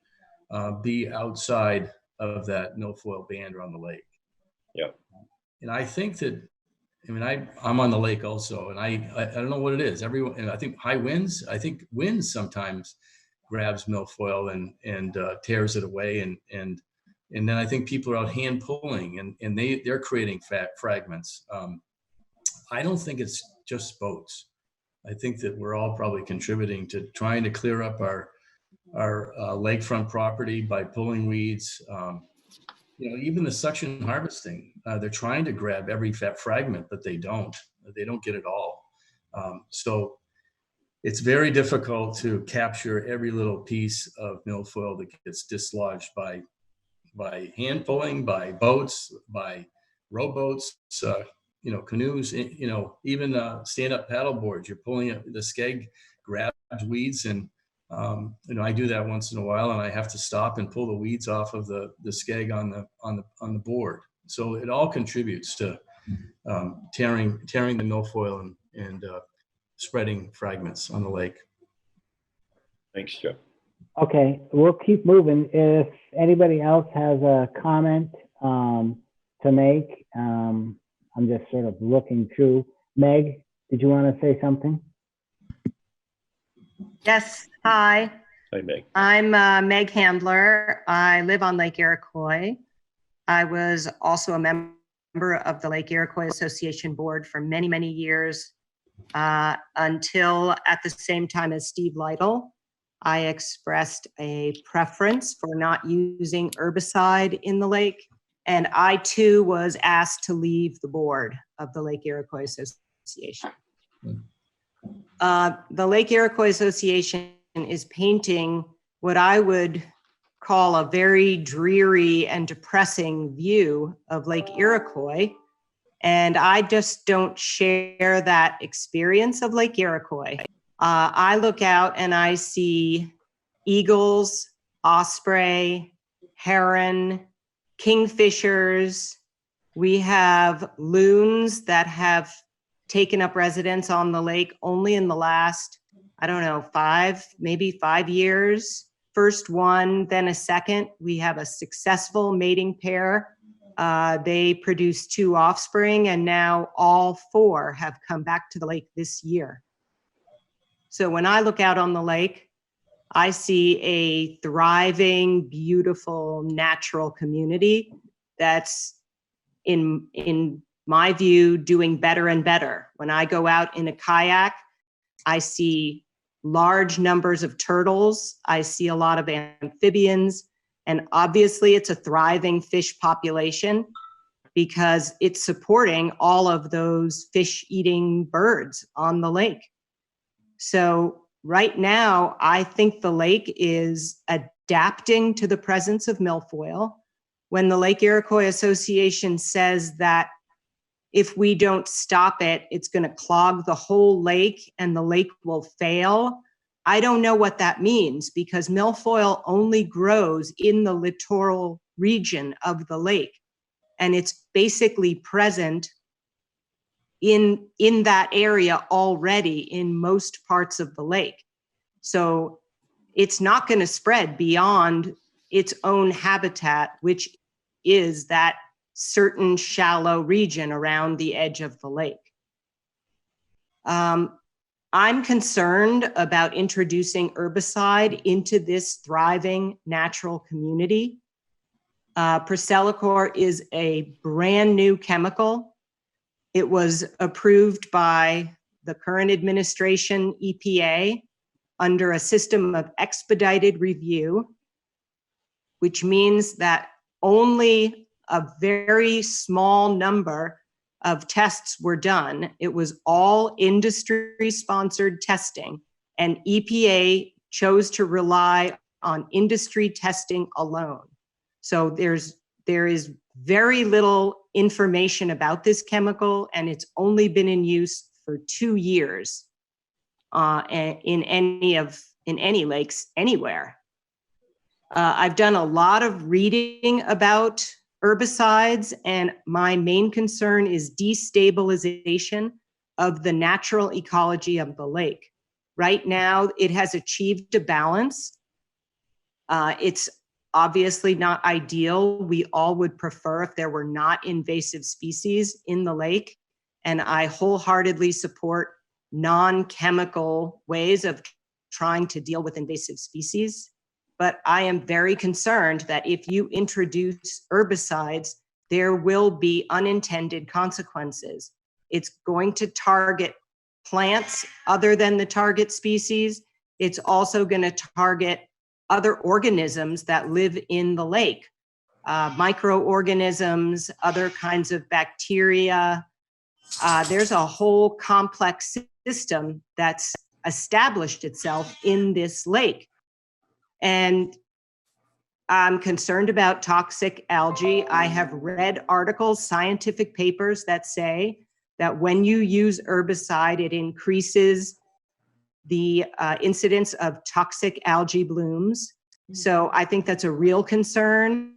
be outside of that milfoil band around the lake. And I think that, I'm on the lake also, and I don't know what it is. Everyone, and I think high winds. I think winds sometimes grabs milfoil and tears it away, and then I think people are out hand pulling, and they're creating fragments. I don't think it's just boats. I think that we're all probably contributing to trying to clear up our lakefront property by pulling weeds. Even the suction harvesting, they're trying to grab every fragment, but they don't get it all. So it's very difficult to capture every little piece of milfoil that gets dislodged by hand pulling, by boats, by rowboats, canoes, even stand-up paddle boards. You're pulling it, the skeg grabs weeds, and I do that once in a while, and I have to stop and pull the weeds off of the skeg on the board. So it all contributes to tearing the milfoil and spreading fragments on the lake. Thanks, Joe. Okay, we'll keep moving. If anybody else has a comment to make, I'm just sort of looking through. Meg, did you want to say something? Yes, hi. Hi, Meg. I'm Meg Handler. I live on Lake Iroquois. I was also a member of the Lake Iroquois Association Board for many, many years until at the same time as Steve Lytle, I expressed a preference for not using herbicide in the lake. And I too was asked to leave the board of the Lake Iroquois Association. The Lake Iroquois Association is painting what I would call a very dreary and depressing view of Lake Iroquois. And I just don't share that experience of Lake Iroquois. I look out and I see eagles, osprey, heron, kingfishers. We have loons that have taken up residence on the lake only in the last, I don't know, maybe 5 years. First one, then a second. We have a successful mating pair. They produced 2 offspring, and now all 4 have come back to the lake this year. So when I look out on the lake, I see a thriving, beautiful, natural community that's, in my view, doing better and better. When I go out in a kayak, I see large numbers of turtles. I see a lot of amphibians. And obviously, it's a thriving fish population because it's supporting all of those fish-eating birds on the lake. So right now, I think the lake is adapting to the presence of milfoil. When the Lake Iroquois Association says that if we don't stop it, it's going to clog the whole lake and the lake will fail, I don't know what that means, because milfoil only grows in the littoral region of the lake, and it's basically present in that area already in most parts of the lake. So it's not going to spread beyond its own habitat, which is that certain shallow region around the edge of the lake. I'm concerned about introducing herbicide into this thriving natural community. ProcellaCOR is a brand new chemical. It was approved by the current administration, EPA, under a system of expedited review, which means that only a very small number of tests were done. It was all industry-sponsored testing, and EPA chose to rely on industry testing alone. So there is very little information about this chemical, and it's only been in use for 2 years in any lakes anywhere. I've done a lot of reading about herbicides, and my main concern is destabilization of the natural ecology of the lake. Right now, it has achieved a balance. It's obviously not ideal. We all would prefer if there were not invasive species in the lake, and I wholeheartedly support non-chemical ways of trying to deal with invasive species. But I am very concerned that if you introduce herbicides, there will be unintended consequences. It's going to target plants other than the target species. It's also going to target other organisms that live in the lake, microorganisms, other kinds of bacteria. There's a whole complex system that's established itself in this lake. And I'm concerned about toxic algae. I have read articles, scientific papers that say that when you use herbicide, it increases the incidence of toxic algae blooms. So I think that's a real concern.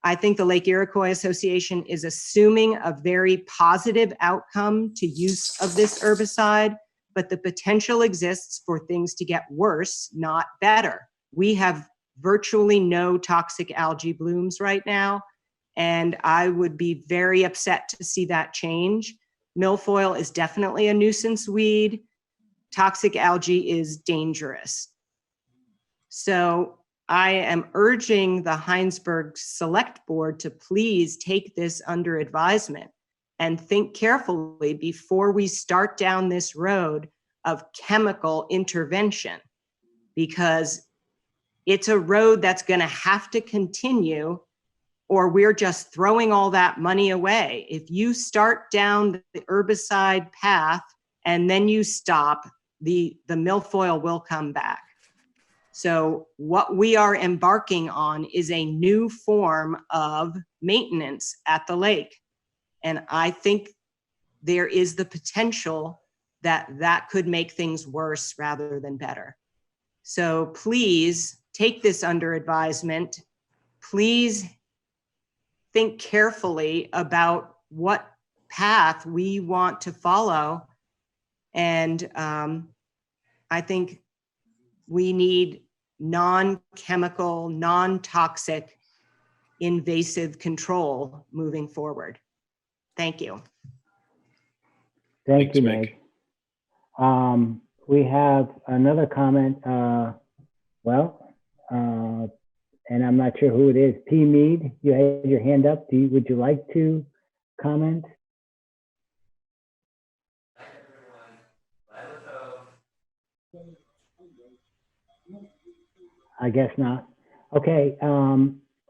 I think the Lake Iroquois Association is assuming a very positive outcome to use of this herbicide, but the potential exists for things to get worse, not better. we have virtually no toxic algae blooms right now. And I would be very upset to see that change. Milfoil is definitely a nuisance weed. Toxic algae is dangerous. So I am urging the Hinesburg Selectboard to please take this under advisement and think carefully before we start down this road of chemical intervention, because it's a road that's going to have to continue, or we're just throwing all that money away. If you start down the herbicide path and then you stop, the milfoil will come back. So what we are embarking on is a new form of maintenance at the lake. And I think there is the potential that that could make things worse rather than better. So please take this under advisement. Please think carefully about what path we want to follow. And I think we need non-chemical, non-toxic, invasive control moving forward. Thank you. Thank you, Meg. We have another comment. And I'm not sure who it is. P. Mead, you had your hand up. Would you like to comment? I guess not. Okay.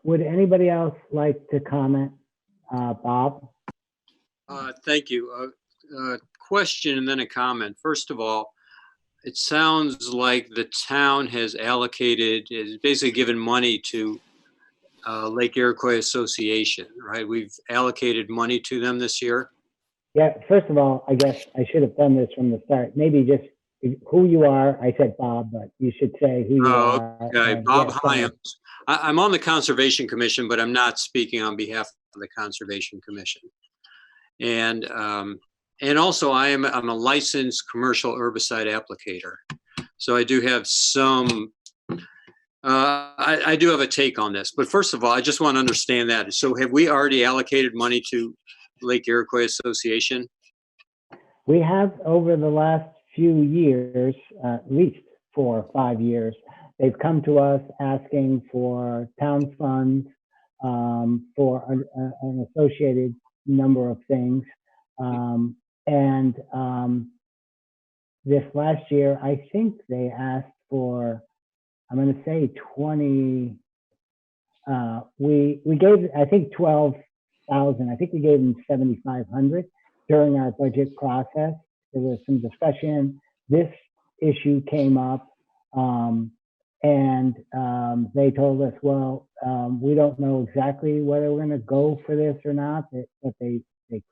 Would anybody else like to comment? Bob? Thank you. Question and then a comment. First of all, it sounds like the town has basically given money to Lake Iroquois Association, right? We've allocated money to them this year. Yeah, first of all, I guess I should have done this from the start. Maybe just who you are. I said Bob, but you should say who you are. Okay, Bob Hyams. I'm on the Conservation Commission, but I'm not speaking on behalf of the Conservation Commission. And also I'm a licensed commercial herbicide applicator. So I do have some, I do have a take on this, but first of all, I just want to understand that. So have we already allocated money to Lake Iroquois Association? We have over the last few years, at least 4 or 5 years, they've come to us asking for town funds for an associated number of things. This last year, I think they asked for, I'm going to say 20, we gave, I think 12,000, I think we gave them 7,500 during our budget process. There was some discussion. This issue came up they told us, well, we don't know exactly whether we're going to go for this or not, but they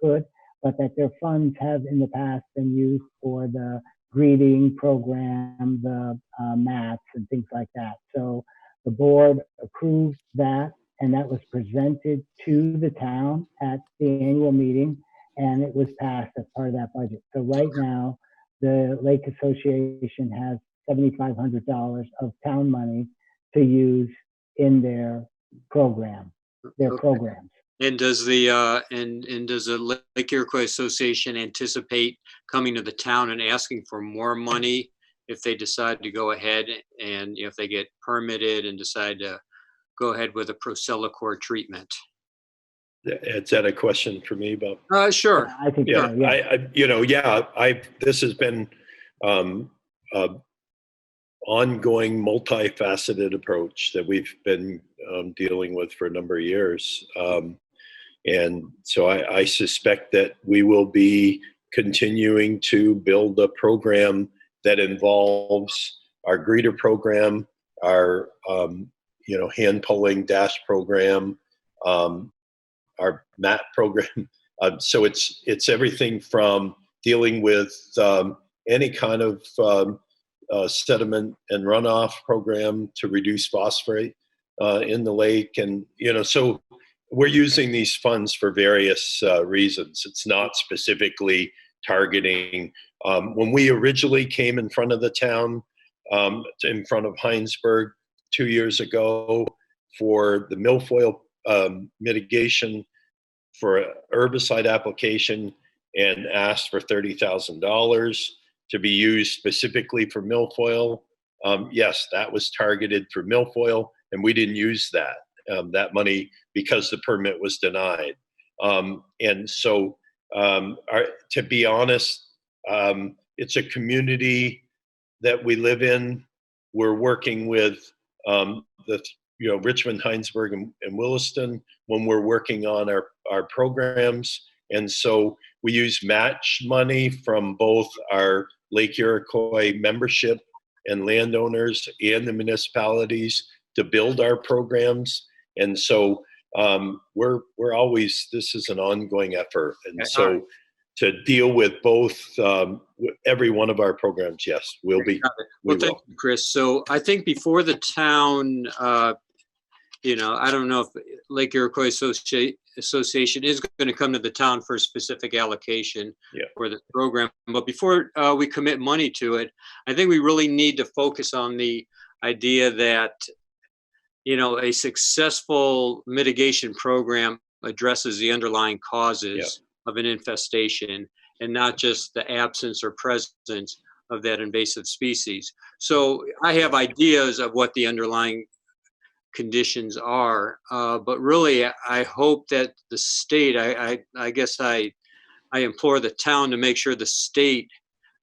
could, but that their funds have in the past been used for the breeding program, the mats and things like that. So the board approved that, and that was presented to the town at the annual meeting, and it was passed as part of that budget. So right now, the Lake Association has $7,500 of town money to use in their program, their programs. And does the does the Lake Iroquois Association anticipate coming to the town and asking for more money if they decide to go ahead and if they get permitted and decide to go ahead with a ProcellaCOR treatment? Is that a question for me, Bob? Sure. I think Yeah, so, yeah. This has been ongoing, multifaceted approach that we've been dealing with for a number of years. And so I suspect that we will be continuing to build a program that involves our greeter program, our hand pulling dash program, our mat program. So it's everything from dealing with any kind of sediment and runoff program to reduce phosphate in the lake. And, so we're using these funds for various reasons. It's not specifically targeting. When we originally came in front of the town, in front of Hinesburg, 2 years ago for the milfoil mitigation for a herbicide application and asked for $30,000 to be used specifically for milfoil. Yes, that was targeted for milfoil, and we didn't use that money because the permit was denied. And so, to be honest, it's a community that we live in. We're working with Richmond, Hinesburg, and Williston when we're working on our programs. And so we use match money from both our Lake Iroquois membership and landowners and the municipalities to build our programs. And so we're always, this is an ongoing effort. And so to deal with both every one of our programs, yes, we'll be. Well, thank you, Chris. So I think before the town, I don't know if Lake Iroquois Association is going to come to the town for a specific allocation for the program. But before we commit money to it, I think we really need to focus on the idea that, a successful mitigation program addresses the underlying causes of an infestation and not just the absence or presence of that invasive species. So I have ideas of what the underlying conditions are, but really I hope that the state, I guess I implore the town to make sure the state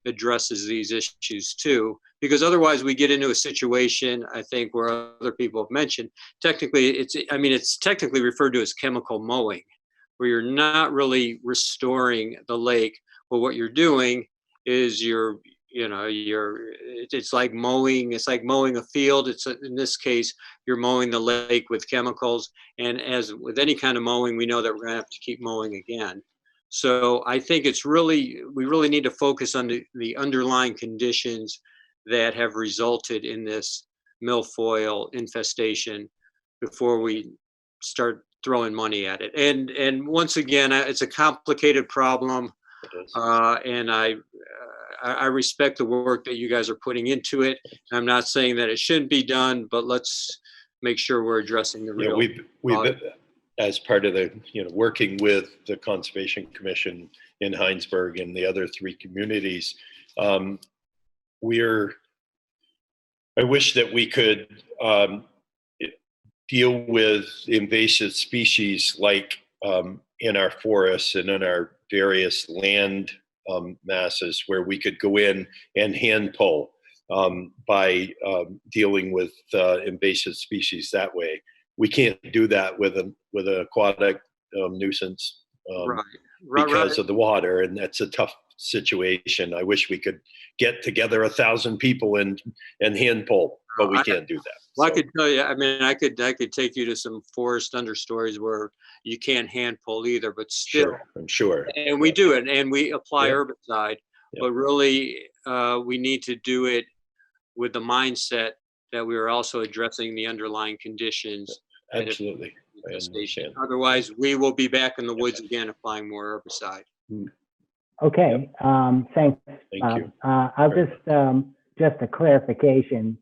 addresses these issues too, because otherwise we get into a situation, I think, where other people have mentioned, technically it's technically referred to as chemical mowing, where you're not really restoring the lake, but what you're doing is it's like mowing a field. In this case, you're mowing the lake with chemicals. And as with any kind of mowing, we know that we're gonna have to keep mowing again. So I think we really need to focus on the underlying conditions that have resulted in this milfoil infestation before we start throwing money at it. And once again, it's a complicated problem. And I respect the work that you guys are putting into it. I'm not saying that it shouldn't be done, but let's make sure we're addressing the real. We've as part of the working with the Conservation Commission in Hinesburg and the other 3 communities, I wish that we could deal with invasive species like in our forests and in our various land masses, where we could go in and hand pull by dealing with invasive species that way. We can't do that with an aquatic nuisance because of the water, and that's a tough situation. I wish we could get together 1,000 people and hand pull, but we can't do that. Well, I could tell you, I could take you to some forest understories where you can't hand pull either, but still. Sure, I'm sure. And we do it, and we apply herbicide, but really we need to do it with the mindset that we are also addressing the underlying conditions. Absolutely. Otherwise, we will be back in the woods again applying more herbicide. Okay, thanks. Thank you. I'll just a clarification,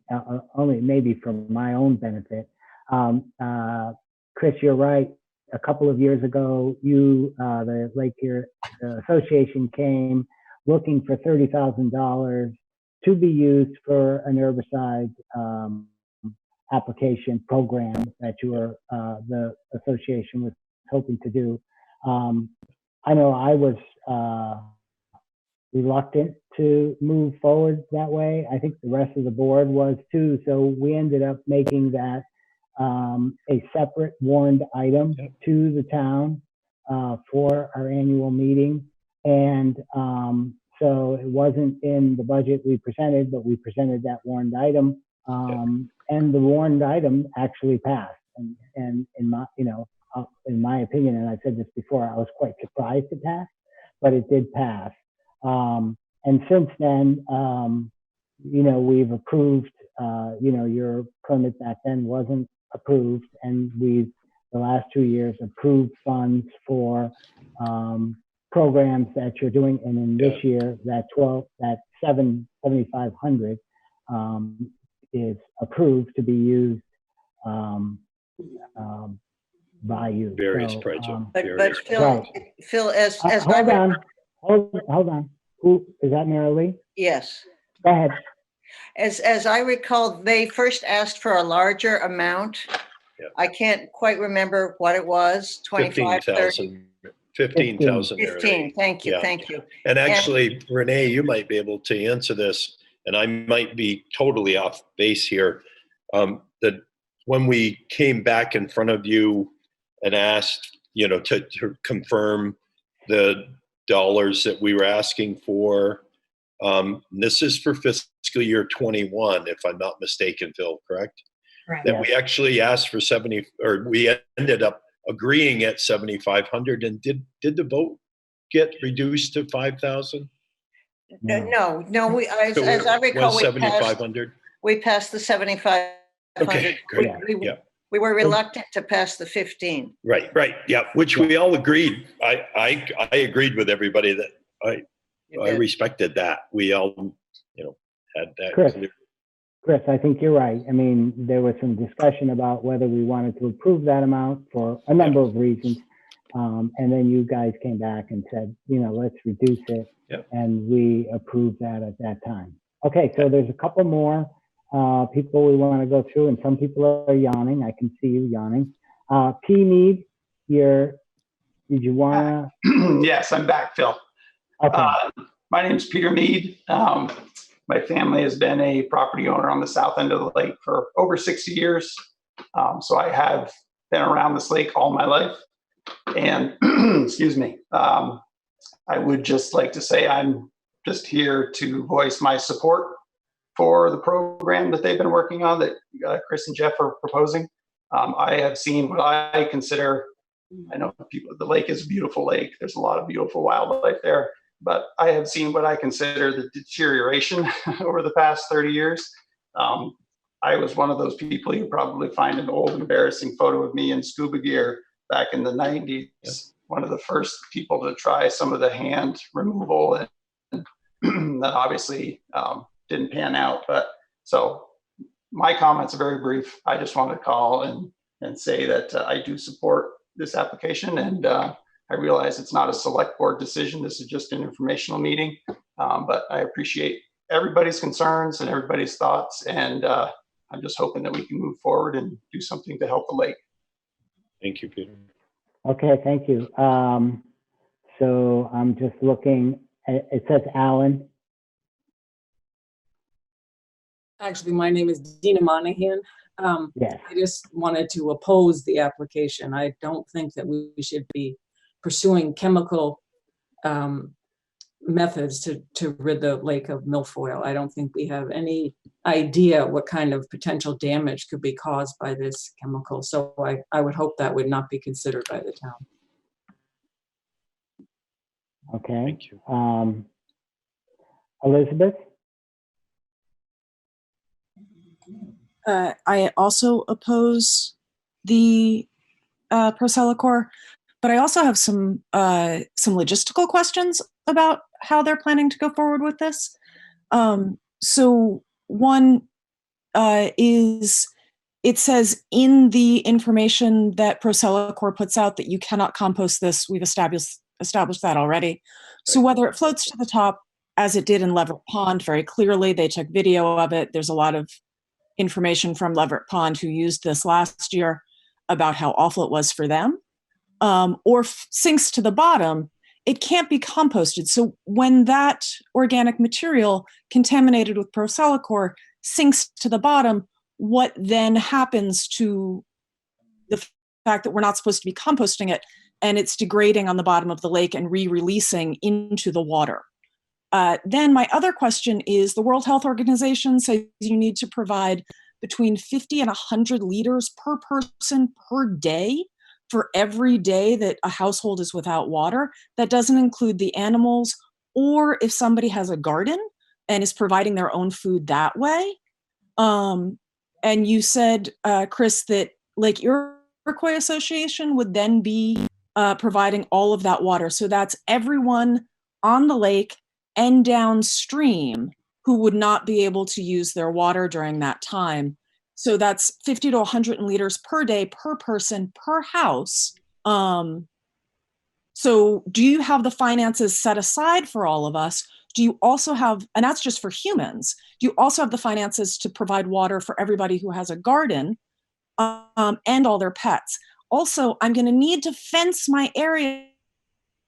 only maybe for my own benefit. Chris, you're right. A couple of years ago, the Lake Erie Association came looking for $30,000 to be used for an herbicide application program that the association was hoping to do. I know I was reluctant to move forward that way. I think the rest of the board was too. So we ended up making that a separate warned item to the town for our annual meeting. And so it wasn't in the budget we presented, but we presented that warned item. And the warned item actually passed. And in my opinion, and I said this before, I was quite surprised it passed, but it did pass. And since then, we've approved, your permit back then wasn't approved, and we've, the last 2 years, approved funds for programs that you're doing. And in this year, that $7,500, is approved to be used by you. Various So, projects. But various Phil, Right. Phil, as hold on, hold on. Who is that, Mary Lee? yes, Go ahead. as I recall, they first asked for a larger amount. Yeah. I can't quite remember what it was, 25, 30. 15,000. 15, thank you, Yeah. thank you. And actually, Renee, you might be able to answer this, and I might be totally off base here. That when we came back in front of you and asked, to confirm the dollars that we were asking for, this is for fiscal year 21, if I'm not mistaken, Phil, correct? Right. That we actually asked for 70, or we ended up agreeing at 7,500, and did the vote get reduced to 5,000? No, we, as So I recall, was 7,500? we passed the 7,500. Okay, great. Yeah. We were reluctant to pass the 15. Right. Yeah. Which we all agreed. I agreed with everybody that I respected that. We all, had that clear. Chris, I think you're right. I mean, there was some discussion about whether we wanted to approve that amount for a number of reasons. And then you guys came back and said, let's reduce it. Yep. And we approved that at that time. Okay, so there's a couple more people we want to go through, and some people are yawning. I can see you yawning. P. Mead, did you want to? Yes, I'm back, Phil. Okay. My name is Peter Mead. My family has been a property owner on the south end of the lake for over 60 years. So I have been around this lake all my life. And excuse me, I would just like to say I'm just here to voice my support for the program that they've been working on, that Chris and Jeff are proposing. I have seen what I consider, I know the lake is a beautiful lake. There's a lot of beautiful wildlife there, but I have seen what I consider the deterioration over the past 30 years. I was one of those people you probably find an old, embarrassing photo of me in scuba gear back in the 90s. Yeah. One of the first people to try some of the hand removal, and that obviously didn't pan out. But so my comments are very brief. I just want to call and say that I do support this application, and I realize it's not a select board decision. This is just an informational meeting, but I appreciate everybody's concerns and everybody's thoughts, and I'm just hoping that we can move forward and do something to help the lake. Thank you, Peter. Okay, thank you. So I'm just looking, it says Alan. Actually, my name is Dina Monahan. Yes. I just wanted to oppose the application. I don't think that we should be pursuing chemical methods to rid the lake of milfoil. I don't think we have any idea what kind of potential damage could be caused by this chemical. So I would hope that would not be considered by the town. Okay. Thank you. Elizabeth? I also oppose the ProcellaCOR, but I also have some logistical questions about how they're planning to go forward with this. So one is, it says in the information that ProcellaCOR puts out that you cannot compost this. We've established that already. So whether it floats to the top, as it did in Leverett Pond, very clearly, they took video of it. There's a lot of information from Leverett Pond, who used this last year, about how awful it was for them, or sinks to the bottom, it can't be composted. So when that organic material contaminated with ProcellaCOR sinks to the bottom, what then happens to the fact that we're not supposed to be composting it, and it's degrading on the bottom of the lake and re-releasing into the water? Then my other question is, the World Health Organization says you need to provide between 50 and 100 liters per person per day for every day that a household is without water. That doesn't include the animals, or if somebody has a garden and is providing their own food that way. And you said, Chris, that Lake Iroquois Association would then be providing all of that water. So that's everyone on the lake and downstream who would not be able to use their water during that time. So that's 50 to 100 liters per day, per person, per house. So do you have the finances set aside for all of us? Do you also have, and that's just for humans, do you also have the finances to provide water for everybody who has a garden and all their pets? Also, I'm going to need to fence my area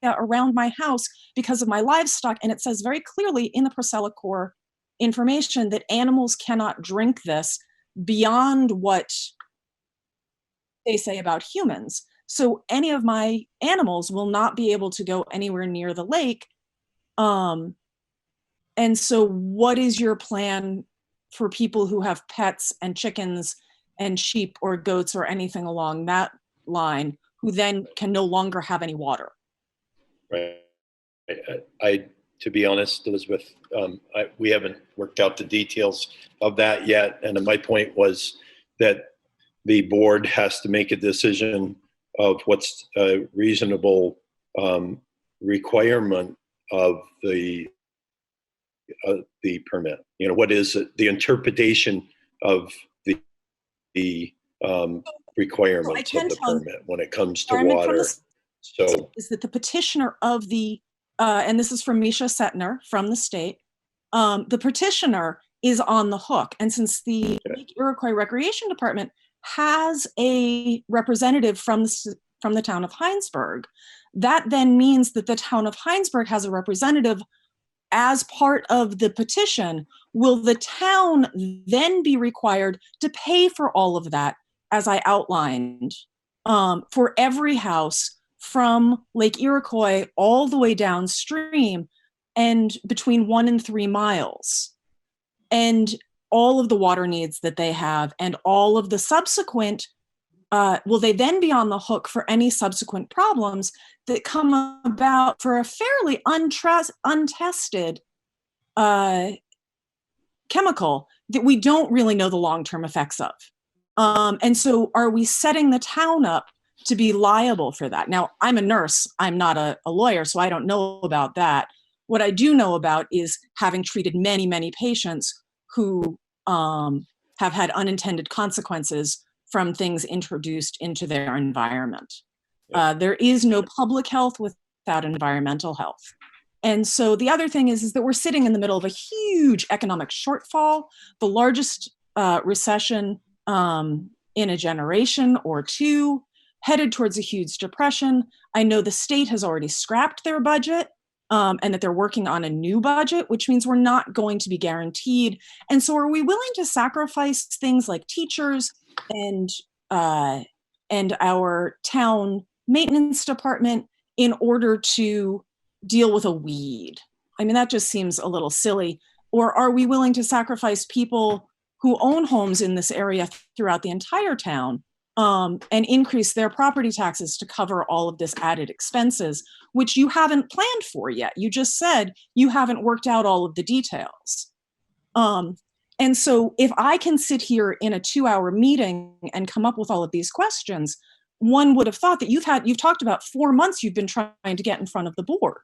around my house because of my livestock. And it says very clearly in the ProcellaCOR information that animals cannot drink this beyond what they say about humans. So any of my animals will not be able to go anywhere near the lake. And so what is your plan for people who have pets and chickens and sheep or goats or anything along that line who then can no longer have any water? Right. I to be honest, Elizabeth, we haven't worked out the details of that yet. And my point was that the board has to make a decision of what's a reasonable requirement of the permit. You know, what is the interpretation of the requirements of the permit when it comes to water? So is that the petitioner of the, and this is from Misha Setner from the state, the petitioner is on the hook. And since the Lake Iroquois Recreation Department has a representative from the town of Hinesburg, that then means that the town of Hinesburg has a representative as part of the petition. Will the town then be required to pay for all of that, as I outlined, for every house from Lake Iroquois all the way downstream and between 1 and 3 miles, and all of the water needs that they have and all of the subsequent, will they then be on the hook for any subsequent problems that come about for a fairly untested chemical that we don't really know the long-term effects of? And so are we setting the town up to be liable for that? Now, I'm a nurse, I'm not a lawyer, so I don't know about that. What I do know about is having treated many, many patients who have had unintended consequences from things introduced into their environment. There is no public health without environmental health. And so the other thing is that we're sitting in the middle of a huge economic shortfall, the largest recession in a generation or two, headed towards a huge depression. I know the state has already scrapped their budget and that they're working on a new budget, which means we're not going to be guaranteed. And so are we willing to sacrifice things like teachers and our town maintenance department in order to deal with a weed? I mean, that just seems a little silly. Or are we willing to sacrifice people who own homes in this area throughout the entire town and increase their property taxes to cover all of this added expenses, which you haven't planned for yet? You just said you haven't worked out all of the details. And so if I can sit here in a 2-hour meeting and come up with all of these questions, one would have thought that you've talked about 4 months you've been trying to get in front of the board.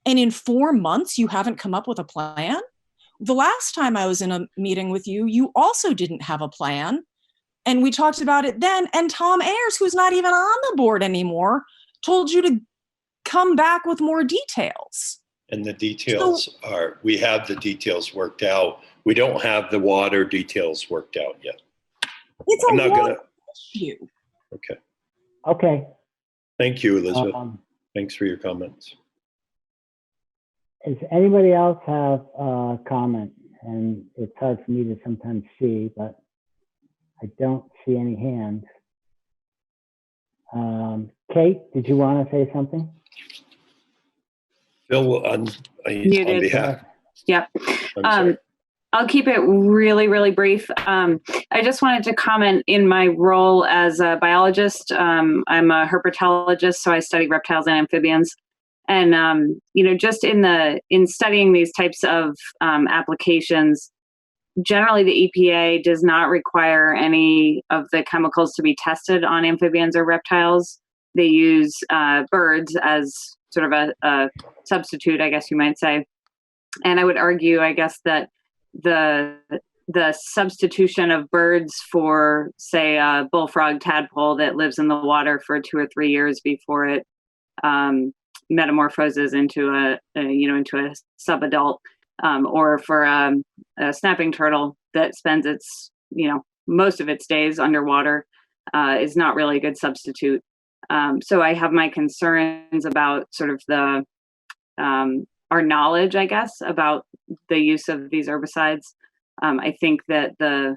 And in 4 months, you haven't come up with a plan? The last time I was in a meeting with you, you also didn't have a plan. And we talked about it then. And Tom Ayers, who's not even on the board anymore, told you to come back with more details. And the details we have the details worked out. We don't have the water details worked out yet. It's I'm not gonna issue. Okay. Okay. Thank you, Elizabeth. Thanks for your comments. Does anybody else have a comment? And it's hard for me to sometimes see, but I don't see any hands. Kate, did you want to say something? Phil, on behalf. Yep. I'll keep it really, really brief. I just wanted to comment in my role as a biologist. I'm a herpetologist, so I study reptiles and amphibians. And, just in studying these types of applications, generally the EPA does not require any of the chemicals to be tested on amphibians or reptiles. They use birds as sort of a substitute, I guess you might say. I would argue, I guess, that the substitution of birds for, say, a bullfrog tadpole that lives in the water for 2 or 3 years before it metamorphoses into a subadult, or for a snapping turtle that spends its most of its days underwater, is not really a good substitute. So I have my concerns about sort of the our knowledge, I guess, about the use of these herbicides. I think that the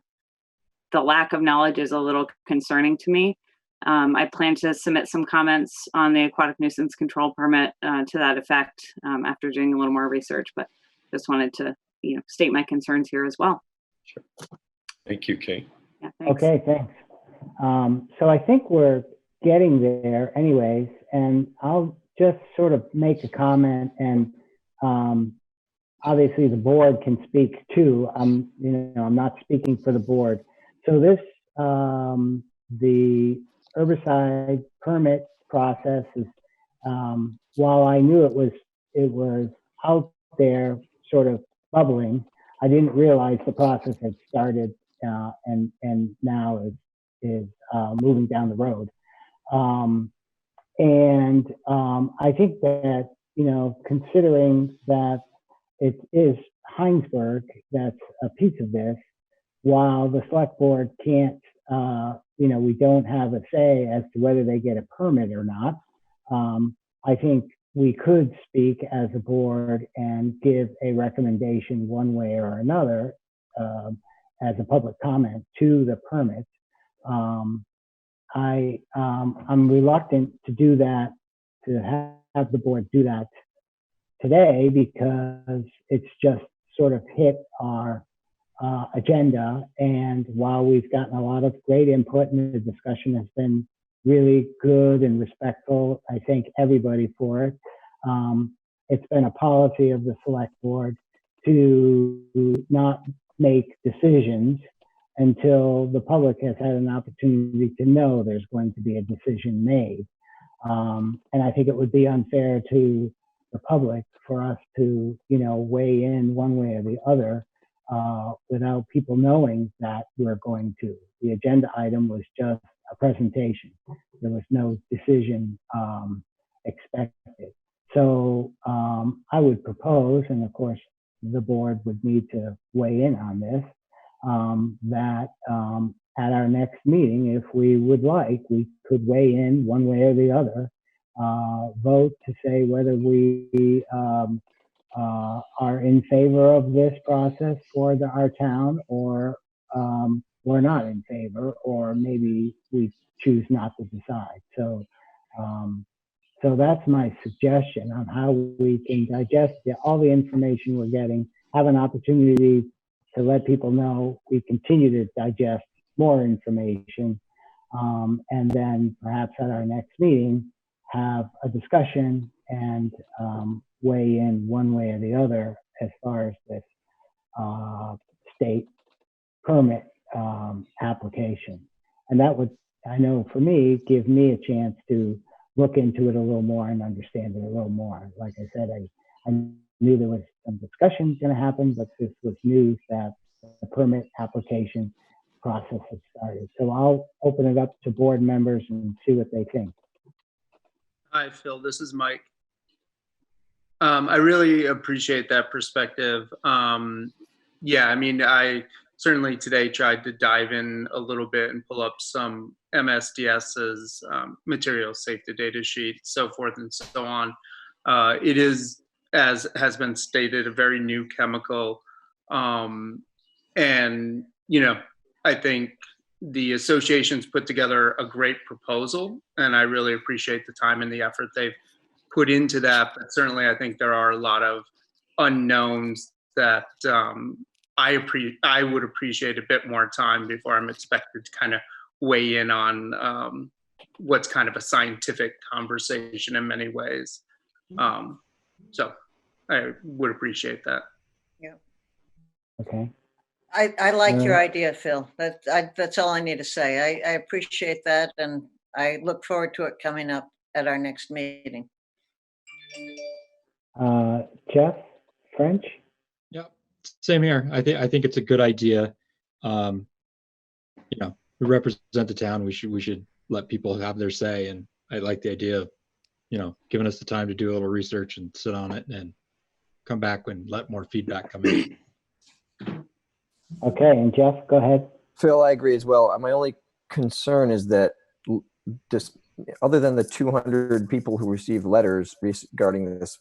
lack of knowledge is a little concerning to me. I plan to submit some comments on the aquatic nuisance control permit to that effect after doing a little more research, but just wanted to state my concerns here as well. Sure. Thank you, Kate. Yeah, thanks. Okay, thanks. So I think we're getting there anyways, and I'll just sort of make a comment, and obviously the board can speak too. I'm not speaking for the board. So this, the herbicide permit process is, while I knew it was out there sort of bubbling, I didn't realize the process had started and now is moving down the road. I think that, considering that it is Hinesburg that's a piece of this, while the select board can't, we don't have a say as to whether they get a permit or not, I think we could speak as a board and give a recommendation one way or another as a public comment to the permit. I'm reluctant to do that, to have the board do that today, because it's just sort of hit our agenda. And while we've gotten a lot of great input and the discussion has been really good and respectful, I thank everybody for it. It's been a policy of the select board to not make decisions until the public has had an opportunity to know there's going to be a decision made. And I think it would be unfair to the public for us to, weigh in one way or the other without people knowing that we're going to. The agenda item was just a presentation. There was no decision expected. So I would propose, and of course the board would need to weigh in on this, that at our next meeting, if we would like, we could weigh in one way or the other, vote to say whether we are in favor of this process for our town, or we're not in favor, or maybe we choose not to decide. So, so that's my suggestion on how we can digest all the information we're getting, have an opportunity to let people know we continue to digest more information, and then perhaps at our next meeting have a discussion and weigh in one way or the other as far as this state permit application. And that would, I know for me, give me a chance to look into it a little more and understand it a little more. Like I said, I knew there was some discussion going to happen, but this was news that the permit application process has started. So I'll open it up to board members and see what they think. Hi, Phil. This is Mike. I really appreciate that perspective. Yeah, I mean, I certainly today tried to dive in a little bit and pull up some MSDS's material safety data sheet, so forth and so on. It is, as has been stated, a very new chemical. And, I think the association's put together a great proposal, and I really appreciate the time and the effort they've put into that. But certainly I think there are a lot of unknowns that I would appreciate a bit more time before I'm expected to kind of weigh in on what's kind of a scientific conversation in many ways. So I would appreciate that. Yeah. Okay. I like your idea, Phil. That's all I need to say. I appreciate that, and I look forward to it coming up at our next meeting. Jeff French? Same here. I think it's a good idea. You know, we represent the town. We should let people have their say. And I like the idea of, you know, giving us the time to do a little research and sit on it and come back and let more feedback come in. Okay, and Jeff, go ahead. Phil, I agree as well. My only concern is that just other than the 200 people who received letters regarding this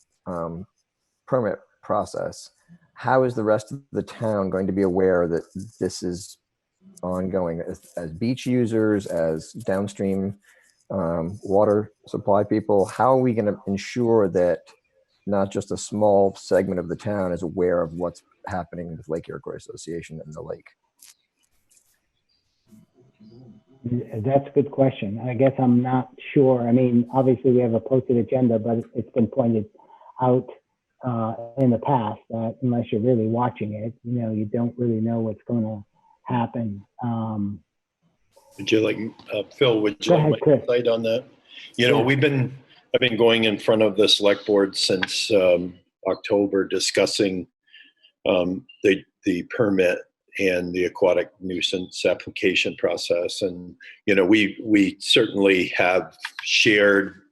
permit process, how is the rest of the town going to be aware that this is ongoing as beach users, as downstream water supply people? How are we going to ensure that not just a small segment of the town is aware of what's happening with Lake Iroquois Association and the lake? That's a good question. I guess I'm not sure. I mean, obviously we have a posted agenda, but it's been pointed out in the past that unless you're really watching it, you know, you don't really know what's going to happen. Would you like, Phil, would you like my insight on that? You know, I've been going in front of the select board since October discussing the permit and the aquatic nuisance application process. And, you know, we certainly have shared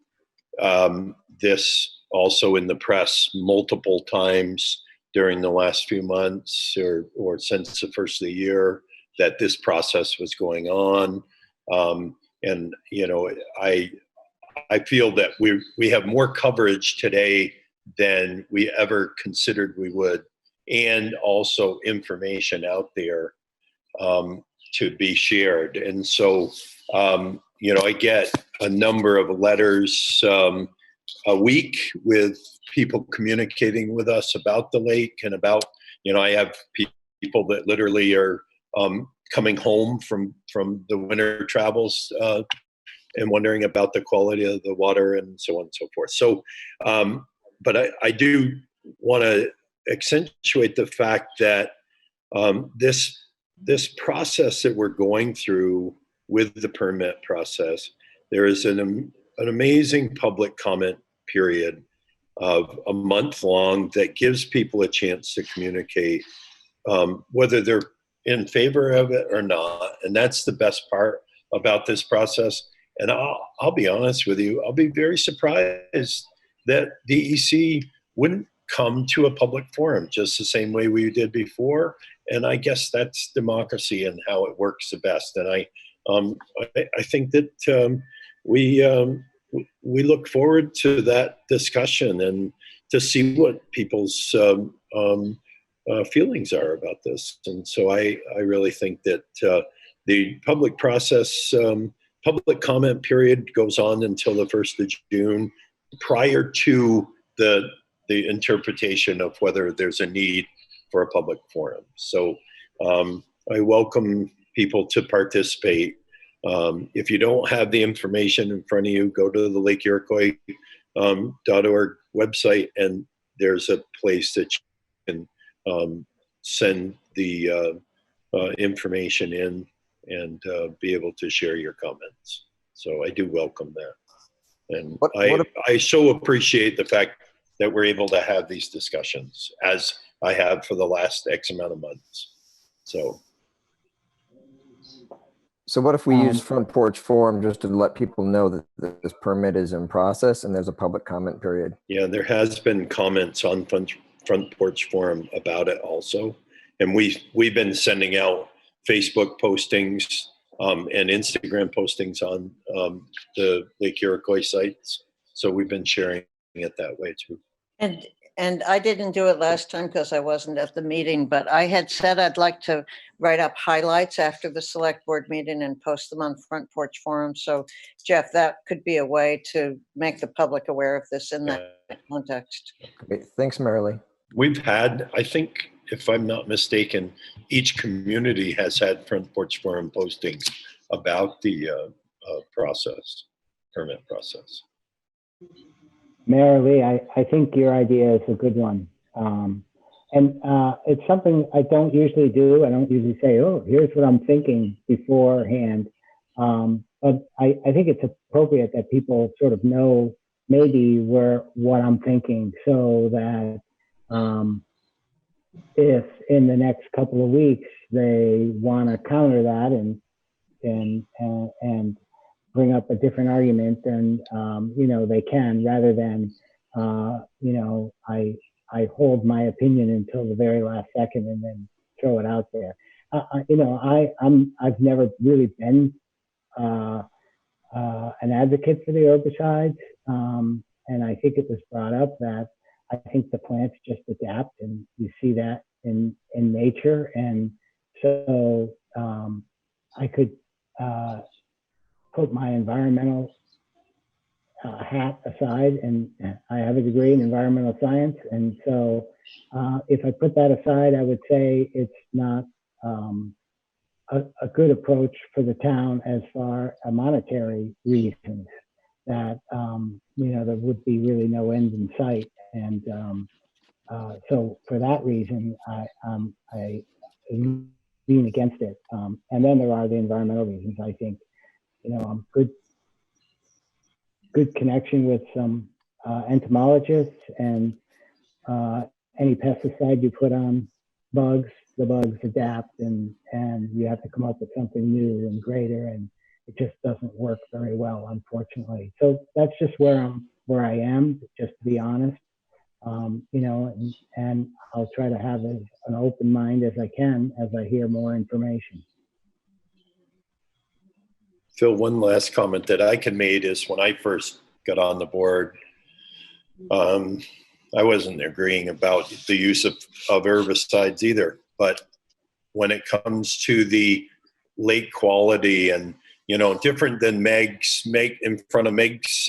this also in the press multiple times during the last few months or since the first of the year that this process was going on. And, you know, I feel that we have more coverage today than we ever considered we would, and also information out there to be shared. And so, you know, I get a number of letters a week with people communicating with us about the lake and about, you know, I have people that literally are coming home from the winter travels and wondering about the quality of the water and so on and so forth. So, but I do want to accentuate the fact that this process that we're going through with the permit process, there is an amazing public comment period of a month long that gives people a chance to communicate whether they're in favor of it or not. And that's the best part about this process. And I'll be honest with you, I'll be very surprised that DEC wouldn't come to a public forum just the same way we did before. And I guess that's democracy and how it works the best. And I think that we look forward to that discussion and to see what people's feelings are about this. And so I really think that the public process, public comment period goes on until the 1st of June, prior to the interpretation of whether there's a need for a public forum. So I welcome people to participate. If you don't have the information in front of you, go to the Lake Iroquois .org website, and there's a place that you can send the information in and be able to share your comments. So I do welcome that. And I so appreciate the fact that we're able to have these discussions, as I have for the last X amount of months. So what if we use Front Porch Forum just to let people know that this permit is in process and there's a public comment period? Yeah, there has been comments on Front Porch Forum about it also. And we've been sending out Facebook postings and Instagram postings on the Lake Iroquois sites. So we've been sharing it that way too. And I didn't do it last time because I wasn't at the meeting, but I had said I'd like to write up highlights after the select board meeting and post them on Front Porch Forum. So Jeff, that could be a way to make the public aware of this in that context. Great. Thanks, Marilee. We've had, I think, if I'm not mistaken, each community has had Front Porch Forum postings about the permit process. Marilee, I think your idea is a good one. And it's something I don't usually do. I don't usually say, oh, here's what I'm thinking beforehand. But I think it's appropriate that people sort of know maybe what I'm thinking, so that if in the next couple of weeks they want to counter that and bring up a different argument, then you know, they can, rather than you know, I hold my opinion until the very last second and then throw it out there. You know, I've never really been an advocate for the herbicides, and I think it was brought up that I think the plants just adapt, and you see that in nature, and so I could put my environmental hat aside, and I have a degree in environmental science, and so if I put that aside, I would say it's not a good approach for the town as far as monetary reasons, that you know, there would be really no end in sight, and so for that reason, I lean against it. And then there are the environmental reasons. I think, you know, good connection with some entomologists, and any pesticide you put on bugs, the bugs adapt, and you have to come up with something new and greater, and it just doesn't work very well, unfortunately. So that's just where I am, just to be honest. You know, and I'll try to have an open mind as I can as I hear more information. Phil, one last comment that I can make is when I first got on the board, I wasn't agreeing about the use of herbicides either. But when it comes to the lake quality, and, you know, different than Meg's, in front of Meg's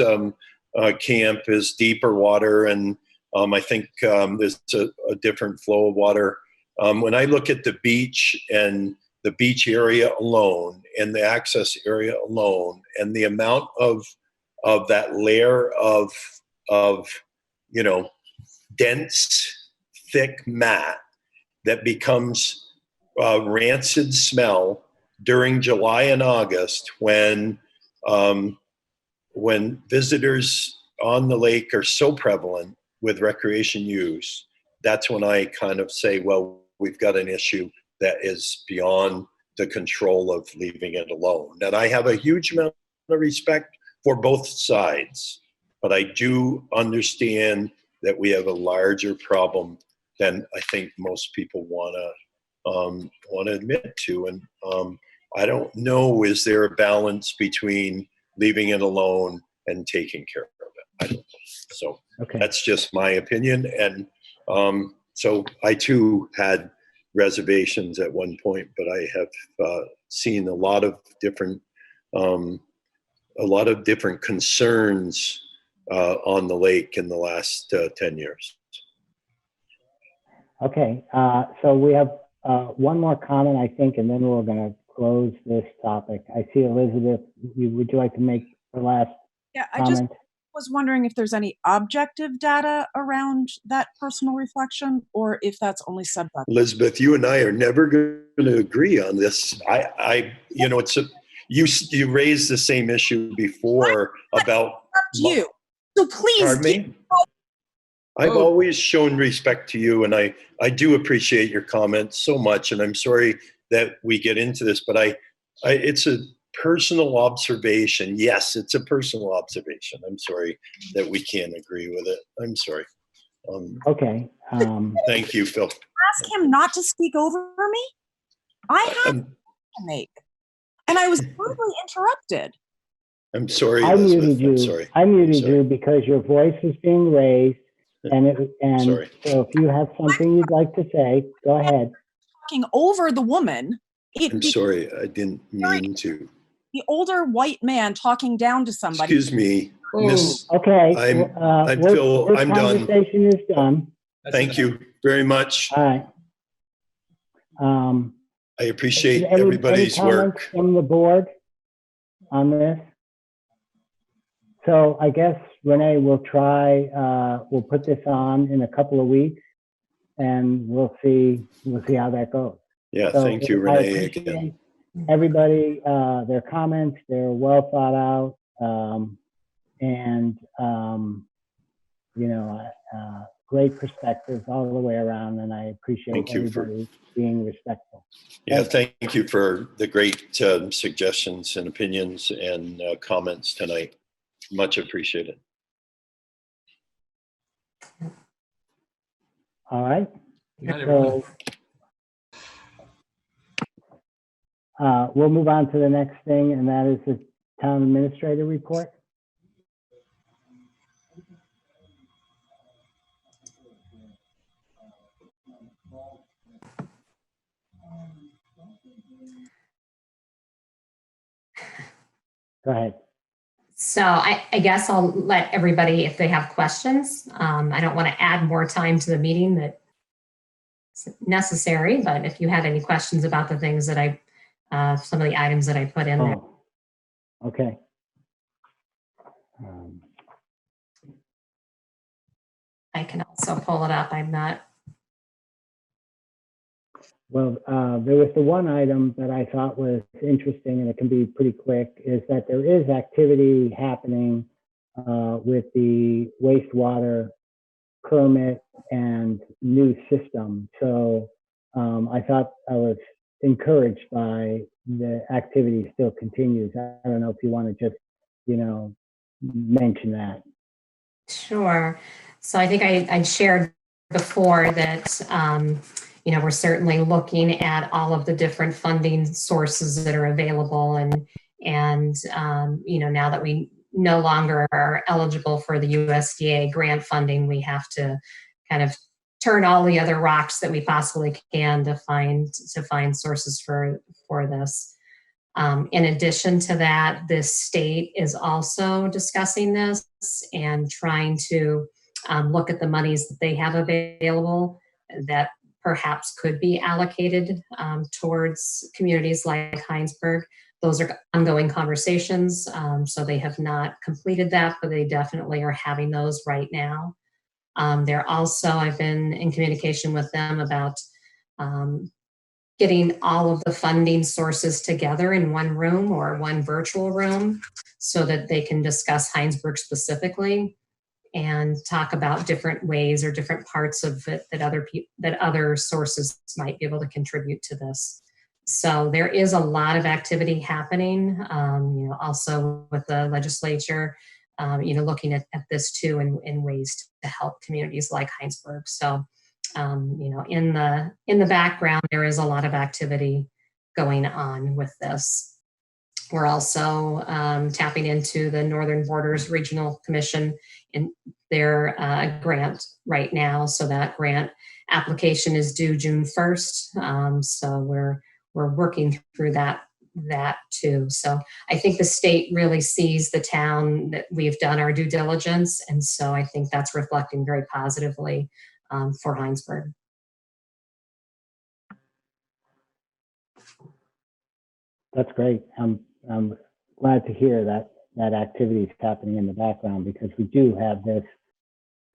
camp is deeper water, and I think there's a different flow of water. When I look at the beach and the beach area alone and the access area alone, and the amount of that layer of you know, dense, thick mat that becomes rancid smell during July and August, when visitors on the lake are so prevalent with recreation use, that's when I kind of say, well, we've got an issue that is beyond the control of leaving it alone. And I have a huge amount of respect for both sides, but I do understand that we have a larger problem than I think most people want to admit to. And I don't know, is there a balance between leaving it alone and taking care of it? I don't know. So okay, that's just my opinion. And so I too had reservations at one point, but I have seen a lot of different concerns on the lake in the last 10 years. Okay, so we have one more comment, I think, and then we're going to close this topic. I see Elizabeth. Would you like to make the last I just was wondering if there's any objective data around that personal reflection, or if that's only subjective. Elizabeth, you and I are never going to agree on this. You know, you raised the same issue before about you. So please. Pardon me? I've always shown respect to you, and I do appreciate your comments so much. And I'm sorry that we get into this, but it's a personal observation. Yes, it's a personal observation. I'm sorry that we can't agree with it. I'm sorry. Okay. Thank you, Phil. Ask him not to speak over me. I have to make, and I was brutally interrupted. I'm sorry. I muted you. I'm sorry. I muted you because your voice was being raised, and sorry. So if you have something you'd like to say, go ahead. Talking over the woman. I'm sorry. I didn't mean to. The older white man talking down to somebody. Excuse me, Miss. Okay. I'm Phil. I'm done. Conversation is done. Thank you very much. All right. I appreciate everybody's any work from the board on this. So I guess Renee will try. We'll put this on in a couple of weeks, and we'll see how that goes. Yeah. So thank you, Renee. Again. Everybody, their comments, they're well thought out. And, you know, great perspectives all the way around, and I appreciate Thank you for- everybody being respectful. Yeah, thank you for the great suggestions and opinions and comments tonight. Much appreciated. All right. Good night, So we'll move on to the next thing, and that is the town administrator report. Go ahead. So I guess I'll let everybody, if they have questions, I don't want to add more time to the meeting that's necessary, but if you had any questions about the things that some of the items that I put in there. Okay. I can also pull it up. I'm not. Well, there was the one item that I thought was interesting, and it can be pretty quick, is that there is activity happening with the wastewater permit and new system. So I thought I was encouraged by the activity still continues. I don't know if you want to just, mention that. Sure. So I think I shared before that, we're certainly looking at all of the different funding sources that are available. And now that we no longer are eligible for the USDA grant funding, we have to kind of turn all the other rocks that we possibly can to find sources for this. In addition to that, the state is also discussing this and trying to look at the monies that they have available that perhaps could be allocated towards communities like Hinesburg. Those are ongoing conversations, so they have not completed that, but they definitely are having those right now. I've been in communication with them about getting all of the funding sources together in one room or one virtual room so that they can discuss Hinesburg specifically and talk about different ways or different parts of it that other sources might be able to contribute to this. So there is a lot of activity happening, also with the legislature, looking at this too in ways to help communities like Hinesburg. So, in the background, there is a lot of activity going on with this. We're also tapping into the Northern Borders Regional Commission in their grant right now. So that grant application is due June 1st. So we're working through that too. So I think the state really sees the town that we've done our due diligence. And so I think that's reflecting very positively for Hinesburg. That's great. I'm glad to hear that activity is happening in the background, because we do have this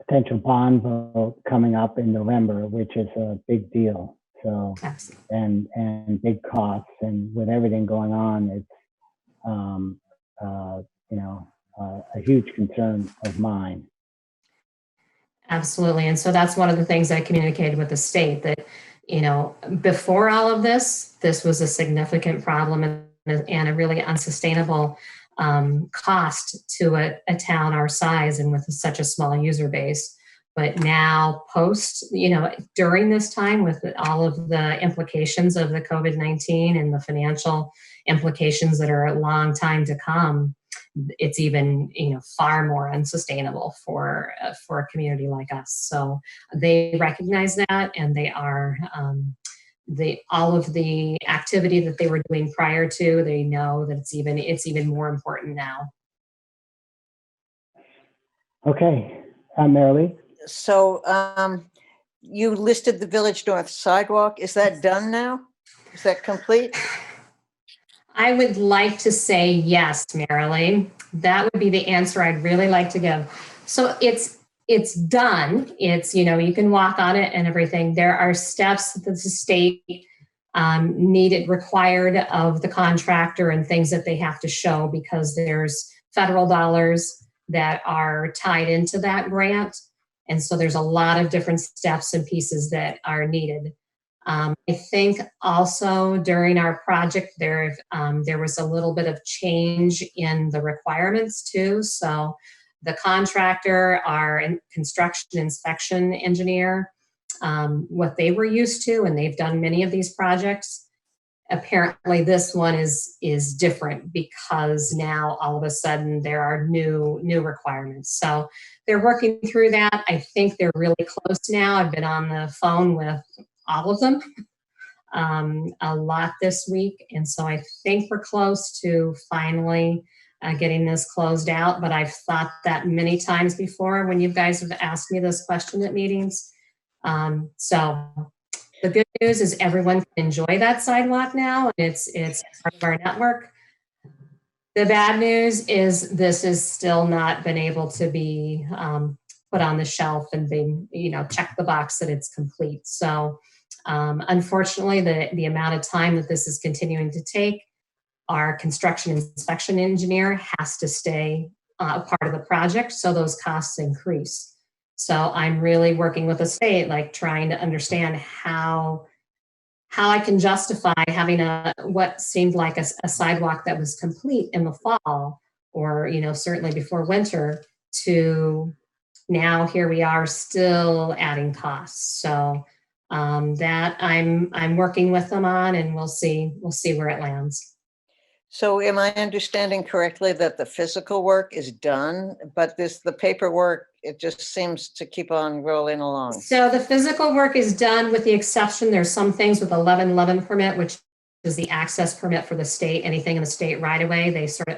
potential bond vote coming up in November, which is a big deal. So, and big costs, and with everything going on, it's a huge concern of mine. Absolutely. And so that's one of the things I communicated with the state, that, before all of this was a significant problem and a really unsustainable cost to a town our size and with such a small user base. But now during this time, with all of the implications of the COVID-19 and the financial implications that are a long time to come, it's even far more unsustainable for a community like us. So they recognize that, and they are all of the activity that they were doing prior to, they know that it's even more important now. Okay, Marilee. So you listed the Village North sidewalk. Is that done now? Is that complete? I would like to say yes, Marilee. That would be the answer I'd really like to give. So it's done. It's, you can walk on it and everything. There are steps that the state required of the contractor and things that they have to show, because there's federal dollars that are tied into that grant. And so there's a lot of different steps and pieces that are needed. I think also during our project there was a little bit of change in the requirements too. So the contractor, our construction inspection engineer, what they were used to, and they've done many of these projects, apparently this one is different because now all of a sudden there are new requirements. So they're working through that. I think they're really close now. I've been on the phone with all of them a lot this week. And so I think we're close to finally getting this closed out. But I've thought that many times before when you guys have asked me this question at meetings. So the good news is everyone can enjoy that sidewalk now. It's part of our network. The bad news is this has still not been able to be put on the shelf and being, check the box that it's complete. So unfortunately, the amount of time that this is continuing to take, our construction inspection engineer has to stay a part of the project, so those costs increase. So I'm really working with the state, like trying to understand how I can justify having what seemed like a sidewalk that was complete in the fall, or certainly before winter, to now here we are still adding costs. So that I'm working with them on, and we'll see where it lands. So am I understanding correctly that the physical work is done, but the paperwork, it just seems to keep on rolling along? So the physical work is done, with the exception, there's some things with 1111 permit, which is the access permit for the state. Anything in the state right away,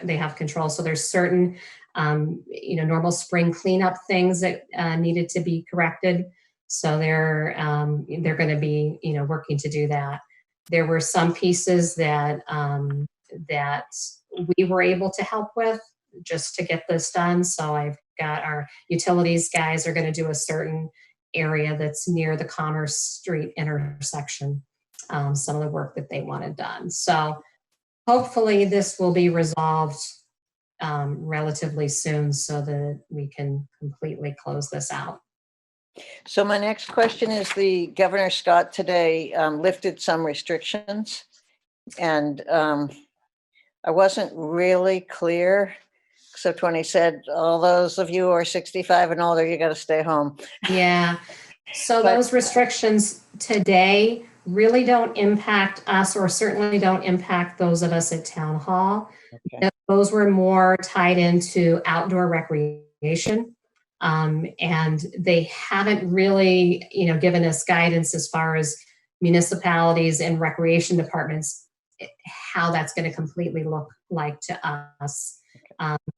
they have control. So there's certain normal spring cleanup things that needed to be corrected. So they're going to be working to do that. There were some pieces that we were able to help with just to get this done. So I've got our utilities guys are going to do a certain area that's near the Commerce Street intersection, some of the work that they wanted done. So hopefully this will be resolved relatively soon so that we can completely close this out. So my next question is, the Governor Scott today lifted some restrictions, and I wasn't really clear, except when he said, all those of you who are 65 and older, you got to stay home. Yeah. So those restrictions today really don't impact us, or certainly don't impact those of us at Town Hall. Okay. Those were more tied into outdoor recreation. And they haven't really, given us guidance as far as municipalities and recreation departments, how that's going to completely look like to us.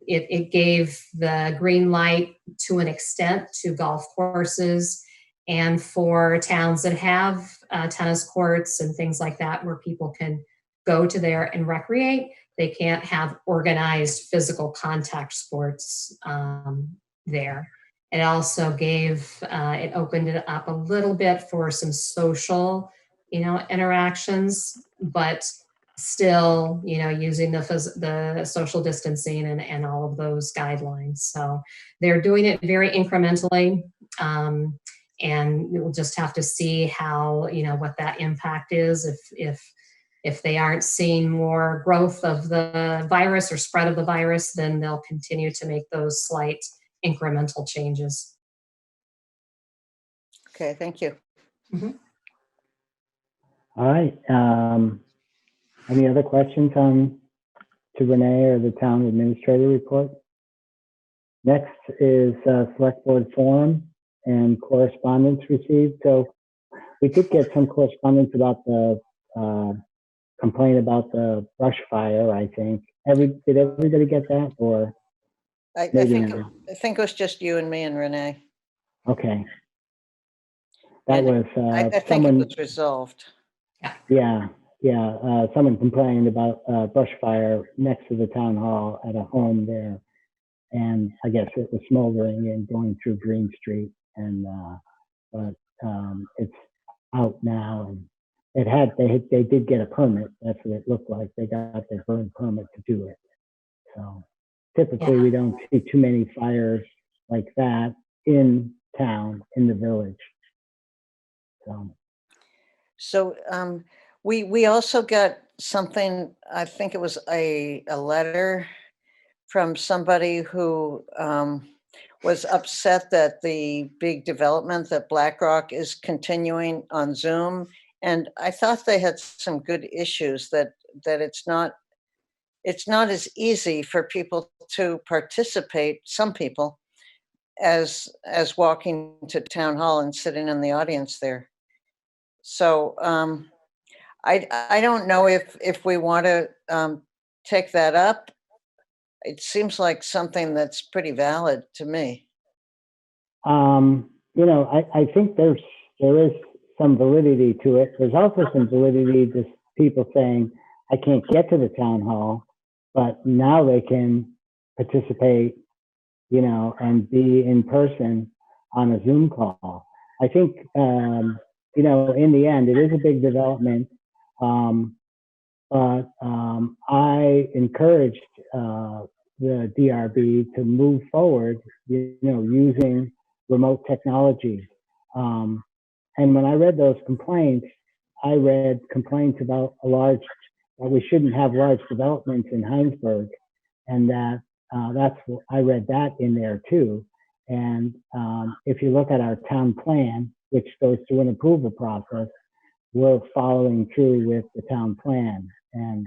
It gave the green light to an extent to golf courses and for towns that have tennis courts and things like that, where people can go to there and recreate. They can't have organized physical contact sports there. It also it opened it up a little bit for some social, interactions, but still, using the social distancing and all of those guidelines. So they're doing it very incrementally, and we'll just have to see how, what that impact is. If they aren't seeing more growth of the virus or spread of the virus, then they'll continue to make those slight incremental changes. Okay, thank you. Mm-hmm. All right. Any other questions to Renee or the town administrator report? Next is select board forum and correspondence received. So we did get some correspondence about the complaint about the brush fire, I think. Did everybody get that, or? I think it was just you and me and Renee. Okay. That was I think someone, it was resolved. Yeah. Someone complained about brush fire next to the town hall at a home there, and I guess it was smoldering and going through Green Street, and but it's out now, and they did get a permit. That's what it looked like. They got their burn permit to do it. So typically we don't see too many fires like that in town, in the village. So we also got something, I think it was a letter from somebody who was upset that the big development that BlackRock is continuing on Zoom. And I thought they had some good issues, that it's not as easy for people to participate, some people, as walking to town hall and sitting in the audience there. So I don't know if we want to take that up. It seems like something that's pretty valid to me. You know, I think there is some validity to it. There's also some validity to people saying, I can't get to the town hall, but now they can participate, you know, and be in person on a Zoom call. I think, you know, in the end, it is a big development, but I encouraged the DRB to move forward, you know, using remote technology. And when I read those complaints, I read complaints about that we shouldn't have large developments in Hinesburg, and that I read that in there too. And if you look at our town plan, which goes through an approval process, we're following through with the town plan. And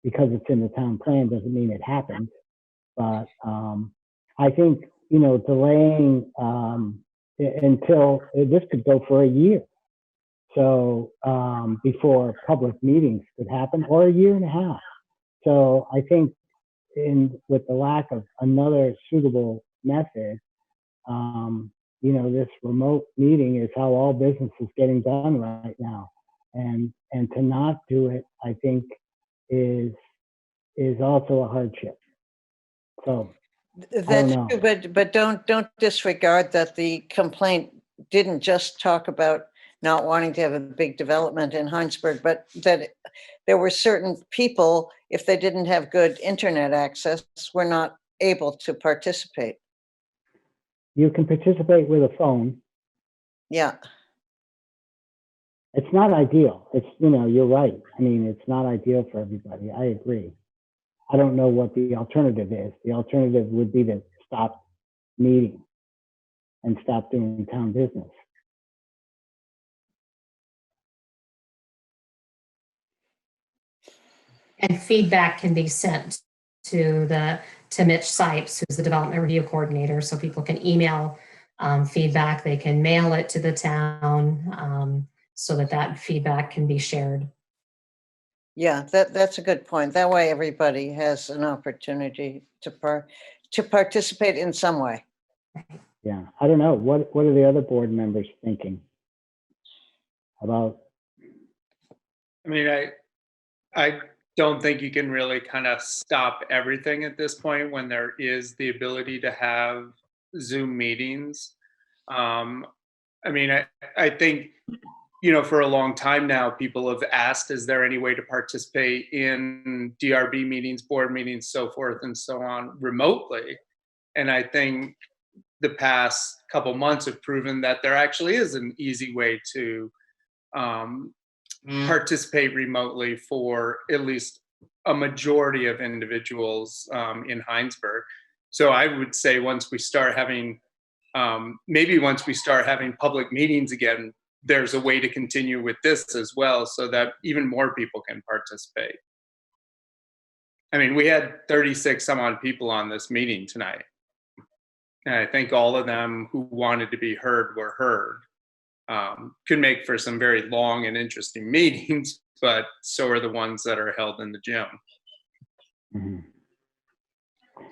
because it's in the town plan doesn't mean it happens. But I think, you know, delaying until this could go for a year. So before public meetings could happen, or a year and a half. So I think with the lack of another suitable method, you know, this remote meeting is how all business is getting done right now. And to not do it, I think, is also a hardship. So That's true, but don't disregard that the complaint didn't just talk about not wanting to have a big development in Hinesburg, but that there were certain people, if they didn't have good internet access, were not able to participate. You can participate with a phone. Yeah. It's not ideal. It's, you know, you're right. I mean, it's not ideal for everybody. I agree. I don't know what the alternative is. The alternative would be to stop meeting and stop doing town business. And feedback can be sent to Mitch Sipes, who's the development review coordinator, so people can email feedback. They can mail it to the town so that feedback can be shared. Yeah, that's a good point. That way everybody has an opportunity to participate in some way. Yeah, I don't know. What are the other board members thinking about? I mean, I don't think you can really kind of stop everything at this point when there is the ability to have Zoom meetings. I mean, I think, you know, for a long time now, people have asked, is there any way to participate in DRB meetings, board meetings, so forth and so on remotely? And I think the past couple months have proven that there actually is an easy way to participate remotely for at least a majority of individuals in Hinesburg. So I would say once we start having, maybe once we start having public meetings again, there's a way to continue with this as well so that even more people can participate. I mean, we had 36 some odd people on this meeting tonight. And I think all of them who wanted to be heard were heard. Could make for some very long and interesting meetings, but so are the ones that are held in the gym. Mm-hmm.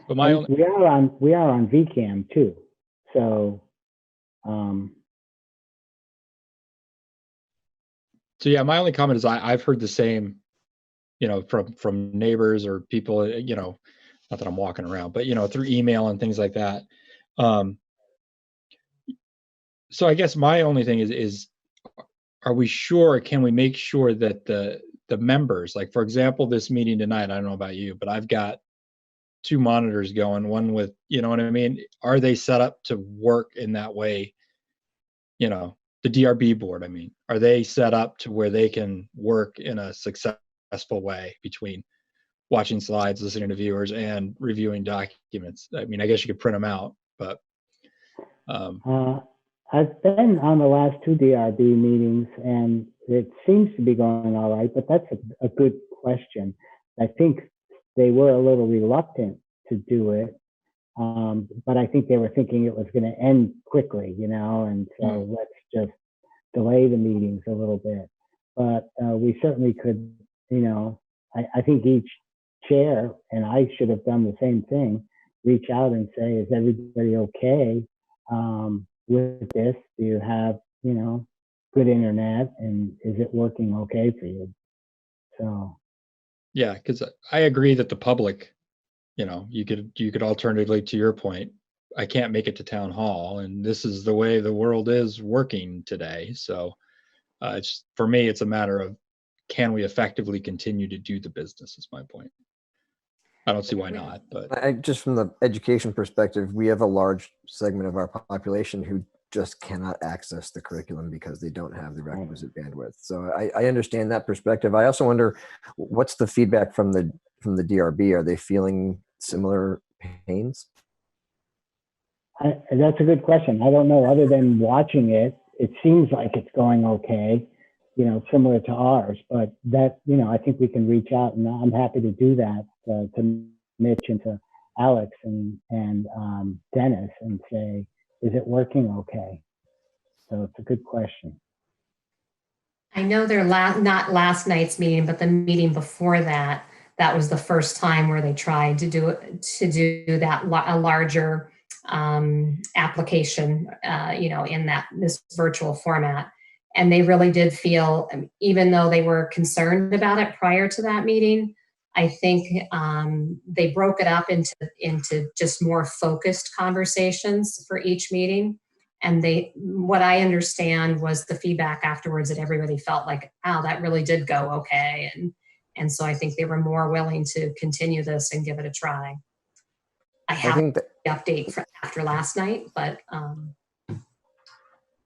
But we are on VCAM too. So so yeah, my only comment is I've heard the same, you know, from neighbors or people, you know, not that I'm walking around, but you know, through email and things like that. So I guess my only thing is are we sure, can we make sure that the members, like for example, this meeting tonight, I don't know about you, but I've got two monitors going, one with, you know what I mean? Are they set up to work in that way? You know, the DRB board, I mean, are they set up to where they can work in a successful way between watching slides, listening to viewers, and reviewing documents? I mean, I guess you could print them out, but. I've been on the last two DRB meetings, and it seems to be going all right, but that's a good question. I think they were a little reluctant to do it, but I think they were thinking it was going to end quickly, you know, and so let's just delay the meetings a little bit. But we certainly could, you know, I think each chair, and I should have done the same thing, reach out and say, is everybody okay with this? Do you have, you know, good internet, and is it working okay for you? So. Yeah, because I agree that the public, you know, you could alternatively, to your point, I can't make it to town hall, and this is the way the world is working today. So it's, for me, it's a matter of, can we effectively continue to do the business, is my point. I don't see why not, but Just from the education perspective, we have a large segment of our population who just cannot access the curriculum because they don't have the requisite bandwidth. So I understand that perspective. I also wonder, what's the feedback from the DRB? Are they feeling similar pains? That's a good question. I don't know. Other than watching it, it seems like it's going okay, you know, similar to ours. But that, you know, I think we can reach out, and I'm happy to do that to Mitch and to Alex and Dennis, and say, is it working okay? So it's a good question. I know they're not last night's meeting, but the meeting before that, that was the first time where they tried to do that a larger application, you know, in this virtual format. And they really did feel, even though they were concerned about it prior to that meeting, I think they broke it up into just more focused conversations for each meeting. And what I understand was the feedback afterwards, that everybody felt like, wow, that really did go okay. And so I think they were more willing to continue this and give it a try. I haven't the update from after last night, but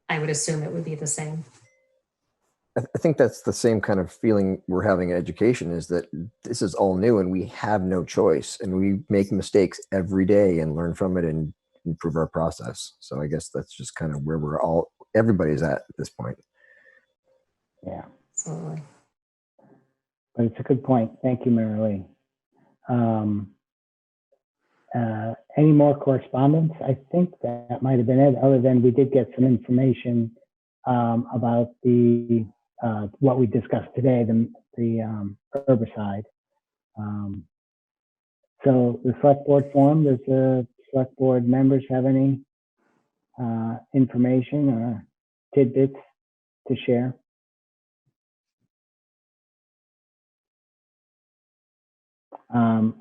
I would assume it would be the same. I think that's the same kind of feeling we're having in education, is that this is all new and we have no choice, and we make mistakes every day and learn from it and improve our process. So I guess that's just kind of where everybody's at this point. Yeah. Absolutely. But it's a good point. Thank you, Mary Lee. Any more correspondence? I think that might have been it, other than we did get some information about what we discussed today, the herbicide. So the select board forum, does the select board members have any information or tidbits to share?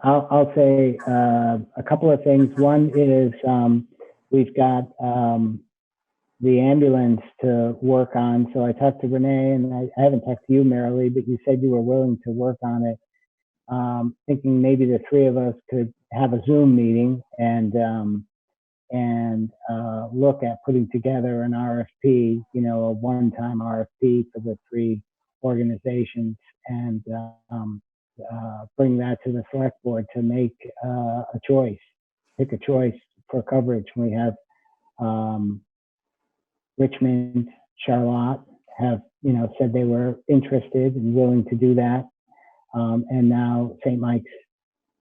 I'll say a couple of things. One is we've got the ambulance to work on. So I talked to Renee, and I haven't talked to you, Marilee, but you said you were willing to work on it. Thinking maybe the three of us could have a Zoom meeting and look at putting together an RFP, you know, a one-time RFP for the three organizations, and bring that to the select board to make a choice, pick a choice for coverage. We have Richmond, Charlotte have, you know, said they were interested and willing to do that. And now St. Mike's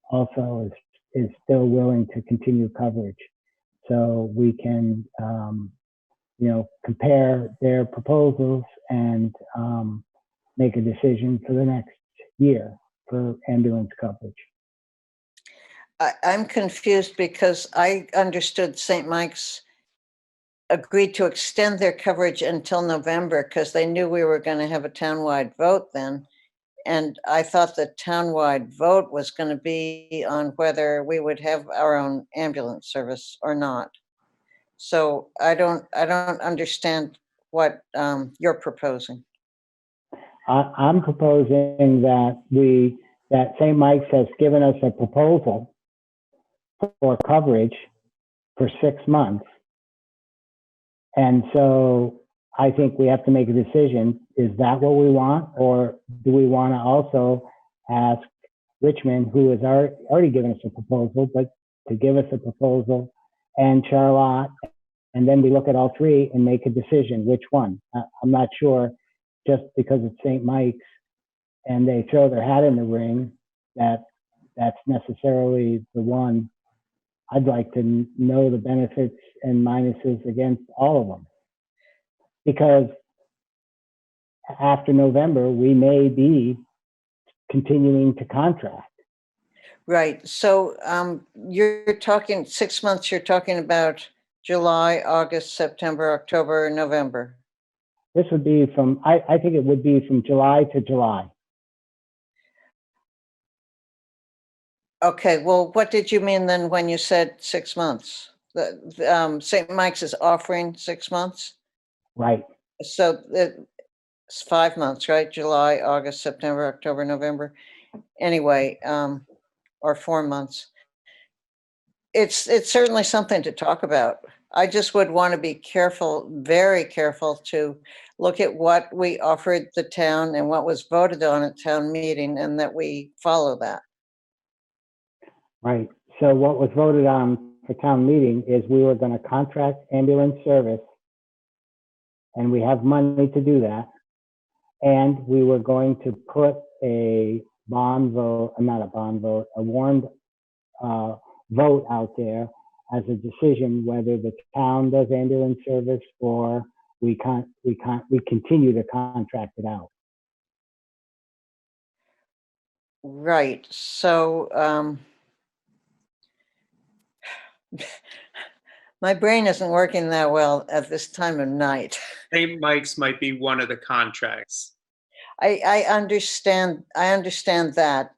also is still willing to continue coverage. So we can, you know, compare their proposals and make a decision for the next year for ambulance coverage. I'm confused because I understood St. Mike's agreed to extend their coverage until November because they knew we were going to have a townwide vote then. And I thought the townwide vote was going to be on whether we would have our own ambulance service or not. So I don't understand what you're proposing. I'm proposing that St. Mike's has given us a proposal for coverage for 6 months. And so I think we have to make a decision. Is that what we want? Or do we want to also ask Richmond, who has already given us a proposal, but to give us a proposal, and Charlotte, and then we look at all three and make a decision, which one? I'm not sure, just because it's St. Mike's and they throw their hat in the ring, that's necessarily the one. I'd like to know the benefits and minuses against all of them. Because after November, we may be continuing to contract. Right. So you're talking 6 months, you're talking about July, August, September, October, November. This would be from, I think it would be from July to July. Okay, well, what did you mean then when you said 6 months? St. Mike's is offering 6 months? Right. So it's 5 months, right? July, August, September, October, November. Anyway, or 4 months. It's certainly something to talk about. I just would want to be careful, very careful, to look at what we offered the town and what was voted on at town meeting, and that we follow that. Right. So what was voted on for town meeting is we were going to contract ambulance service, and we have money to do that. And we were going to put a bond vote, not a bond vote, a warned vote out there as a decision whether the town does ambulance service or we continue to contract it out. Right. So my brain isn't working that well at this time of night. St. Mike's might be one of the contracts. I understand that.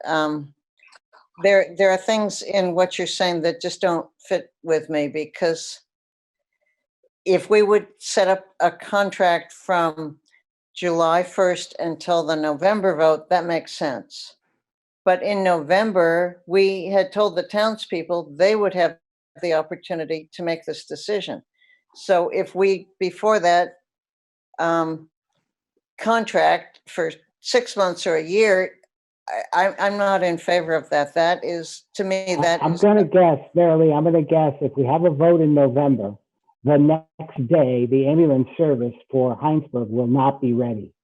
There are things in what you're saying that just don't fit with me, because if we would set up a contract from July 1st until the November vote, that makes sense. But in November, we had told the townspeople they would have the opportunity to make this decision. So if we, before that, contract for 6 months or a year, I'm not in favor of that. That is, to me, that I'm is. going to guess, Marilee, I'm going to guess if we have a vote in November, the next day, the ambulance service for Hinesburg will not be ready.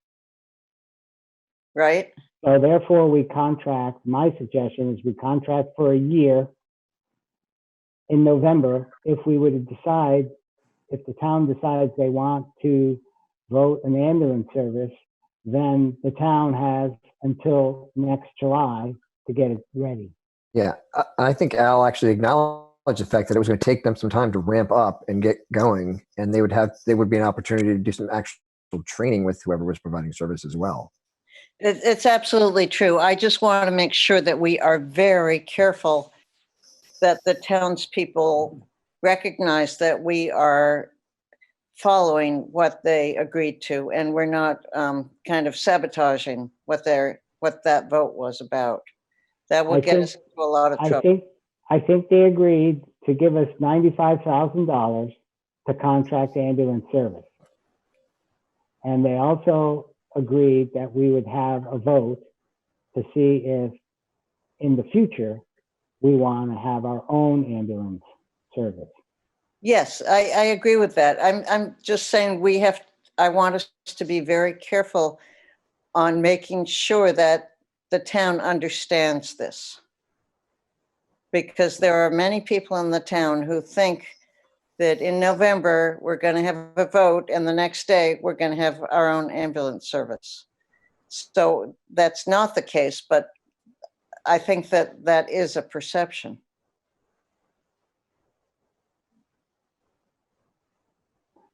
Right. So therefore we contract, my suggestion is we contract for a year in November. If we were to decide, if the town decides they want to vote an ambulance service, then the town has until next July to get it ready. Yeah, I think Al actually acknowledged the fact that it was going to take them some time to ramp up and get going, and there would be an opportunity to do some actual training with whoever was providing service as well. It's absolutely true. I just want to make sure that we are very careful that the townspeople recognize that we are following what they agreed to, and we're not kind of sabotaging what that vote was about. That will get us into a lot of trouble. I think they agreed to give us $95,000 to contract ambulance service. And they also agreed that we would have a vote to see if in the future we want to have our own ambulance service. Yes, I agree with that. I'm just saying I want us to be very careful on making sure that the town understands this. Because there are many people in the town who think that in November, we're going to have a vote and the next day we're going to have our own ambulance service. So that's not the case, but I think that that is a perception.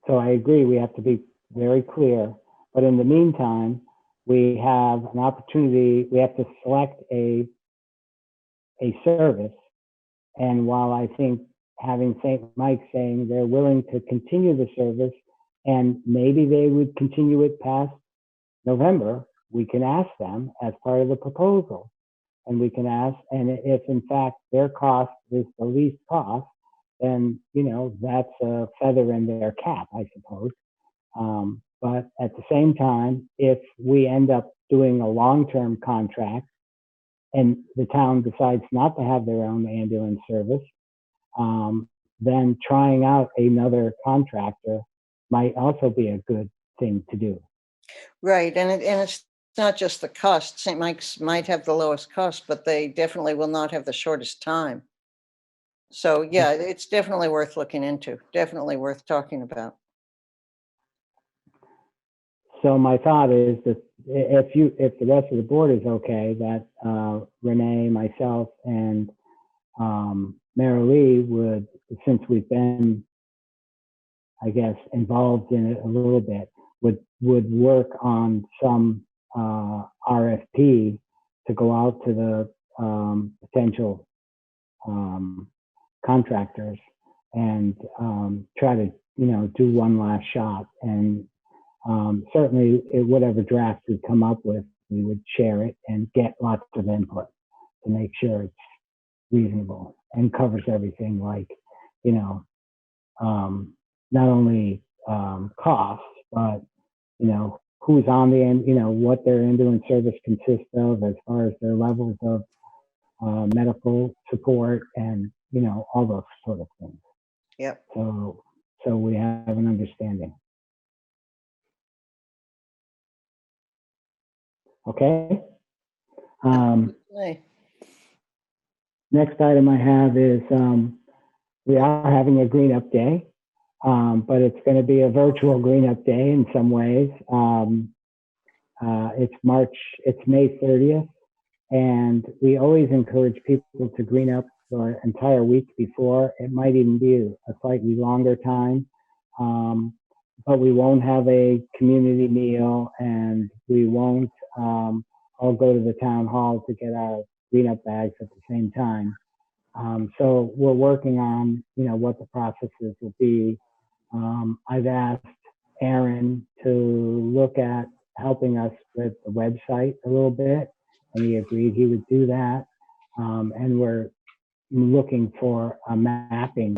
So I agree, we have to be very clear. But in the meantime, we have an opportunity, we have to select a service. And while I think having St. Mike saying they're willing to continue the service, and maybe they would continue it past November, we can ask them as part of the proposal. and we can ask, and if in fact their cost is the least cost, then, you know, that's a feather in their cap, I suppose. But at the same time, if we end up doing a long-term contract and the town decides not to have their own ambulance service, then trying out another contractor might also be a good thing to do. Right, and it's not just the cost. St. Mike's might have the lowest cost, but they definitely will not have the shortest time. So yeah, it's definitely worth looking into, definitely worth talking about. So my thought is that if the rest of the board is okay, that Renee, myself, and Mary Lee would, since we've been, I guess, involved in it a little bit, would work on some RFP to go out to the potential contractors and try to, you know, do one last shot. And certainly whatever draft we come up with, we would share it and get lots of input to make sure it's reasonable and covers everything, like, you know, not only costs, but, you know, who's on the end, you know, what their ambulance service consists of as far as their levels of medical support and, you know, all those sort of things. Yep. So we have an understanding. Okay. Next item I have is we are having a green up day, but it's going to be a virtual green up day in some ways. It's May 30th, and we always encourage people to green up for an entire week before. It might even be a slightly longer time, but we won't have a community meal, and we won't all go to the town hall to get our green up bags at the same time. So we're working on, you know, what the processes will be. I've asked Aaron to look at helping us with the website a little bit, and he agreed he would do that. And we're looking for a mapping,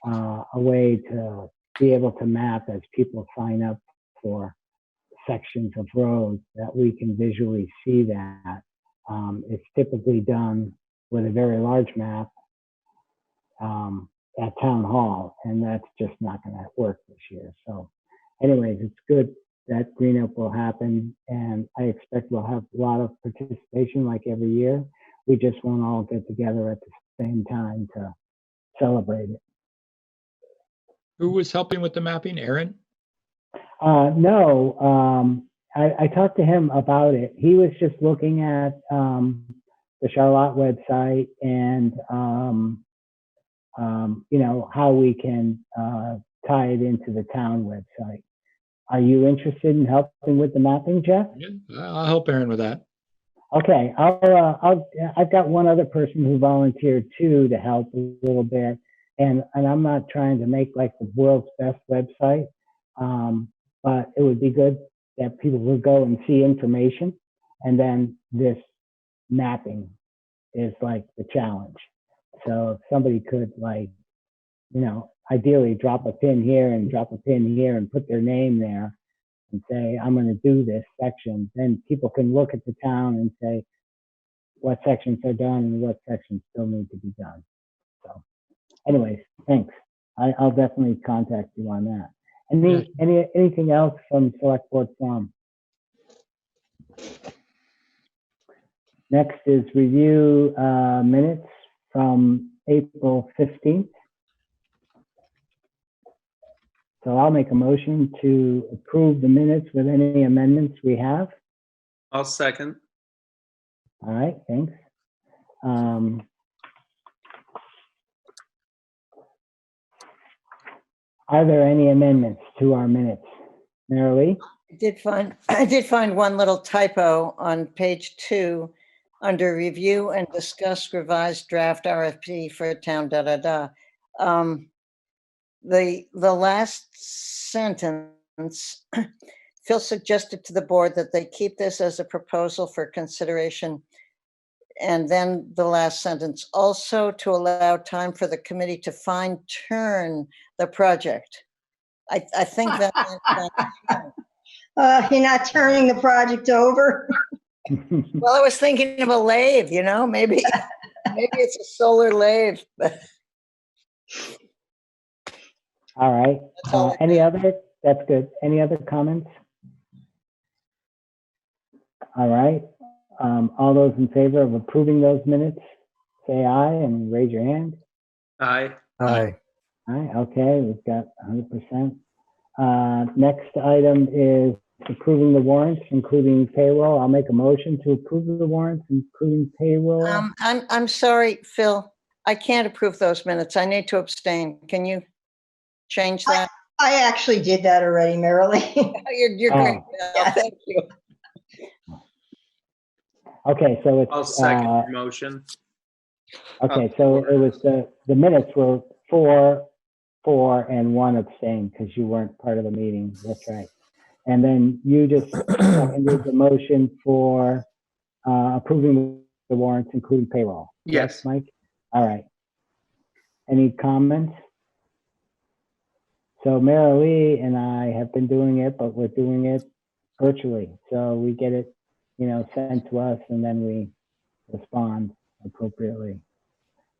a way to be able to map as people sign up for sections of roads, that we can visually see that. It's typically done with a very large map at town hall, and that's just not going to work this year. So anyways, it's good that green up will happen, and I expect we'll have a lot of participation like every year. We just won't all get together at the same time to celebrate it. Who was helping with the mapping, Aaron? No, I talked to him about it. He was just looking at the Charlotte website and you know, how we can tie it into the town website. Are you interested in helping with the mapping, Jeff? Yeah, I'll help Aaron with that. Okay, I've got one other person who volunteered too to help a little bit, and I'm not trying to make like the world's best website, but it would be good that people would go and see information, and then this mapping is like the challenge. So if somebody could, like, you know, ideally drop a pin here and drop a pin here and put their name there and say, I'm going to do this section, then people can look at the town and say what sections are done and what sections still need to be done. So anyways, thanks. I'll definitely contact you on that. Anything else from Select Board Forum? Next is review minutes from April 15th. So I'll make a motion to approve the minutes with any amendments we have. I'll second. All right, thanks. Are there any amendments to our minutes? Mary Lee? I did find one little typo on page 2 under review and discuss revised draft RFP for town The last sentence, Phil suggested to the board that they keep this as a proposal for consideration. And then the last sentence, also to allow time for the committee to fine tune the project. I think that. You're not turning the project over. Well, I was thinking of a lathe, you know, maybe it's a solar lathe. All right. Any other? That's good. Any other comments? All right. All those in favor of approving those minutes, say aye and raise your hand. Aye. Aye. Aye. Okay, we've got 100%. Next item is approving the warrants, including payroll. I'll make a motion to approve the warrants, including payroll. I'm sorry, Phil. I can't approve those minutes. I need to abstain. Can you change that? I actually did that already, Marilee. You're great. Yes. Thank you. Okay, so it's. I'll second your motion. Okay, so it was the minutes were 4, and 1 abstained because you weren't part of the meeting. That's right. And then you just seconded the motion for approving the warrants, including payroll. Yes. Mike? All right. Any comments? So Marilee and I have been doing it, but we're doing it virtually. So we get it, sent to us and then we respond appropriately.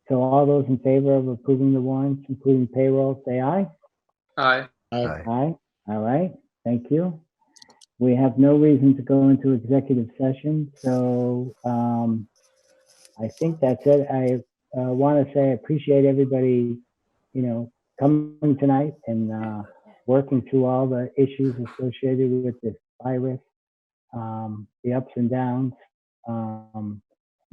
So all those in favor of approving the warrants, including payroll, say aye. Aye. Aye. All right. Thank you. We have no reason to go into executive session. So I think that's it. I want to say I appreciate everybody, coming tonight and working through all the issues associated with this virus, the ups and downs,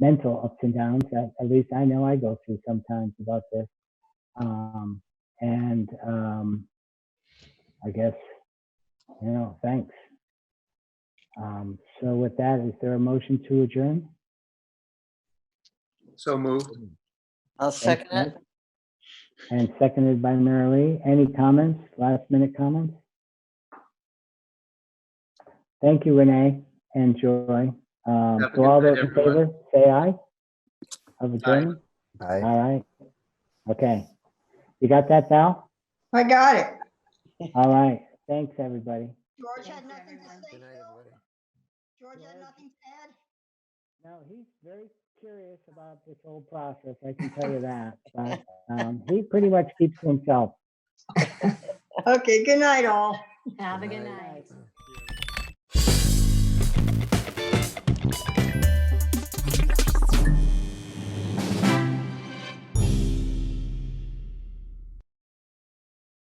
mental ups and downs that at least I know I go through sometimes about this. I guess, thanks. So with that, is there a motion to adjourn? So moved. I'll second it. And seconded by Marilee. Any comments, last minute comments? Thank you, Renee and Joy. So all those in favor, say aye of adjournment? Aye. All right. Okay. You got that, Val? I got it. All right. Thanks, everybody. George had nothing to say. George had nothing to add. No, he's very curious about this whole process. I can tell you that. But he pretty much keeps to himself. Okay, good night, all. Have a good night.